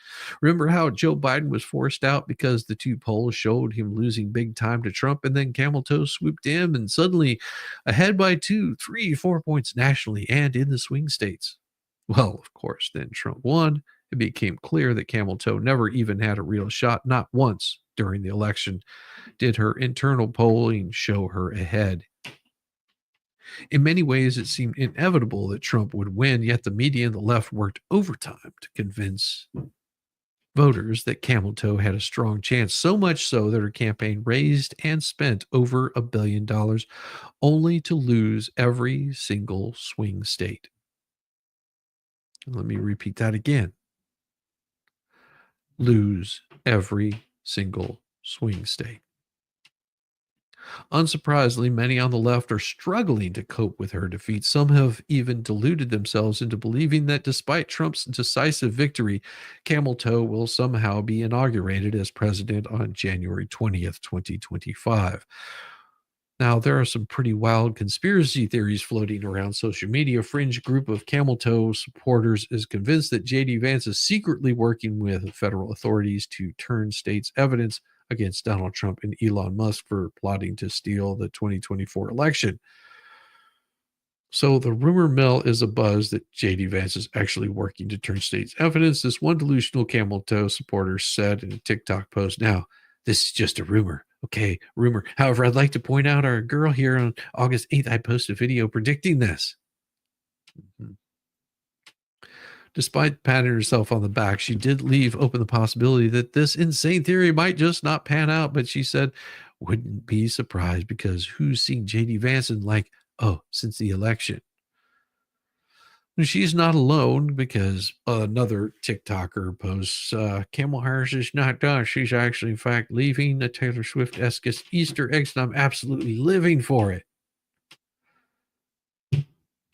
Speaker 3: Remember how Joe Biden was forced out because the two polls showed him losing big time to Trump, and then Camel Toe swooped in and suddenly ahead by 2, 3, 4 points nationally and in the swing states. Well, of course, then Trump won. It became clear that Camel Toe never even had a real shot. Not once during the election did her internal polling show her ahead. In many ways, it seemed inevitable that Trump would win, yet the media and the left worked overtime to convince voters that Camel Toe had a strong chance, so much so that her campaign raised and spent over $1 billion, only to lose every single swing state. Let me repeat that again. Lose every single swing state. Unsurprisingly, many on the left are struggling to cope with her defeat. Some have even deluded themselves into believing that despite Trump's decisive victory, Camel Toe will somehow be inaugurated as president on January 20th, 2025. Now, there are some pretty wild conspiracy theories floating around social media. A fringe group of Camel Toe supporters is convinced that J.D. Vance is secretly working with federal authorities to turn states' evidence against Donald Trump and Elon Musk for plotting to steal the 2024 election. So the rumor mill is abuzz that J.D. Vance is actually working to turn states' evidence. This one delusional Camel Toe supporter said in a TikTok post, "Now, this is just a rumor. Okay, rumor. However, I'd like to point out our girl here on August 8th. I posted a video predicting this." Despite patting herself on the back, she did leave open the possibility that this insane theory might just not pan out. But she said, wouldn't be surprised because who's seen J.D. Vance in since the election? She's not alone because another TikToker posts, Kamala Harris is not done. She's actually, in fact, leaving the Taylor Swift-esque Easter eggs, and I'm absolutely living for it.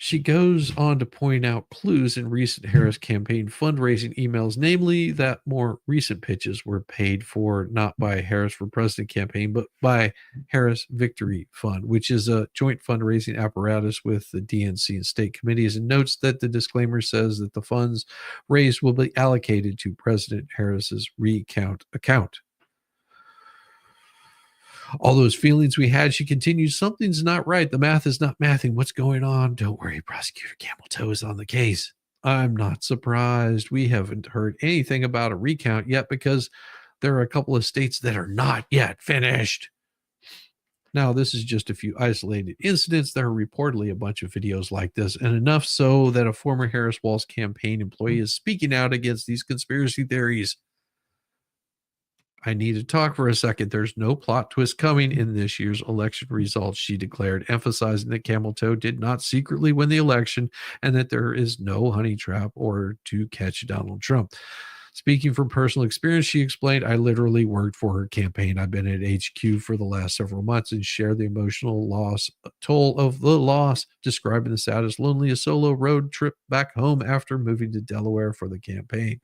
Speaker 3: She goes on to point out clues in recent Harris campaign fundraising emails, namely that more recent pitches were paid for not by Harris for President campaign, but by Harris Victory Fund, which is a joint fundraising apparatus with the DNC and state committees, and notes that the disclaimer says that the funds raised will be allocated to President Harris's recount account. All those feelings we had, she continues, something's not right. The math is not mathing. What's going on? Don't worry, Prosecutor Camel Toe is on the case. I'm not surprised. We haven't heard anything about a recount yet because there are a couple of states that are not yet finished. Now, this is just a few isolated incidents. There are reportedly a bunch of videos like this, and enough so that a former Harris Walz campaign employee is speaking out against these conspiracy theories. I need to talk for a second. There's no plot twist coming in this year's election results, she declared, emphasizing that Camel Toe did not secretly win the election and that there is no honey trap or to catch Donald Trump. Speaking from personal experience, she explained, I literally worked for her campaign. I've been at HQ for the last several months and shared the emotional toll of the loss, describing the saddest, loneliest solo road trip back home after moving to Delaware for the campaign.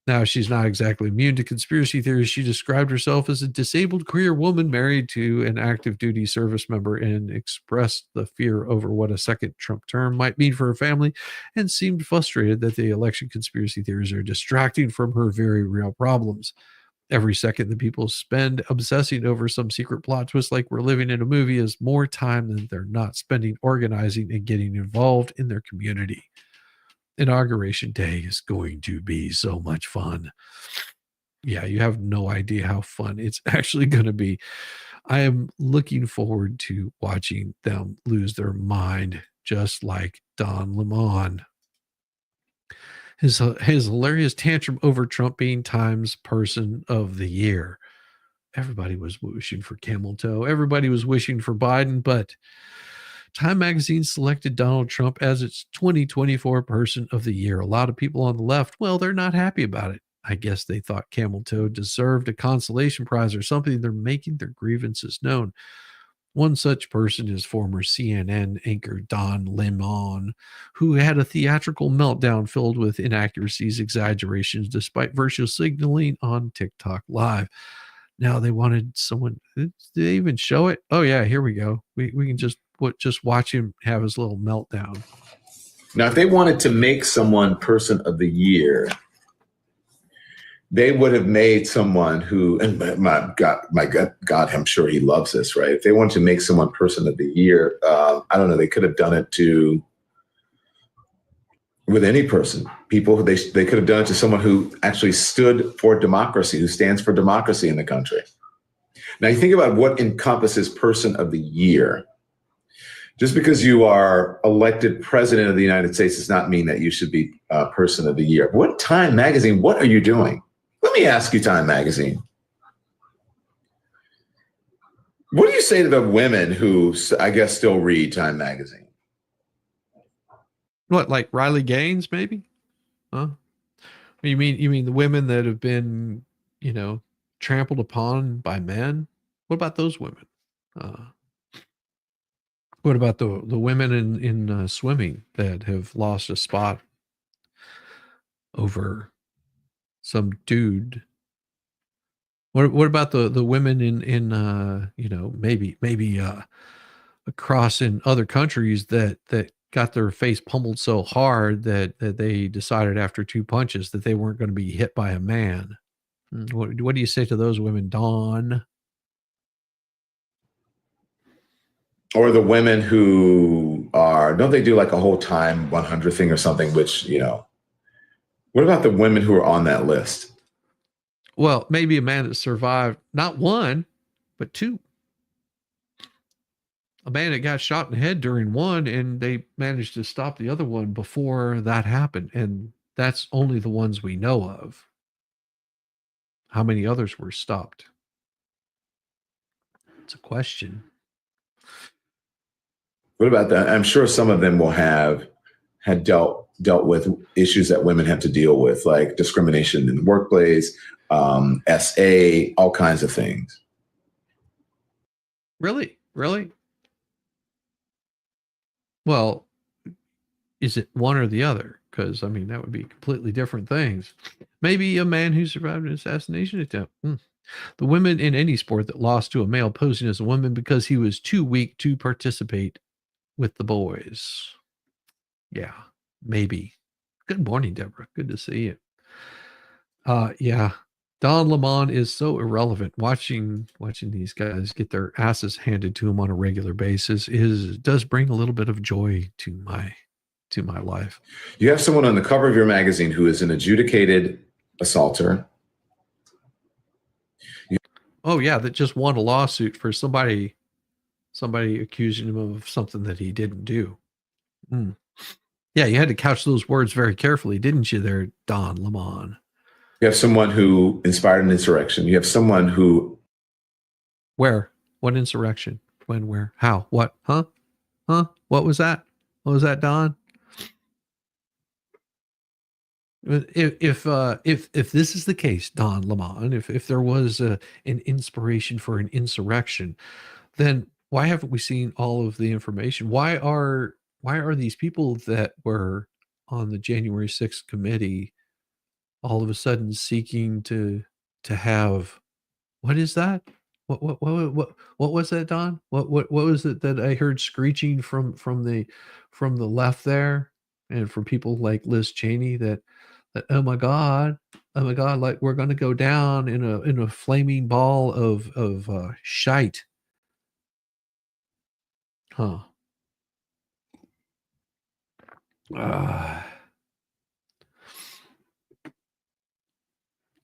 Speaker 3: Now, she's not exactly immune to conspiracy theories. She described herself as a disabled queer woman married to an active duty service member and expressed the fear over what a second Trump term might mean for her family and seemed frustrated that the election conspiracy theories are distracting from her very real problems. Every second that people spend obsessing over some secret plot twist like we're living in a movie is more time than they're not spending organizing and getting involved in their community. Inauguration Day is going to be so much fun. Yeah, you have no idea how fun it's actually going to be. I am looking forward to watching them lose their mind, just like Don Lemon. His hilarious tantrum over Trump being Times Person of the Year. Everybody was wishing for Camel Toe. Everybody was wishing for Biden, but Time Magazine selected Donald Trump as its 2024 Person of the Year. A lot of people on the left, well, they're not happy about it. I guess they thought Camel Toe deserved a consolation prize or something. They're making their grievances known. One such person is former CNN anchor Don Lemon, who had a theatrical meltdown filled with inaccuracies, exaggerations, despite virtual signaling on TikTok Live. Now they wanted someone. Did they even show it? Oh yeah, here we go. We can just watch him have his little meltdown.
Speaker 5: Now, if they wanted to make someone Person of the Year, they would have made someone who, and my God, I'm sure he loves this, right? If they wanted to make someone Person of the Year, I don't know, they could have done it to with any person. People, they could have done it to someone who actually stood for democracy, who stands for democracy in the country. Now you think about what encompasses person of the year. Just because you are elected president of the United States does not mean that you should be person of the year. What Time Magazine, what are you doing? Let me ask you, Time Magazine. What do you say to the women who, I guess, still read Time Magazine?
Speaker 3: What, like Riley Gaines, maybe? Huh? You mean the women that have been, trampled upon by men? What about those women? What about the women in swimming that have lost a spot over some dude? What about the women in maybe across in other countries that got their face pummeled so hard that they decided after 2 punches that they weren't going to be hit by a man? What do you say to those women, Dawn?
Speaker 5: Or the women who don't they do like a whole Time 100 thing or something, which, what about the women who are on that list?
Speaker 3: Well, maybe a man that survived not 1, but 2. A man that got shot in the head during 1, and they managed to stop the other one before that happened. And that's only the ones we know of. How many others were stopped? It's a question.
Speaker 5: What about that? I'm sure some of them will had dealt with issues that women have to deal with, like discrimination in the workplace, SA, all kinds of things.
Speaker 3: Really? Well, is it one or the other? Because, that would be completely different things. Maybe a man who survived an assassination attempt. The women in any sport that lost to a male posing as a woman because he was too weak to participate with the boys. Yeah, maybe. Good morning, Deborah. Good to see you. Yeah. Don Lemon is so irrelevant. Watching these guys get their asses handed to them on a regular basis does bring a little bit of joy to my life.
Speaker 5: You have someone on the cover of your magazine who is an adjudicated assaulter.
Speaker 3: Oh yeah, that just won a lawsuit for somebody accusing him of something that he didn't do. Yeah, you had to couch those words very carefully, didn't you there, Don Lemon?
Speaker 5: You have someone who inspired an insurrection. You have someone who...
Speaker 3: Where? What insurrection? When, where, how, what? Huh? What was that? What was that, Don? If this is the case, Don Lemon, if there was an inspiration for an insurrection, then why haven't we seen all of the information? Why are these people that were on the January 6th committee all of a sudden seeking to have, what is that? What was that, Don? What was it that I heard screeching from the left there, and from people like Liz Cheney that oh my god, like we're going to go down in a flaming ball of shite. Huh.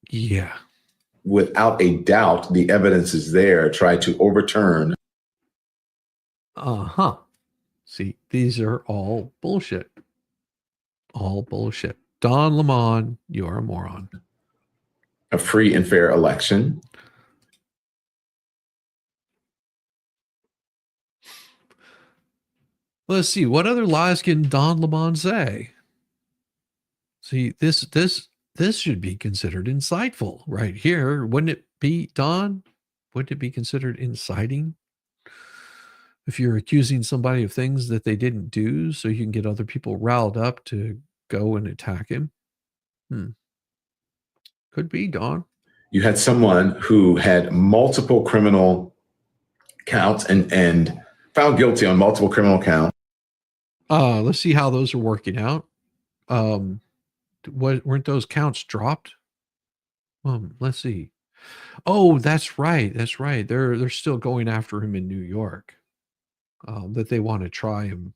Speaker 3: Yeah.
Speaker 5: Without a doubt, the evidence is there, try to overturn.
Speaker 3: See, these are all bullshit. All bullshit. Don Lemon, you are a moron.
Speaker 5: A free and fair election.
Speaker 3: Let's see, what other lies can Don Lemon say? See, this should be considered insightful right here. Wouldn't it be, Don? Wouldn't it be considered inciting? If you're accusing somebody of things that they didn't do so you can get other people riled up to go and attack him? Could be, Don.
Speaker 5: You had someone who had multiple criminal counts and found guilty on multiple criminal counts.
Speaker 3: Let's see how those are working out. Weren't those counts dropped? Let's see. Oh, that's right. They're still going after him in New York. That they want to try him.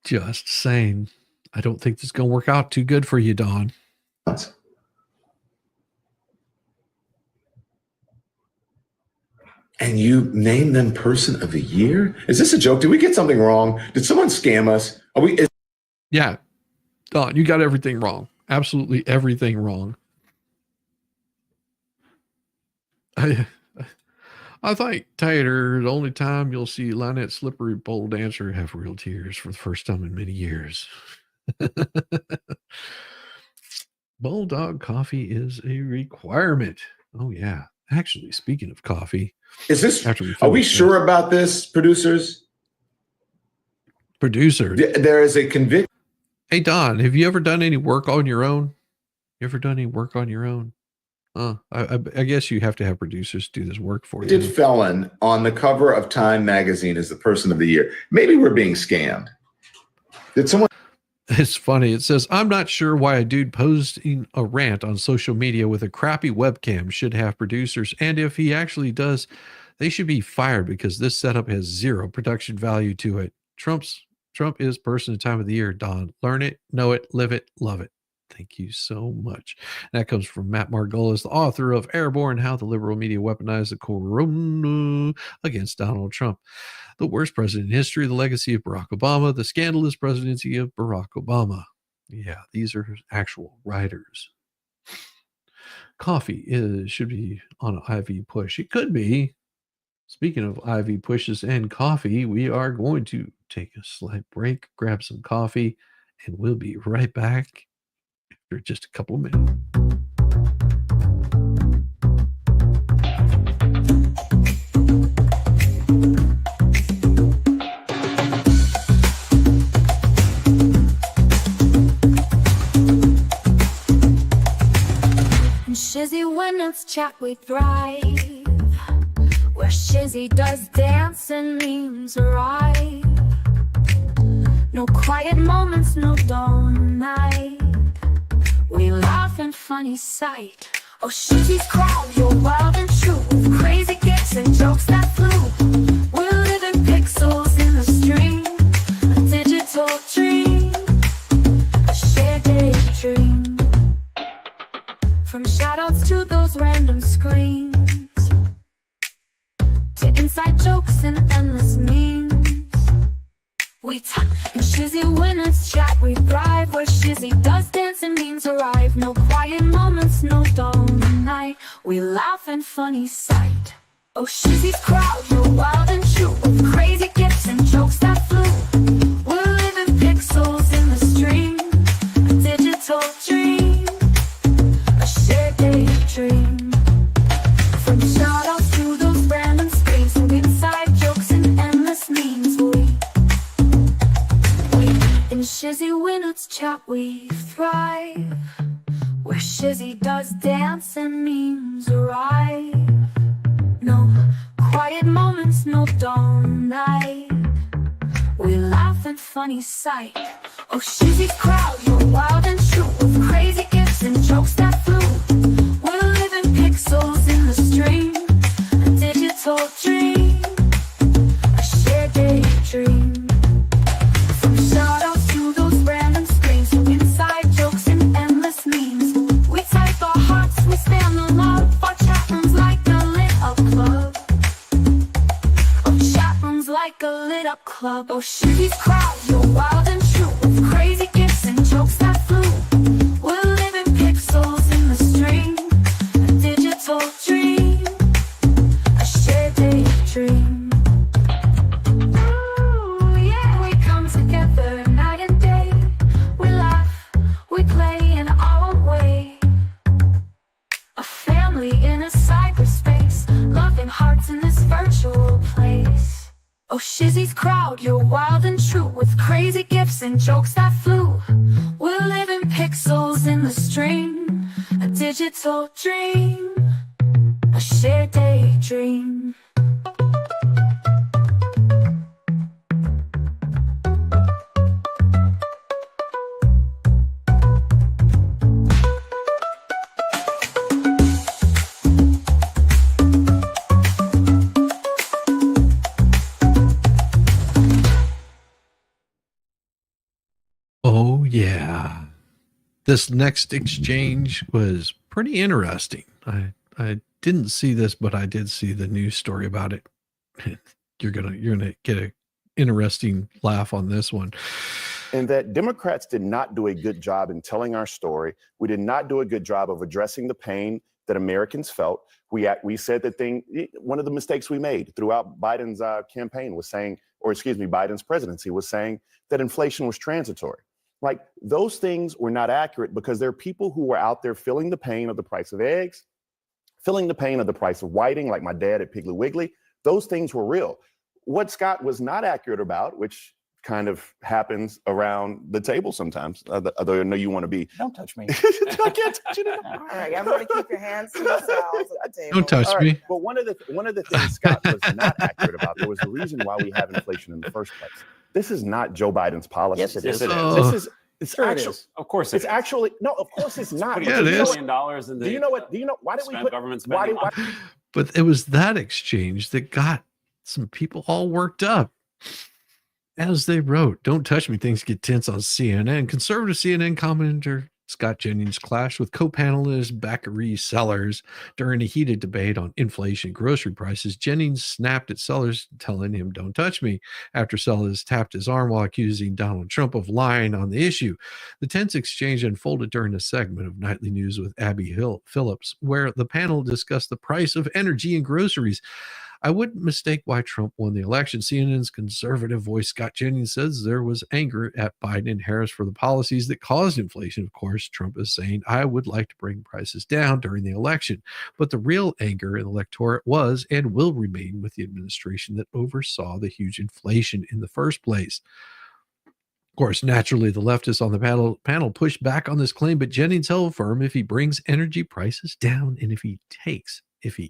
Speaker 3: Just saying. I don't think this is going to work out too good for you, Don.
Speaker 5: And you name them person of the year? Is this a joke? Did we get something wrong? Did someone scam us? Are we?
Speaker 3: Yeah. Don, you got everything wrong. Absolutely everything wrong. I think, Tater, the only time you'll see Lynette Slippery Pole Dancer have real tears for the first time in many years. Bulldog coffee is a requirement. Oh, yeah. Actually, speaking of coffee.
Speaker 5: Is this, are we sure about this, producers?
Speaker 3: Producer.
Speaker 5: There is a conviction.
Speaker 3: Hey, Don, have you ever done any work on your own? You ever done any work on your own? I guess you have to have producers do this work for you.
Speaker 5: Did felon on the cover of Time magazine as the person of the year? Maybe we're being scammed. Did someone?
Speaker 3: It's funny. It says, I'm not sure why a dude posting a rant on social media with a crappy webcam should have producers. And if he actually does, they should be fired because this setup has zero production value to it. Trump is person of time of the year, Don. Learn it, know it, live it, love it. Thank you so much. That comes from Matt Margolis, the author of Airborne, How the Liberal Media Weaponized the Corona Against Donald Trump. The worst president in history, the legacy of Barack Obama, the scandalous presidency of Barack Obama. Yeah, these are actual writers. Coffee should be on an IV push. It could be. Speaking of IV pushes and coffee, we are going to take a slight break, grab some coffee, and we'll be right back after just a couple of minutes.
Speaker 1: Shizzy, when it's chat we thrive, where Shizzy does dance and memes arrive. No quiet moments, no dawn night. We laugh and funny sight. Oh, Shizzy's crowd, you're wild and true, with crazy gifts and jokes that flew. We're living pixels in the stream, a digital dream, a shared daydream. From shoutouts to those random screams, to inside jokes and endless memes. We talk and Shizzy when it's chat we thrive, where Shizzy does dance and memes arrive. No quiet moments, no dull night. We laugh and funny sight. Oh, Shizzy's crowd, you're wild and true, with crazy gifts and jokes that flew. We're living pixels in the stream, a digital dream, a shared daydream. From shoutouts to those random screens, and inside jokes and endless memes. In Shizzy when it's chat we thrive, where Shizzy does dance and memes arrive. No quiet moments, no dawn night. We laugh and funny sight. Oh, Shizzy's crowd, you're wild and true, with crazy gifts and jokes that flew. We're living pixels in the stream, a digital dream, a shared daydream. From shoutouts to those random screens, to inside jokes and endless memes. We type our hearts, we stand the love. Our chat rooms like a lit up club. Our chat rooms like a lit up club. Oh, Shizzy's crowd, you're wild and true, with crazy gifts and jokes that flew. We're living pixels in the stream, a digital dream, a shared daydream. Ooh, yeah, we come together night and day. We laugh, we play in our own way. A family in a cyberspace, loving hearts in this virtual place. Oh, Shizzy's crowd, you're wild and true, with crazy gifts and jokes that flew. We're living pixels in the stream, a digital dream, a shared daydream.
Speaker 3: Oh, yeah. This next exchange was pretty interesting. I didn't see this, but I did see the news story about it. You're gonna get a interesting laugh on this one.
Speaker 6: And that Democrats did not do a good job in telling our story. We did not do a good job of addressing the pain that Americans felt. We said one of the mistakes we made throughout Biden's campaign was saying, or excuse me, Biden's presidency was saying that inflation was transitory. Like, those things were not accurate because there are people who were out there feeling the pain of the price of eggs, feeling the pain of the price of whiting, like my dad at Piggly Wiggly. Those things were real. What Scott was not accurate about, which kind of happens around the table sometimes, although I know you want to be.
Speaker 7: Don't touch me.
Speaker 6: I can't touch you.
Speaker 8: All right, everybody keep your hands to yourselves at the table.
Speaker 3: Don't touch me.
Speaker 6: But one of the things Scott was not accurate about, there was a reason why we have inflation in the first place. This is not Joe Biden's policy.
Speaker 7: Yes, it is.
Speaker 6: It's
Speaker 7: Sure
Speaker 6: actually,
Speaker 7: it is. Of course it
Speaker 6: it's
Speaker 7: is.
Speaker 6: actually, no, of course it's not.
Speaker 3: Yeah, it is.
Speaker 7: $1 billion in the
Speaker 6: Do you know why did we put
Speaker 7: government
Speaker 6: why,
Speaker 7: spending?
Speaker 6: why,
Speaker 3: But it was that exchange that got some people all worked up. As they wrote, "Don't touch me, things get tense" on CNN. Conservative CNN commentator Scott Jennings clashed with co-panelist Baccarat Sellers during a heated debate on inflation and grocery prices. Jennings snapped at Sellers, telling him, "Don't touch me," after Sellers tapped his arm while accusing Donald Trump of lying on the issue. The tense exchange unfolded during a segment of Nightly News with Abby Phillips, where the panel discussed the price of energy and groceries. "I wouldn't mistake why Trump won the election." CNN's conservative voice, Scott Jennings, says there was anger at Biden and Harris for the policies that caused inflation. Of course, Trump is saying, "I would like to bring prices down during the election." But the real anger in the electorate was and will remain with the administration that oversaw the huge inflation in the first place. Of course, naturally, the leftists on the panel pushed back on this claim, but Jennings held firm if he brings energy prices down and if he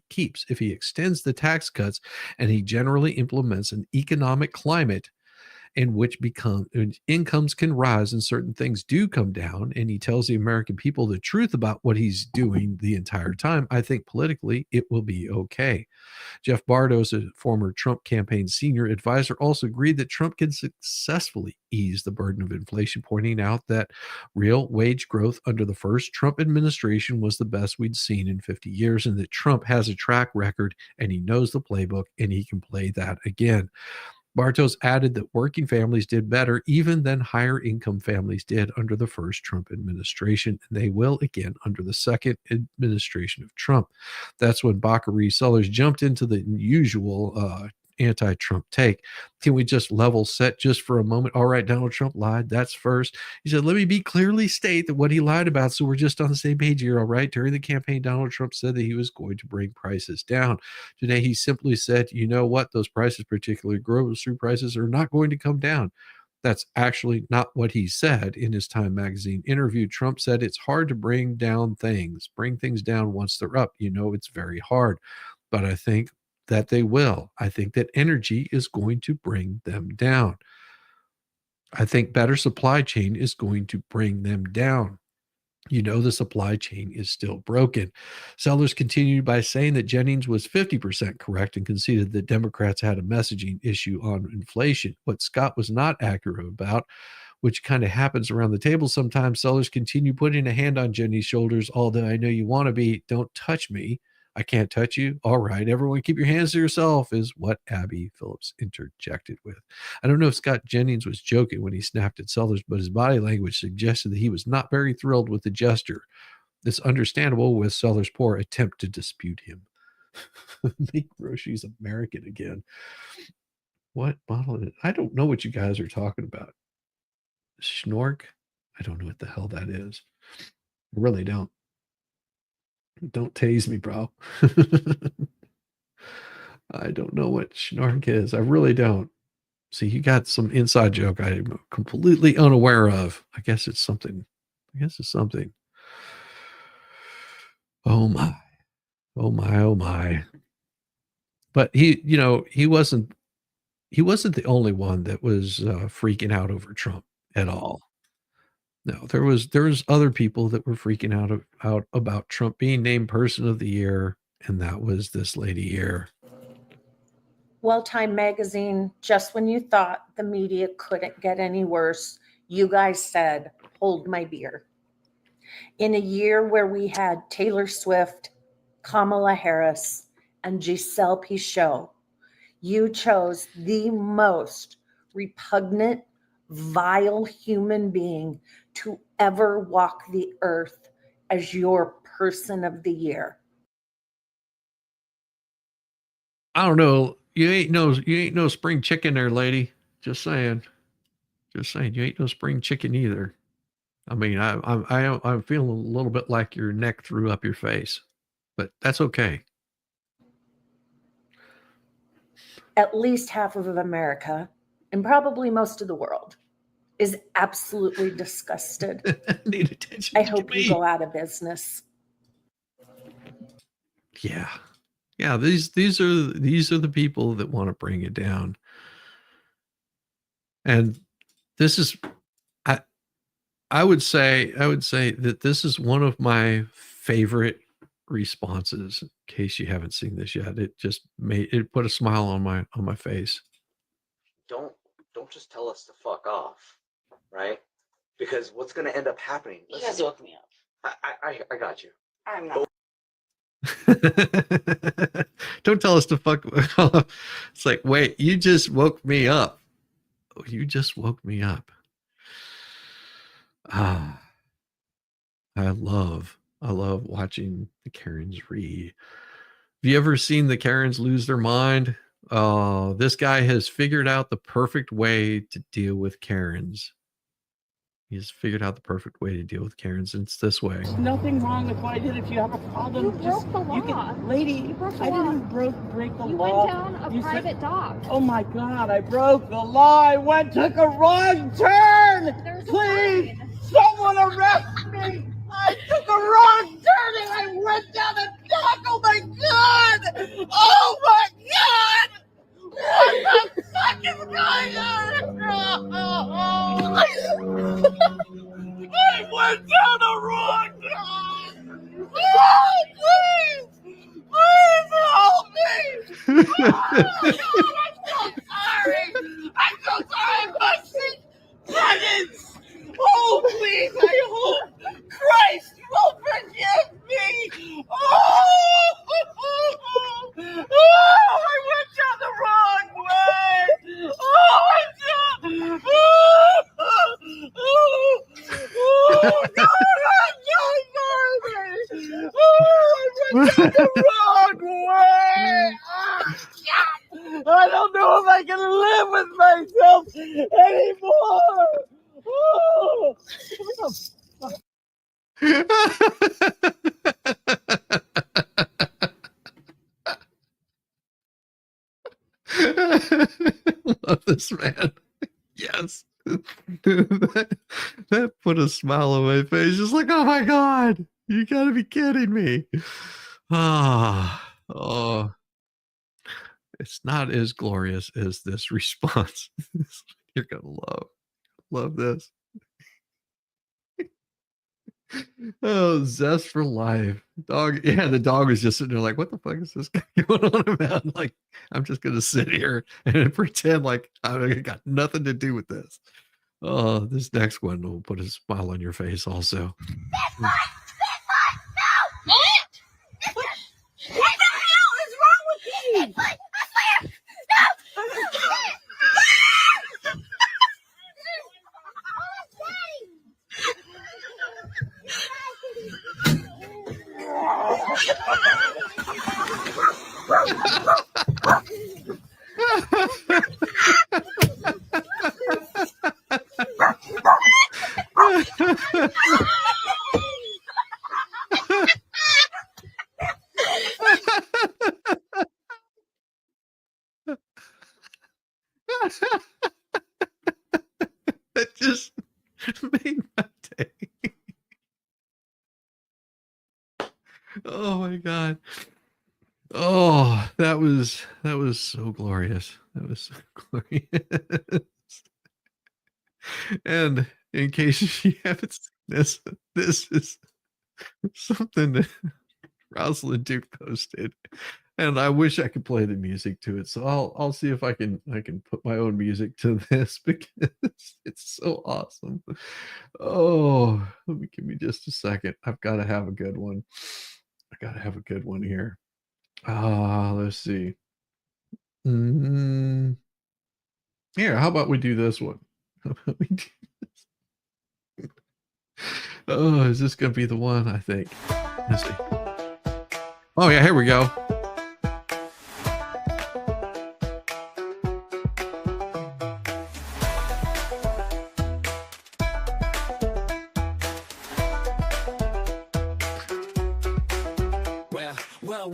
Speaker 3: keeps, if he extends the tax cuts, and he generally implements an economic climate in which incomes can rise and certain things do come down, and he tells the American people the truth about what he's doing the entire time, I think politically it will be okay. Jeff Bartos, a former Trump campaign senior advisor, also agreed that Trump can successfully ease the burden of inflation, pointing out that real wage growth under the first Trump administration was the best we'd seen in 50 years, and that Trump has a track record and he knows the playbook and he can play that again. Bartos added that working families did better even than higher income families did under the first Trump administration, and they will again under the second administration of Trump. That's when Baccarat Sellers jumped into the usual anti-Trump take. "Can we just level set just for a moment? All right, Donald Trump lied. That's first." He said, "Let me be clearly state that what he lied about, so we're just on the same page here, all right? During the campaign, Donald Trump said that he was going to bring prices down. Today, he simply said, you know what? Those prices, particularly grocery prices, are not going to come down." That's actually not what he said. In his Time magazine interview, Trump said it's hard to bring things down once they're up. It's very hard. But I think that they will. I think that energy is going to bring them down. I think better supply chain is going to bring them down. The supply chain is still broken. Sellers continued by saying that Jennings was 50% correct and conceded that Democrats had a messaging issue on inflation. What Scott was not accurate about, which kind of happens around the table sometimes, Sellers continued putting a hand on Jennings' shoulders. "Although I know you want to be, don't touch me. I can't touch you. All right, everyone keep your hands to yourself," is what Abby Phillips interjected with. I don't know if Scott Jennings was joking when he snapped at Sellers, but his body language suggested that he was not very thrilled with the gesture. It's understandable with Sellers' poor attempt to dispute him. Make groceries American again. What bottle is it? I don't know what you guys are talking about. Schnork? I don't know what the hell that is. I really don't. Don't tase me, bro. I don't know what Schnork is. I really don't. See, you got some inside joke I'm completely unaware of. I guess it's something. Oh my. Oh my, oh my. But he wasn't the only one that was freaking out over Trump at all. No, there was other people that were freaking out about Trump being named Person of the Year, and that was this lady here.
Speaker 8: Well, Time magazine, just when you thought the media couldn't get any worse, you guys said, hold my beer. In a year where we had Taylor Swift, Kamala Harris, and Giselle Pichot, you chose the most repugnant, vile human being to ever walk the earth as your person of the year.
Speaker 3: I don't know. You ain't no spring chicken there, lady. Just saying. Just saying. You ain't no spring chicken either. I mean, I'm feeling a little bit like your neck threw up your face, but that's okay.
Speaker 8: At least half of America, and probably most of the world, is absolutely disgusted.
Speaker 3: Need attention.
Speaker 8: I hope you go out of business.
Speaker 3: Yeah. Yeah, these are the people that want to bring it down. And this is I would say that this is one of my favorite responses. In case you haven't seen this yet, it put a smile on my face.
Speaker 7: Don't just tell us to fuck off, right? Because what's going to end up happening?
Speaker 9: You guys woke me up.
Speaker 7: I got you.
Speaker 9: I'm not.
Speaker 3: Don't tell us to fuck. It's like, wait, you just woke me up. You just woke me up. I love watching the Karens read. Have you ever seen the Karens lose their mind? This guy has figured out the perfect way to deal with Karens. He's figured out the perfect way to deal with Karens, and it's this way.
Speaker 10: There's nothing wrong with what I did. If you have a problem,
Speaker 11: You broke the law.
Speaker 10: You can, lady,
Speaker 11: You broke the
Speaker 10: I
Speaker 11: law.
Speaker 10: didn't break the
Speaker 11: You
Speaker 10: law.
Speaker 11: went down a private dock.
Speaker 10: Oh my God, I broke the law. I took a wrong turn.
Speaker 11: There's a
Speaker 10: Please,
Speaker 11: fine.
Speaker 10: someone arrest me. I took a wrong turn and I went down the dock. Oh my God. Oh my God. What the fuck is going on? I went down the wrong dock. Oh, please. Please help me. Oh, God, I'm so sorry. I'm so sorry. I must seek penance. Oh, please, I hope Christ will forgive me. I went down the wrong way. God, I'm so sorry. I went down the wrong way. God. I don't know if I can live with myself anymore.
Speaker 3: Love this man. Yes. that put a smile on my face. Just like, oh my God, you gotta be kidding me. Oh, it's not as glorious as this response. You're gonna love this. Oh, zest for life. Dog. Yeah, the dog was just sitting there like, what the fuck is this guy going on about? Like, I'm just going to sit here and pretend like I got nothing to do with this. Oh, this next one will put a smile on your face also.
Speaker 10: What the hell is wrong with me?
Speaker 3: That just made my day. Oh my God. Oh, that was so glorious. That was so glorious. And in case you haven't seen this is something that Rosalind Duke posted. And I wish I could play the music to it. So I'll see if I can put my own music to this because it's so awesome. Oh, give me just a second. I've got to have a good one. I got to have a good one here. Let's see. Here, how about we do this one? How about we do this? Oh, is this gonna be the one? I think. Let's see. Oh yeah, here we go.
Speaker 10: Well,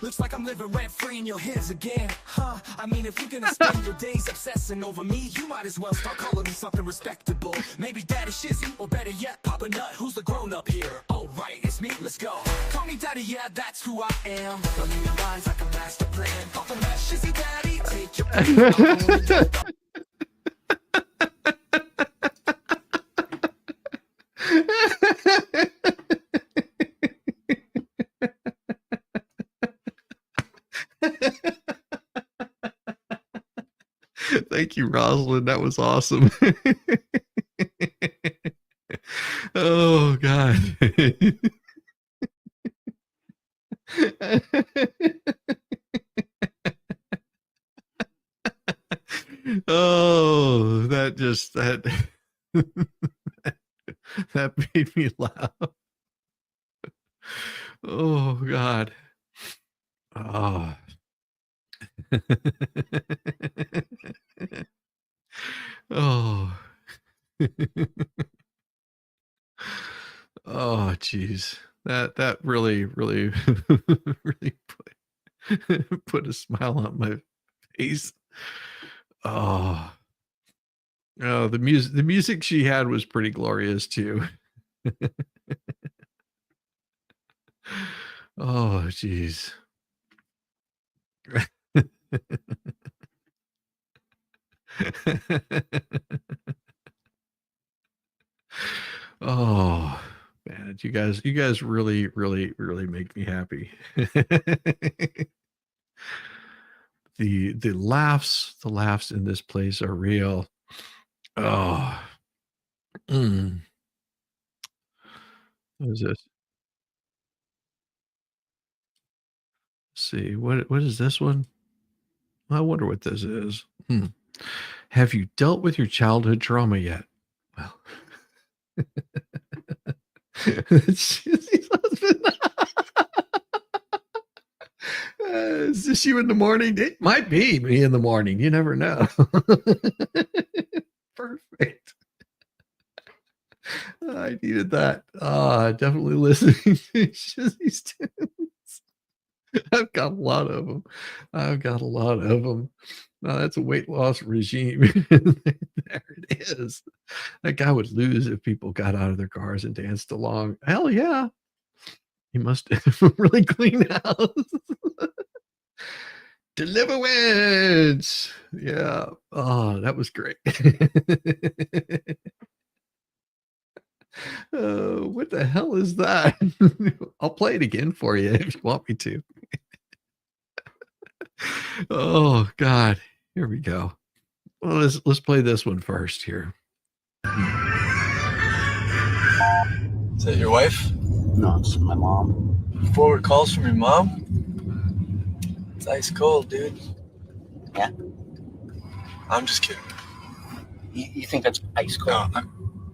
Speaker 10: looks like I'm living rent free in your heads again, huh? I mean, if you're gonna spend your days obsessing over me, you might as well start calling me something respectable. Maybe Daddy Shizzy, or better yet, Papa Nut. Who's the grown up here? Oh, right, it's me, let's go. Call me Daddy, yeah, that's who I am. Running your lines like a master plan. Papa Nut, Shizzy Daddy, take your
Speaker 3: Thank you, Rosalind. That was awesome. Oh, God. Oh, that that made me laugh. Oh, God. Oh. Oh. Oh, geez. That really really put a smile on my face. Oh. Oh, the music she had was pretty glorious too. Oh, geez. Oh, man, you guys really make me happy. The laughs in this place are real. Oh. What is this? Let's see. What is this one? I wonder what this is. Have you dealt with your childhood trauma yet? Well, Shizzy's husband. Is this you in the morning? It might be me in the morning. You never know. Perfect. I needed that. Definitely listening to Shizzy's tunes. I've got a lot of them. That's a weight loss regime. There it is. That guy would lose if people got out of their cars and danced along. Hell yeah. He must have a really clean house. Deliverance. Yeah. Oh, that was great. What the hell is that? I'll play it again for you if you want me to. Oh God, here we go. Well, let's play this one first here.
Speaker 9: Is that your wife?
Speaker 12: No, it's my mom.
Speaker 9: Forward calls from your mom? It's ice cold, dude.
Speaker 12: Yeah?
Speaker 9: I'm just kidding.
Speaker 12: You think that's ice cold?
Speaker 9: No,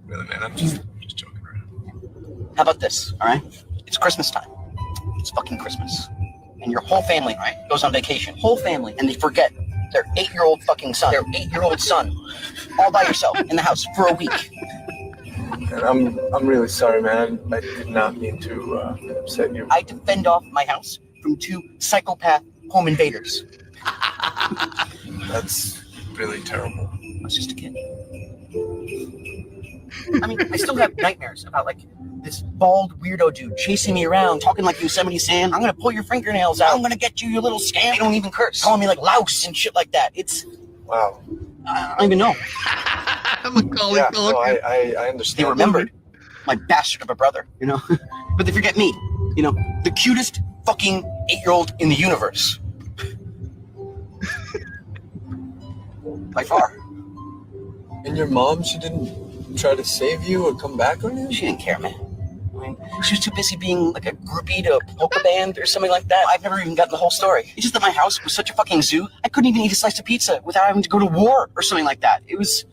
Speaker 9: really, man, I'm just joking around.
Speaker 12: How about this, all right? It's Christmas time. It's fucking Christmas. And your whole family, right, goes on vacation. Whole family. And they forget their 8-year-old fucking son. Their 8-year-old son. All by yourself in the house for a week.
Speaker 9: And I'm really sorry, man. I did not mean to upset you.
Speaker 12: I defend off my house from 2 psychopath home invaders.
Speaker 9: That's really terrible.
Speaker 12: I was just a kid. I mean, I still have nightmares about, like, this bald weirdo dude chasing me around, talking like Yosemite Sam. I'm gonna pull your fingernails out. I'm gonna get you, you little scam. They don't even curse. Calling me like louse and shit like that. It's...
Speaker 9: Wow.
Speaker 12: I don't even know.
Speaker 3: Macaulay Culkin.
Speaker 9: I understand.
Speaker 12: They remembered my bastard of a brother, you know? But they forget me, you know? The cutest fucking 8-year-old in the universe. By far.
Speaker 9: And your mom, she didn't try to save you or come back on you?
Speaker 12: She didn't care, man. I mean, she was too busy being like a groupie to a polka band or something like that. I've never even gotten the whole story. It's just that my house was such a fucking zoo. I couldn't even eat a slice of pizza without having to go to war or something like that. It was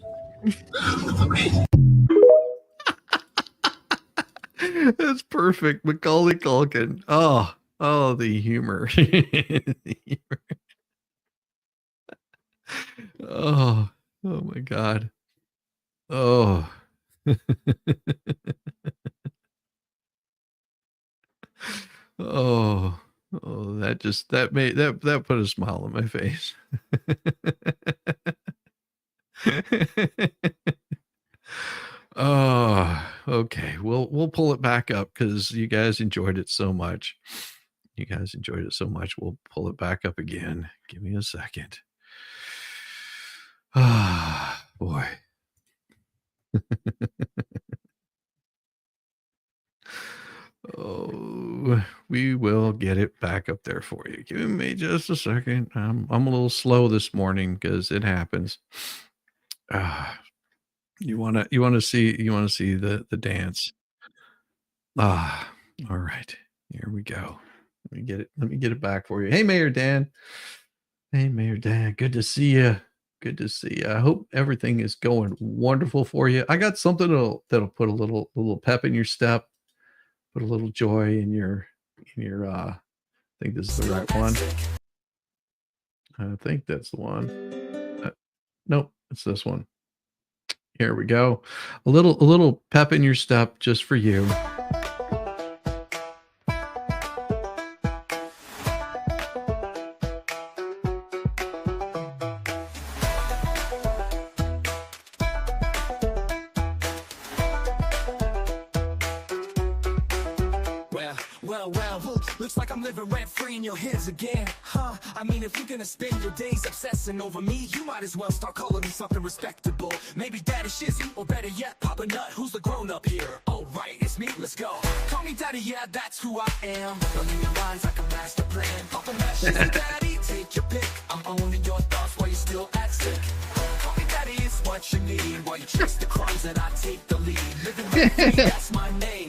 Speaker 12: amazing.
Speaker 3: That's perfect. Macaulay Culkin. Oh, the humor. The humor. Oh my God. Oh. Oh, that put a smile on my face. Oh, okay. We'll pull it back up because you guys enjoyed it so much. We'll pull it back up again. Give me a second. Ah, boy. Oh, we will get it back up there for you. Give me just a second. I'm a little slow this morning because it happens. You wanna see the dance. All right. Here we go. Let me get it back for you. Hey, Mayor Dan. Good to see you. I hope everything is going wonderful for you. I got something that'll put a little pep in your step, put a little joy in your I think this is the right one. I think that's the one. Nope, it's this one. Here we go. A little pep in your step just for you.
Speaker 10: Looks like I'm living rent free in your heads again, huh? I mean, if you're gonna spend your days obsessing over me, you might as well start calling me something respectable. Maybe Daddy Shizzy, or better yet, Papa Nut. Who's the grown up here? Oh, right, it's me, let's go. Call me Daddy, yeah, that's who I am. Running your lines like a master plan. Papa Nut, Shizzy, Daddy, take your pick. I'm owning your thoughts while you're still at sick. Call me Daddy, it's what you need. While you chase the crumbs and I take the lead. Living rent free, that's my name.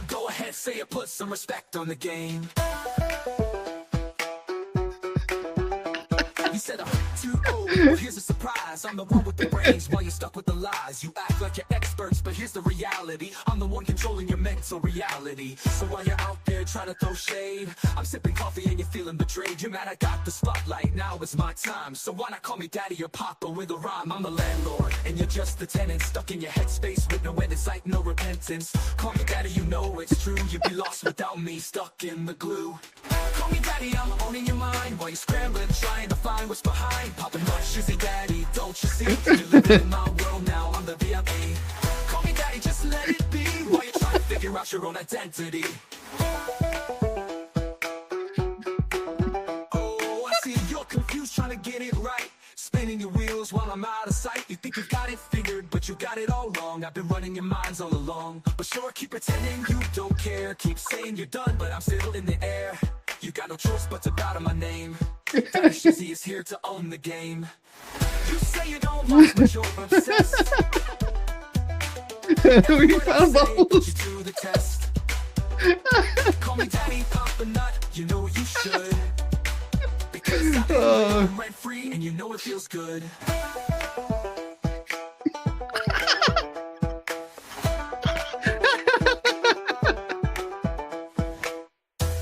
Speaker 10: Go ahead, say it, put some respect on the game. You said I'm too old, well here's a surprise. I'm the one with the brains while you're stuck with the lies. You act like you're experts, but here's the reality. I'm the one controlling your mental reality. So while you're out there trying to throw shade, I'm sipping coffee and you're feeling betrayed. You're mad I got the spotlight, now it's my time. So why not call me Daddy or Papa with a rhyme? I'm the landlord, and you're just the tenant. Stuck in your headspace with no end in sight, no repentance. Call me Daddy, you know it's true. You'd be lost without me, stuck in the glue. Call me Daddy, I'm owning your mind while you're scrambling, trying to find what's behind. Popping up, Shizzy Daddy, don't you see? You're living in my world now, I'm the VIP. Call me Daddy, just let it be while you're trying to figure out your own identity. Oh, I see you're confused, trying to get it right. Spinning your wheels while I'm out of sight. You think you've got it figured, but you got it all wrong. I've been running your minds all along. But sure, keep pretending you don't care. Keep saying you're done, but I'm still in the air. You got no choice but to bow to my name. Daddy Shizzy is here to own the game. You say you don't like, but you're obsessed.
Speaker 3: We found bubbles.
Speaker 10: You do the test. Call me Daddy, Papa Nut, you know you should. Because I've been rent free and you know it feels good.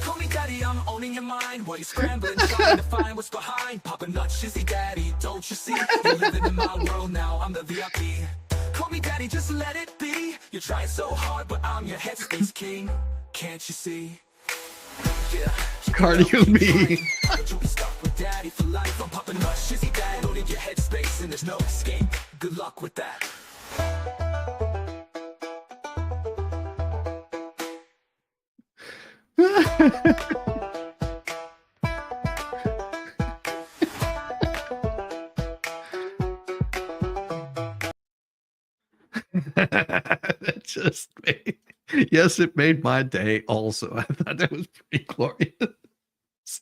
Speaker 10: Call me Daddy, I'm owning your mind while you're scrambling, trying to find what's behind. Papa Nut, Shizzy Daddy, don't you see? You're living in my world now, I'm the VIP. Call me Daddy, just let it be. You're trying so hard, but I'm your headspace king. Can't you see? Yeah.
Speaker 3: Cardio me.
Speaker 10: You'll be stuck with Daddy for life. I'm Papa Nut, Shizzy Daddy, loaded your headspace and there's no escape. Good luck with that.
Speaker 3: That just made, yes, it made my day also. I thought that was pretty glorious.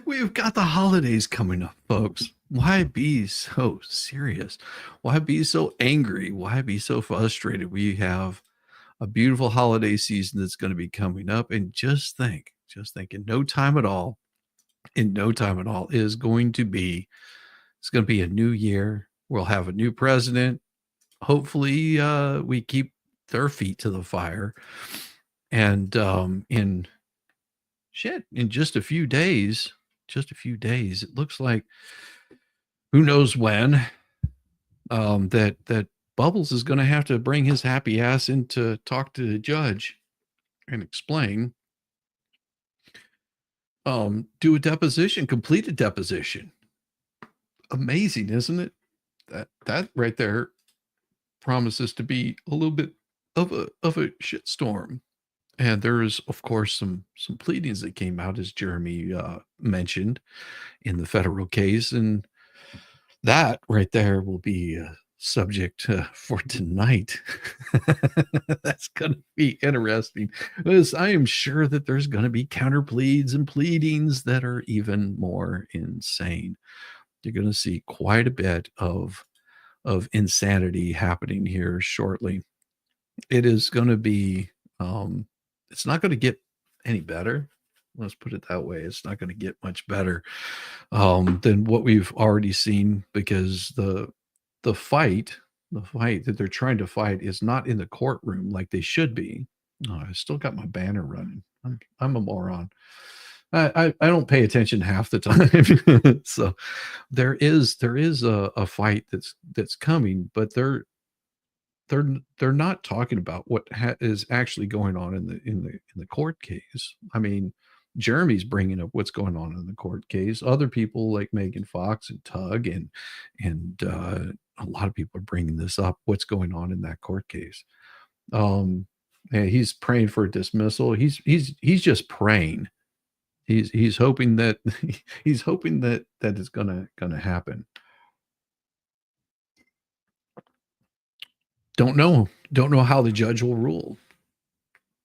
Speaker 3: We've got the holidays coming up, folks. Why be so serious? Why be so angry? Why be so frustrated? We have a beautiful holiday season that's going to be coming up. And just think, in no time at all, is going to be, it's going to be a new year. We'll have a new president. Hopefully, we keep their feet to the fire. And in just a few days, it looks like, who knows when, that Bubbles is going to have to bring his happy ass in to talk to the judge and explain, do a deposition, complete a deposition. Amazing, isn't it? That right there promises to be a little bit of a shitstorm. And there's, of course, some pleadings that came out, as Jeremy mentioned, in the federal case, and that right there will be subject for tonight. That's going to be interesting, because I am sure that there's going to be counter pleads and pleadings that are even more insane. You're going to see quite a bit of insanity happening here shortly. It is going to be, it's not going to get any better. Let's put it that way. It's not going to get much better than what we've already seen, because the fight that they're trying to fight is not in the courtroom like they should be. Oh, I still got my banner running. I'm a moron. I don't pay attention half the time. So there is a fight that's coming, but they're not talking about what is actually going on in the court case. I mean, Jeremy's bringing up what's going on in the court case. Other people like Megan Fox and Tug and a lot of people are bringing this up, what's going on in that court case. And he's praying for a dismissal. He's just praying. He's hoping that that it's gonna happen. Don't know how the judge will rule.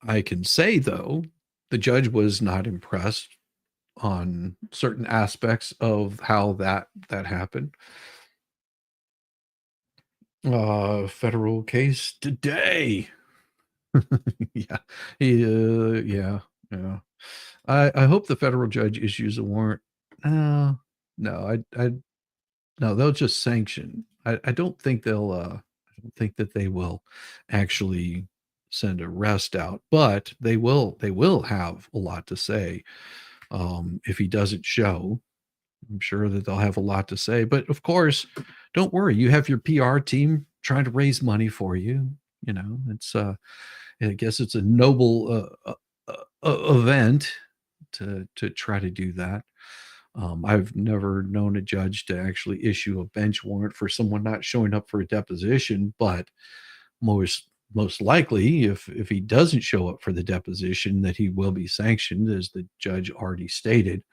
Speaker 3: I can say, though, the judge was not impressed on certain aspects of how that happened. Federal case today. Yeah. Yeah. I hope the federal judge issues a warrant. No, they'll just sanction. I don't think they'll I don't think that they will actually send arrest out, but they will have a lot to say. If he doesn't show, I'm sure that they'll have a lot to say. But of course, don't worry, you have your PR team trying to raise money for you. You know, it's I guess it's a noble event to try to do that. I've never known a judge to actually issue a bench warrant for someone not showing up for a deposition, but most likely, if he doesn't show up for the deposition, that he will be sanctioned, as the judge already stated,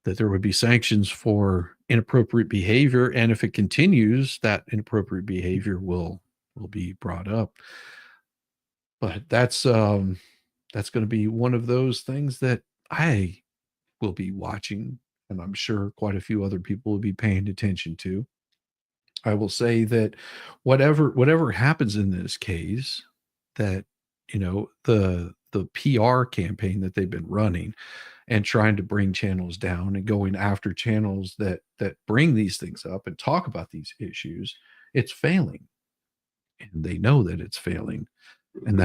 Speaker 3: that there would be sanctions for inappropriate behavior, and if it continues, that inappropriate behavior will be brought up. But that's going to be one of those things that I will be watching, and I'm sure quite a few other people will be paying attention to. I will say that whatever happens in this case, that, you know, the PR campaign that they've been running and trying to bring channels down and going after channels that bring these things up and talk about these issues, it's failing, and they know that it's failing, and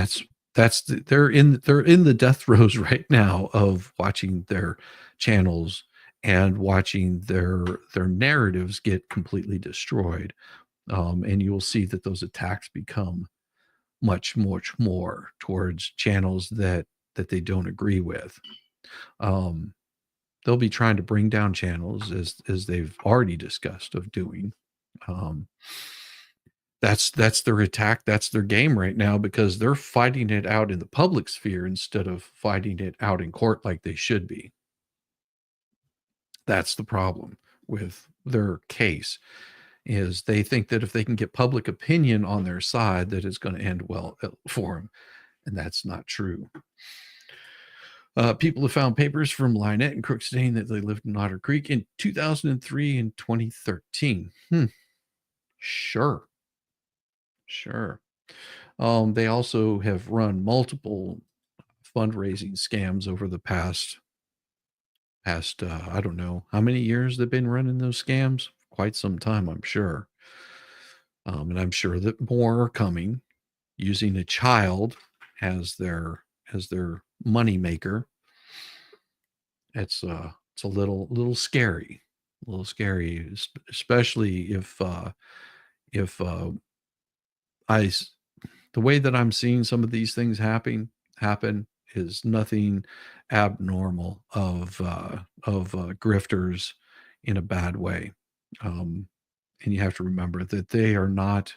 Speaker 3: they're in the death throes right now of watching their channels and watching their narratives get completely destroyed. And you'll see that those attacks become much more towards channels that they don't agree with. They'll be trying to bring down channels, as they've already discussed of doing. That's their attack. That's their game right now, because they're fighting it out in the public sphere instead of fighting it out in court like they should be. That's the problem with their case. is they think that if they can get public opinion on their side, that it's going to end well for them. And that's not true. People have found papers from Lynette and Crook saying that they lived in Otter Creek in 2003 and 2013. Sure. They also have run multiple fundraising scams over the past I don't know how many years they've been running those scams. Quite some time, I'm sure. And I'm sure that more are coming, using a child as their money maker. It's a little scary, especially if the way that I'm seeing some of these things happen is nothing abnormal of grifters in a bad way. And you have to remember that they are not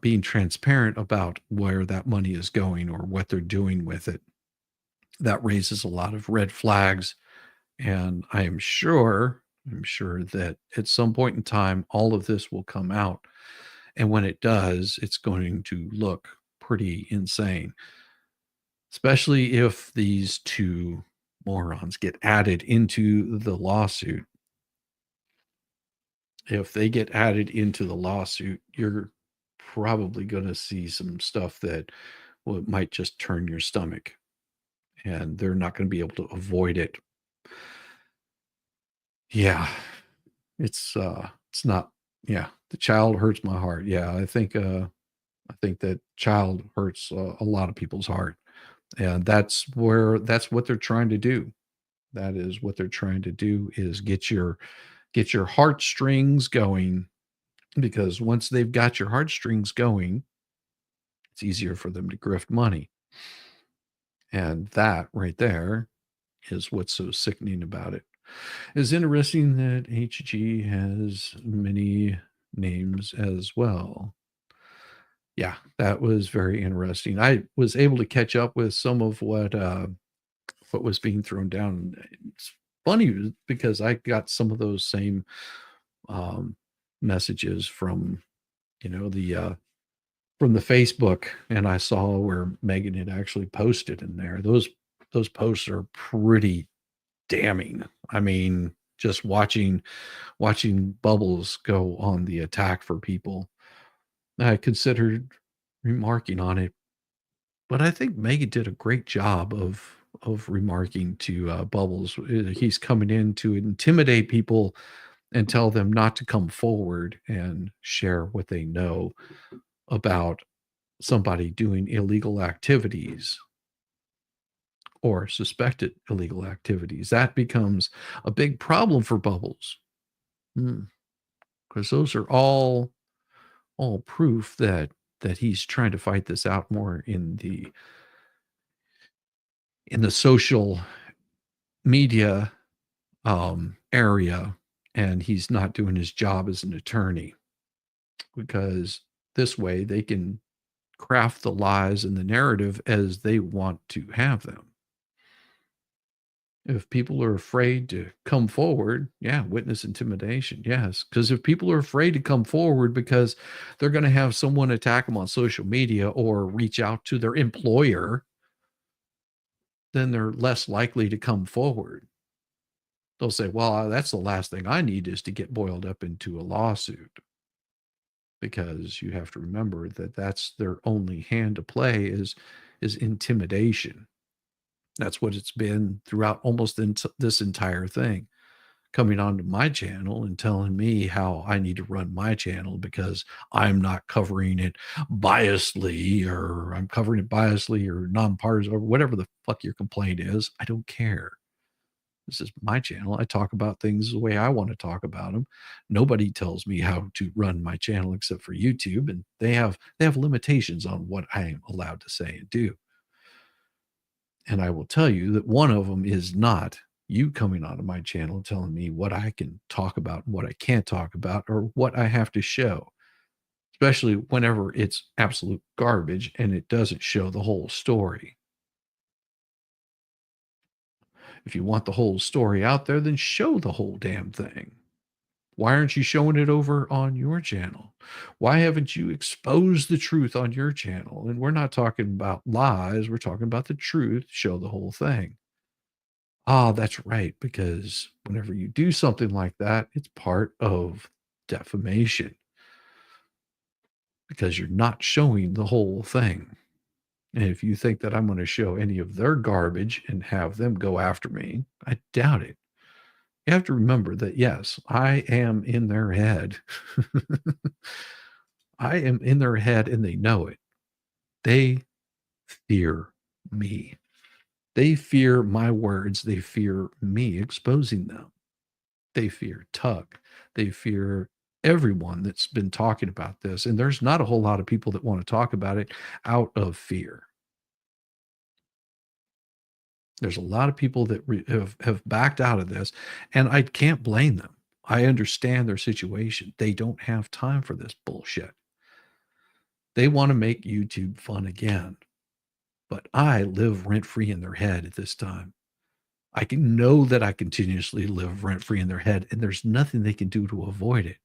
Speaker 3: being transparent about where that money is going or what they're doing with it. That raises a lot of red flags. And I'm sure that at some point in time, all of this will come out. And when it does, it's going to look pretty insane, especially if these two morons get added into the lawsuit. If they get added into the lawsuit, you're probably going to see some stuff that might just turn your stomach, and they're not going to be able to avoid it. Yeah, it's not. Yeah, the child hurts my heart. Yeah, I think that child hurts a lot of people's heart, and that's what they're trying to do. That is what they're trying to do, is get your heartstrings going, because once they've got your heartstrings going, it's easier for them to grift money. And that right there is what's so sickening about it. It's interesting that HG has many names as well. Yeah, that was very interesting. I was able to catch up with some of what was being thrown down. It's funny because I got some of those same messages from, from the Facebook, and I saw where Megan had actually posted in there. Those posts are pretty damning. I mean, just watching Bubbles go on the attack for people. I considered remarking on it, but I think Megan did a great job of remarking to Bubbles. He's coming in to intimidate people and tell them not to come forward and share what they know about somebody doing illegal activities or suspected illegal activities. That becomes a big problem for Bubbles, because those are all proof that he's trying to fight this out more in the social media area, and he's not doing his job as an attorney, because this way they can craft the lies and the narrative as they want to have them. If people are afraid to come forward, yeah, witness intimidation, yes. Because if people are afraid to come forward because they're going to have someone attack them on social media or reach out to their employer, then they're less likely to come forward. They'll say, well, that's the last thing I need is to get boiled up into a lawsuit. Because you have to remember that that's their only hand to play is intimidation. That's what it's been throughout almost this entire thing. Coming onto my channel and telling me how I need to run my channel because I'm not covering it biasly, or I'm covering it biasly or nonpartisan, or whatever the fuck your complaint is. I don't care. This is my channel. I talk about things the way I want to talk about them. Nobody tells me how to run my channel except for YouTube, and they have limitations on what I am allowed to say and do. And I will tell you that one of them is not you coming onto my channel and telling me what I can talk about and what I can't talk about, or what I have to show, especially whenever it's absolute garbage and it doesn't show the whole story. If you want the whole story out there, then show the whole damn thing. Why aren't you showing it over on your channel? Why haven't you exposed the truth on your channel? And we're not talking about lies. We're talking about the truth. Show the whole thing. Ah, that's right. Because whenever you do something like that, it's part of defamation. Because you're not showing the whole thing. And if you think that I'm going to show any of their garbage and have them go after me, I doubt it. You have to remember that, yes, I am in their head. I am in their head and they know it. They fear me. They fear my words. They fear me exposing them. They fear Tug. They fear everyone that's been talking about this. And there's not a whole lot of people that want to talk about it out of fear. There's a lot of people that have backed out of this, and I can't blame them. I understand their situation. They don't have time for this bullshit. They want to make YouTube fun again, but I live rent-free in their head at this time. I can know that I continuously live rent-free in their head, and there's nothing they can do to avoid it.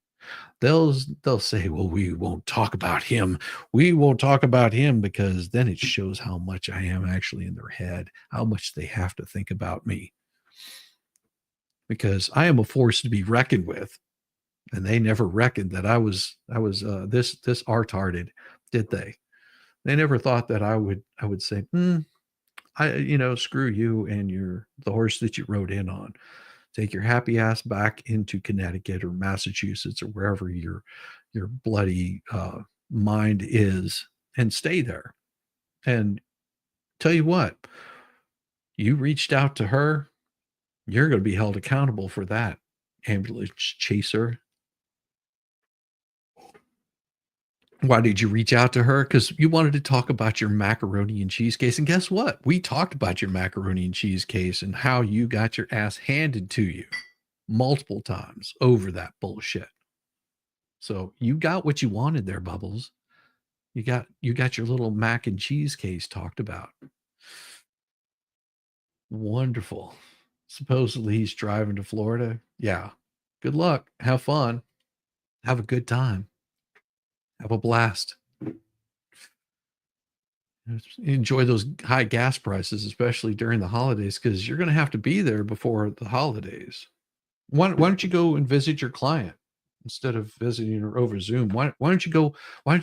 Speaker 3: They'll say, well, we won't talk about him. We won't talk about him because then it shows how much I am actually in their head, how much they have to think about me. Because I am a force to be reckoned with. And they never reckoned that I was this art-hearted, did they? They never thought that I would say, screw you and the horse that you rode in on. Take your happy ass back into Connecticut or Massachusetts or wherever your bloody mind is and stay there. And tell you what, you reached out to her, you're going to be held accountable for that, ambulance chaser. Why did you reach out to her? Because you wanted to talk about your macaroni and cheese case. And guess what? We talked about your macaroni and cheese case and how you got your ass handed to you multiple times over that bullshit. So you got what you wanted there, Bubbles. You got your little mac and cheese case talked about. Wonderful. Supposedly he's driving to Florida. Yeah. Good luck. Have fun. Have a good time. Have a blast. Enjoy those high gas prices, especially during the holidays, because you're going to have to be there before the holidays. Why don't you go and visit your client instead of visiting her over Zoom? Why don't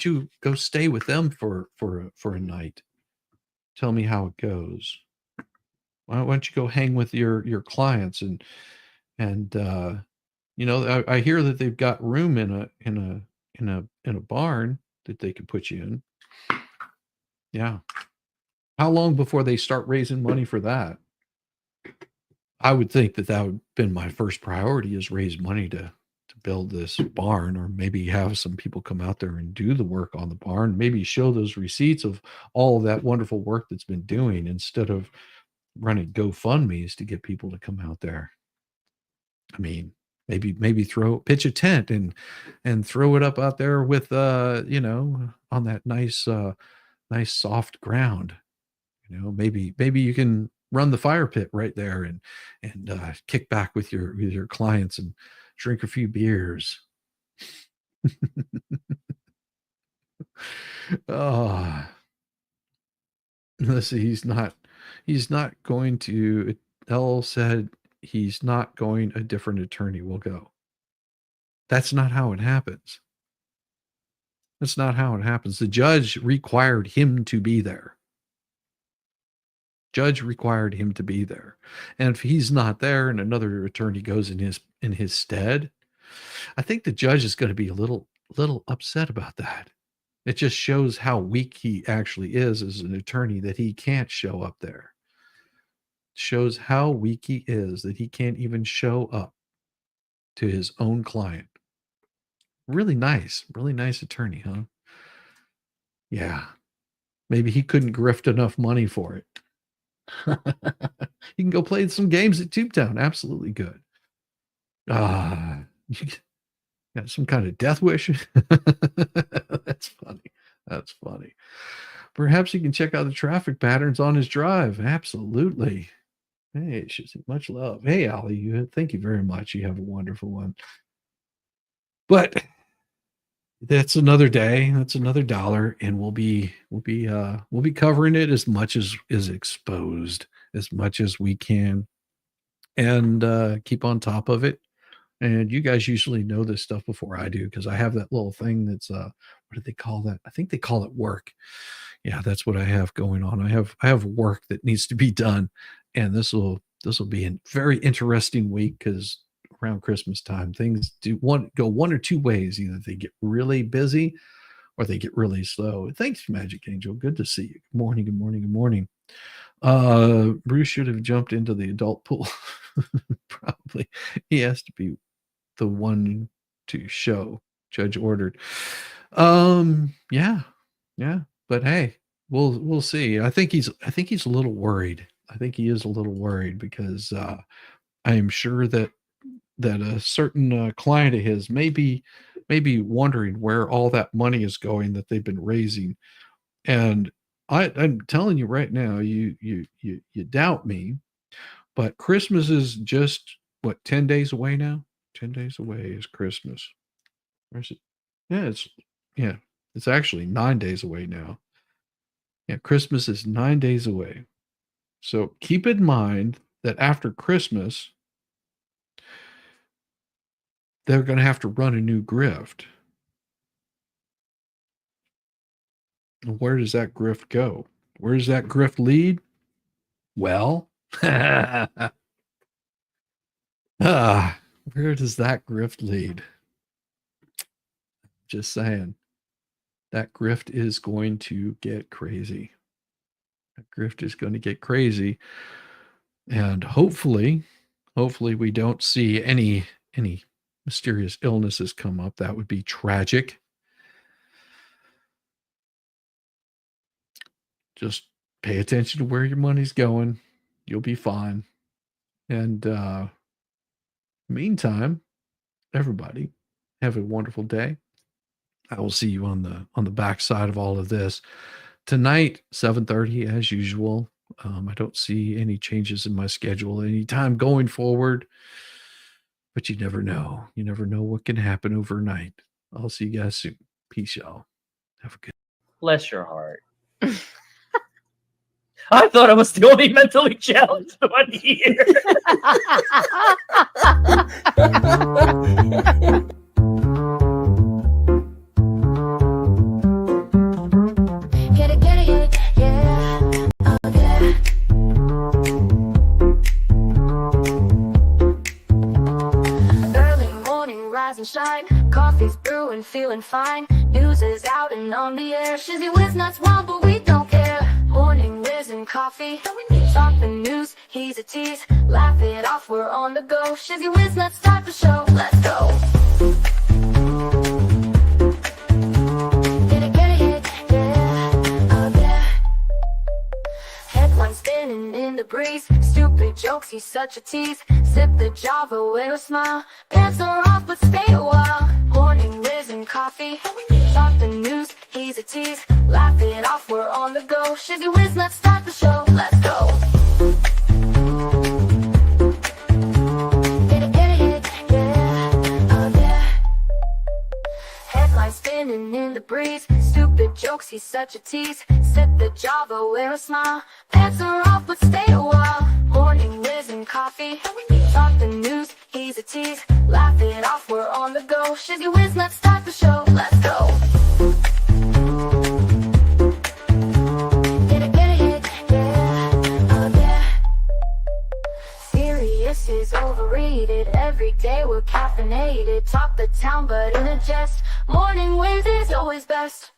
Speaker 3: you go stay with them for a night? Tell me how it goes. Why don't you go hang with your clients and I hear that they've got room in a barn that they could put you in. Yeah. How long before they start raising money for that? I would think that would have been my first priority, is raise money to build this barn, or maybe have some people come out there and do the work on the barn, maybe show those receipts of all of that wonderful work that's been doing, instead of running GoFundMe's to get people to come out there. I mean, maybe pitch a tent and throw it up out there with on that nice soft ground. Maybe you can run the fire pit right there and kick back with your clients and drink a few beers. Let's see, he's not going to. L said he's not going. A different attorney will go. That's not how it happens. That's not how it happens. The judge required him to be there. Judge required him to be there. And if he's not there and another attorney goes in his stead, I think the judge is going to be a little upset about that. It just shows how weak he actually is as an attorney, that he can't show up there. It shows how weak he is, that he can't even show up to his own client. Really nice attorney, huh? Yeah. Maybe he couldn't grift enough money for it. You can go play some games at Tubetown. Absolutely good. You got some kind of death wish. That's funny. Perhaps you can check out the traffic patterns on his drive. Absolutely. Hey, much love. Hey, Allie, thank you very much. You have a wonderful one. But that's another day. That's another dollar, and we'll be covering it as much as is exposed, as much as we can, and keep on top of it. And you guys usually know this stuff before I do because I have that little thing that's what do they call that? I think they call it work. Yeah, that's what I have going on. I have work that needs to be done, and this will be a very interesting week because around Christmas time things go one or two ways. Either they get really busy or they get really slow. Thanks, Magic Angel. Good to see you. Good morning. Good morning. Good morning. Bruce should have jumped into the adult pool. Probably he has to be the one to show. Judge ordered. Yeah. But hey, we'll see. I think he's a little worried. I think he is a little worried because I am sure that a certain client of his may be wondering where all that money is going that they've been raising. And I'm telling you right now, you doubt me, but Christmas is just what, 10 days away now? 10 days away is Christmas. Where's it? Yeah, it's actually 9 days away now. Yeah, Christmas is 9 days away. So keep in mind that after Christmas, they're going to have to run a new grift. Where does that grift go? Where does that grift lead? Well, where does that grift lead? Just saying. That grift is going to get crazy. That grift is going to get crazy. And hopefully we don't see any mysterious illnesses come up. That would be tragic. Just pay attention to where your money's going. You'll be fine. And meantime, everybody, have a wonderful day. I will see you on the backside of all of this. Tonight, 7:30 as usual. I don't see any changes in my schedule anytime going forward. But you never know. You never know what can happen overnight. I'll see you guys soon. Peace, y'all. Have a good.
Speaker 13: Bless your heart. I thought I was the only mentally challenged one here.
Speaker 1: Get it, yeah. Okay. Early morning, rise and shine. Coffee's brewing, feeling fine. News is out and on the air. Shizzy whiz nuts wild, but we don't care. Morning whiz and coffee. Talk the news, he's a tease. Laugh it off, we're on the go. Shizzy whiz nuts, start the show. Let's go. Get it, yeah. Okay. Headlines spinning in the breeze. Stupid jokes, he's such a tease. Sip the Java with a smile. Pants are off, but stay a while. Morning whiz and coffee. Talk the news, he's a tease. Laugh it off, we're on the go. Shizzy whiz, let's start the show. Let's go. Get it, yeah. Okay. Headlines spinning in the breeze. Stupid jokes, he's such a tease. Sip the Java, wear a smile. Pants are off, but stay a while. Morning whiz and coffee. Talk the news, he's a tease. Laugh it off, we're on the go. Shizzy whiz, let's start the show. Let's go. Get it, yeah. Okay. Serious is overrated. Every day we're caffeinated. Talk the town, but in a jest. Morning whiz is always best.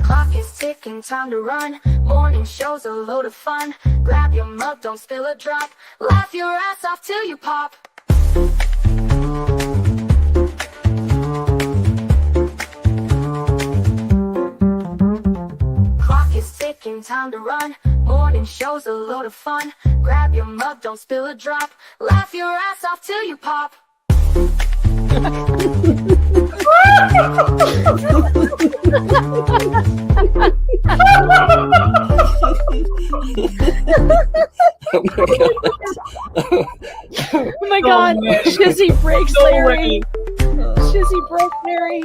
Speaker 1: Clock is ticking, time to run. Morning show's a load of fun. Grab your mug, don't spill a drop. Laugh your ass off till you pop. Clock is ticking, time to run. Morning show's a load of fun. Grab your mug, don't spill a drop. Laugh your ass off till you pop.
Speaker 2: Oh my god, Shizzy breaks Larry. Shizzy broke Larry.